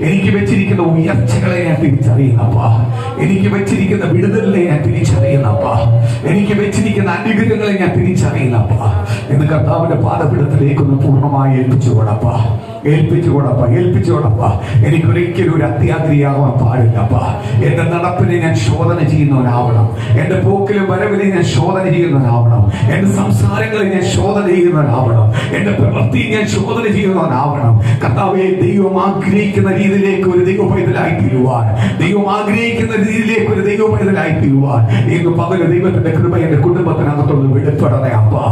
എനിക്ക് വെച്ചിരിക്കുന്ന ഉയർച്ചകളെ ഞാൻ തിരിച്ചറിയുന്നപ്പാ. എനിക്ക് വെച്ചിരിക്കുന്ന വിടുതലിനെ ഞാൻ തിരിച്ചറിയുന്നപ്പാ. എനിക്ക് വെച്ചിരിക്കുന്ന അനുഗ്രഹങ്ങളെ ഞാൻ തിരിച്ചറിയുന്നപ്പാ. എന്ന് കർത്താവിന്റെ പാദപീഠത്തിലേക്കൊന്ന് പൂർണ്ണമായി ഏൽപ്പിച്ചുകൊടപ്പാ. എനിക്കൊരിക്കലും ഒരു അത്യാഗ്രഹിയാവാൻ പാടില്ലപ്പാ. എന്റെ നടപ്പിനെ ഞാൻ ശോധന ചെയ്യുന്നവനാവണം. എന്റെ പോക്കിലും വരവിനെ ഞാൻ ശോധന ചെയ്യുന്നവനാവണം. എന്റെ സംസാരങ്ങളെ ഞാൻ ശോധന ചെയ്യുന്നവനാവണം. എന്റെ പ്രവൃത്തി ഞാൻ ശോധന ചെയ്യുന്നവനാവണം. കർത്താവേ, ദൈവം ആഗ്രഹിക്കുന്ന രീതിയിലേക്ക് ഒരു ദൈവ പൈതലായി തീരുവാൻ, ദൈവം ആഗ്രഹിക്കുന്ന രീതിയിലേക്ക് ഒരു ദൈവ പൈതലായി തീരുവാൻ ഇന്ന് പകല് ദൈവത്തിന്റെ കൃപ എന്റെ കുടുംബത്തിനകത്തൊന്ന് വെളിപ്പെടണേ അപ്പാ.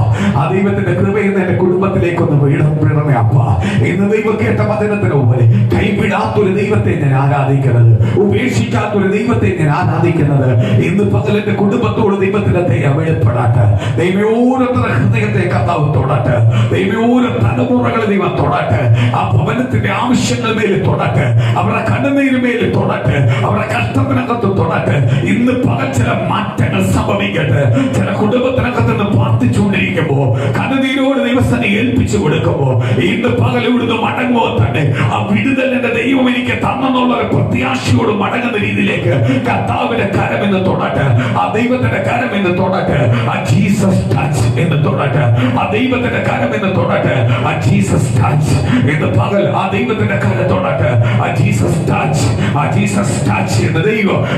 ആ ദൈവത്തിന്റെ കൃപയെന്ന് എന്റെ കുടുംബത്തിലേക്കൊന്ന് വെളിപ്പെടണേ അപ്പാ. ഇന്ന് ദൈവം കേട്ട വചനത്തിന് പോലെ കൈവിടാത്തൊരു ദൈവത്തെ ഞാൻ ആരാധിക്കുന്നത്, ഉപേക്ഷിക്കാത്തൊരു ദൈവത്തെ ഞാൻ ആരാധിക്കുന്നത് ഇന്ന് പകൽ എന്റെ കുടുംബത്തോട് ദൈവത്തിന്റെ ദയ വെളിപ്പെടാട്ട്. ദൈവമേ, ഓരോരുത്തരുടെ ഹൃദയത്തെ കർത്താവ് തൊടട്ടെ. ദൈവമേ, ഓരോ തലമുറകളെ ദൈവം തൊടട്ടെ. ആ ഭവനത്തിന്റെ ആവശ്യങ്ങൾ മേലെ തൊടട്ടെ. അവരുടെ കണ്ണുനീര് മേലെ തൊടട്ടെ. അവരുടെ കഷ്ടത്തിനകത്ത് തൊടട്ടെ. ഇന്ന് പകൽ ചില മാറ്റങ്ങൾ സംഭവിക്കട്ടെ. ചില കുടുംബത്തിനകത്ത് നിന്ന് പ്രാർത്ഥിച്ചുകൊണ്ടിരിക്കുമ്പോ കണ്ണുനീരോട് ദൈവസ്ഥനെ ഏൽപ്പിച്ചു കൊടുക്കുമ്പോ ഇന്ന് പകൽ ഇവിടുന്ന് മടങ്ങുമോ തന്നെ ആ വിടുതൽ എന്റെ ദൈവം എനിക്ക് തന്നെന്നുള്ള ഒരു പ്രത്യാശയോട് മടങ്ങുന്ന രീതിയിലേക്ക് കർത്താവിന്റെ കരം എന്ന് തൊടട്ടെ. ആ ദൈവത്തിന്റെ കരം എന്ന് തൊടട്ടെ. ആ ജീസസ് ടച്ച് എന്ന് തൊടട്ടെ. ആ ദൈവത്തിന്റെ കരം എന്ന് തൊടട്ടെ. ആ ജീസസ് ടച്ച് എന്ന് പകൽ ആ ദൈവത്തിന്റെ കരം തൊടട്ടെ. ആ ജീസസ് ടച്ച്, ആ ജീസസ് ടച്ച് എന്ന്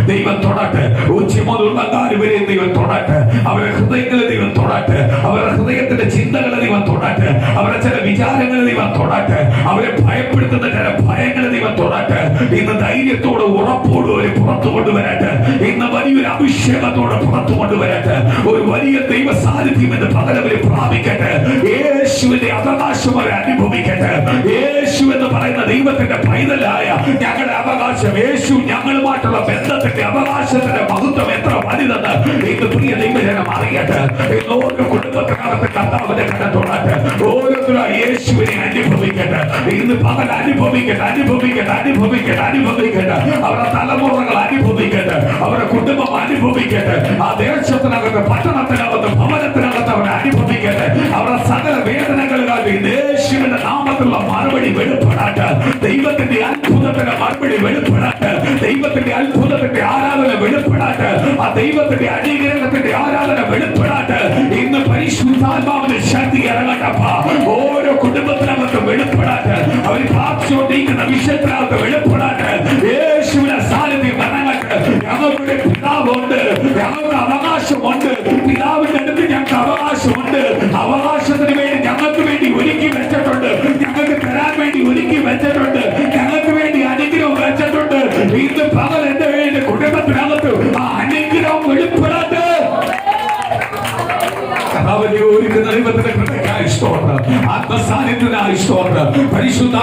ദൈവം തൊടട്ടെ. ഉച്ച മുതലുള്ള വരെ ദൈവം തൊടട്ടെ. അവരുടെ ഹൃദയങ്ങളെ ദൈവം തൊടട്ടെ. അവരുടെ ഹൃദയത്തിന്റെ ചിന്തകളെ ദൈവം തൊടട്ടെ. അവരുടെ ചില വിചാരങ്ങളെ ദൈവം തൊടട്ടെ. അവരെ ഭയപ്പെടുത്തുന്ന ചില ഭയങ്ങളെ ദൈവം തൊടട്ടെ. ഇന്ന് ധൈര്യത്തോട് ഉറപ്പോട് ഒരു പുറത്തു കൊണ്ടുവരട്ടെ. ഇന്ന് വലിയൊരു അഭിഷേകത്തോടെ പുറത്തു കൊണ്ടുവരട്ടെ. ഒരു വലിയ ദൈവ സാന്നിധ്യം എന്ന് പകലവരെ പ്രാപിക്കട്ടെ. യേശുവിന്റെ അവകാശം അവരെ അനുഭവിക്കട്ടെ. യേശു എന്ന് പറയുന്ന ദൈവത്തിന്റെ പൈതലായ ഞങ്ങളുടെ അവകാശം, യേശു ഞങ്ങളുമായിട്ടുള്ള ബന്ധത്തിന്റെ അവകാശത്തിന്റെ മഹത്വം എത്ര വലുതെന്ന് ഇന്ന് പ്രിയ ദൈവജനം അറിയട്ടെ. ഓരോ കുടുംബത്തിനകത്ത് കർത്താവിന്റെ കരം തൊടട്ടെ. ഓരോരുത്തരും യേശുവിനെ അനുഭവിക്കട്ടെ. ഇന്ന് പകൽ അനുഭവിക്കട്ടെ. അവരുടെ തലമുറകൾ അനുഭവിക്കട്ടെ. അവരുടെ കുടുംബം അനുഭവിക്കട്ടെ. ആ ദേശത്തിനകത്ത്, പട്ടണത്തിനകത്ത്, ഭവനത്തിനകത്ത് അവരെ അനുഭവിക്കട്ടെ. അവരുടെ സകല വേദനകൾക്കായി യേശുവിന്റെ നാമത്തിലുള്ള മറുപടി വെളിപ്പെടാട്ട്. ദൈവത്തിന്റെ അത്ഭുതത്തിന്റെ മറുപടി വെളിപ്പെടാട്ട്. ദൈവത്തിന്റെ അത്ഭുതത്തിന്റെ ആരാധന വെളിപ്പെടാട്ട്. ആ ദൈവത്തിന്റെ അനുഗ്രഹത്തിന്റെ ആരാധന വെളിപ്പെടാട്ട്. ഇന്ന് പരിശുദ്ധാത്മാവിന്റെ ശക്തി ഇറങ്ങട്ടപ്പാ. ഓരോ കുടുംബത്തിനകത്ത് വെളിപ്പെടാട്ട്. അവർ പ്രാർത്ഥിച്ചുകൊണ്ടിരിക്കുന്ന വിഷയത്തിനകത്ത് വെളിപ്പെടാട്ട്. യേശുവിന്റെ സാന്നിധ്യം ഇറങ്ങട്ടെ. ഞങ്ങളുടെ പിതാവുണ്ട്, ഞങ്ങൾക്ക് അവകാശമുണ്ട്. പിതാവിന്റെ അടുത്ത് ഞങ്ങൾക്ക് അവകാശമുണ്ട്. അവകാശത്തിന് വേണ്ടി ഞങ്ങൾക്ക് വേണ്ടി ഒരുക്കി വെച്ചിട്ടുണ്ട്. ഞങ്ങൾക്ക് തരാൻ വേണ്ടി ഒരുക്കി വെച്ചിട്ടുണ്ട്. ഞങ്ങൾക്ക് വേണ്ടി അനുഗ്രഹം വെച്ചിട്ടുണ്ട്. ഇന്ന് പകൽ എന്റെ വേണ്ടി കുടുംബത്തിനകത്ത് ആ അനുഗ്രഹം വെളിപ്പെടാട്ട്. കർത്താവിനെ ഒരുക്കുന്ന ദൈവത്തിന്റെ കൃപയ്ക്കായി സ്തോത്രം. ആത്മസാന്നിധ്യത്തിനായി സ്തോത്രം. പരിശുദ്ധ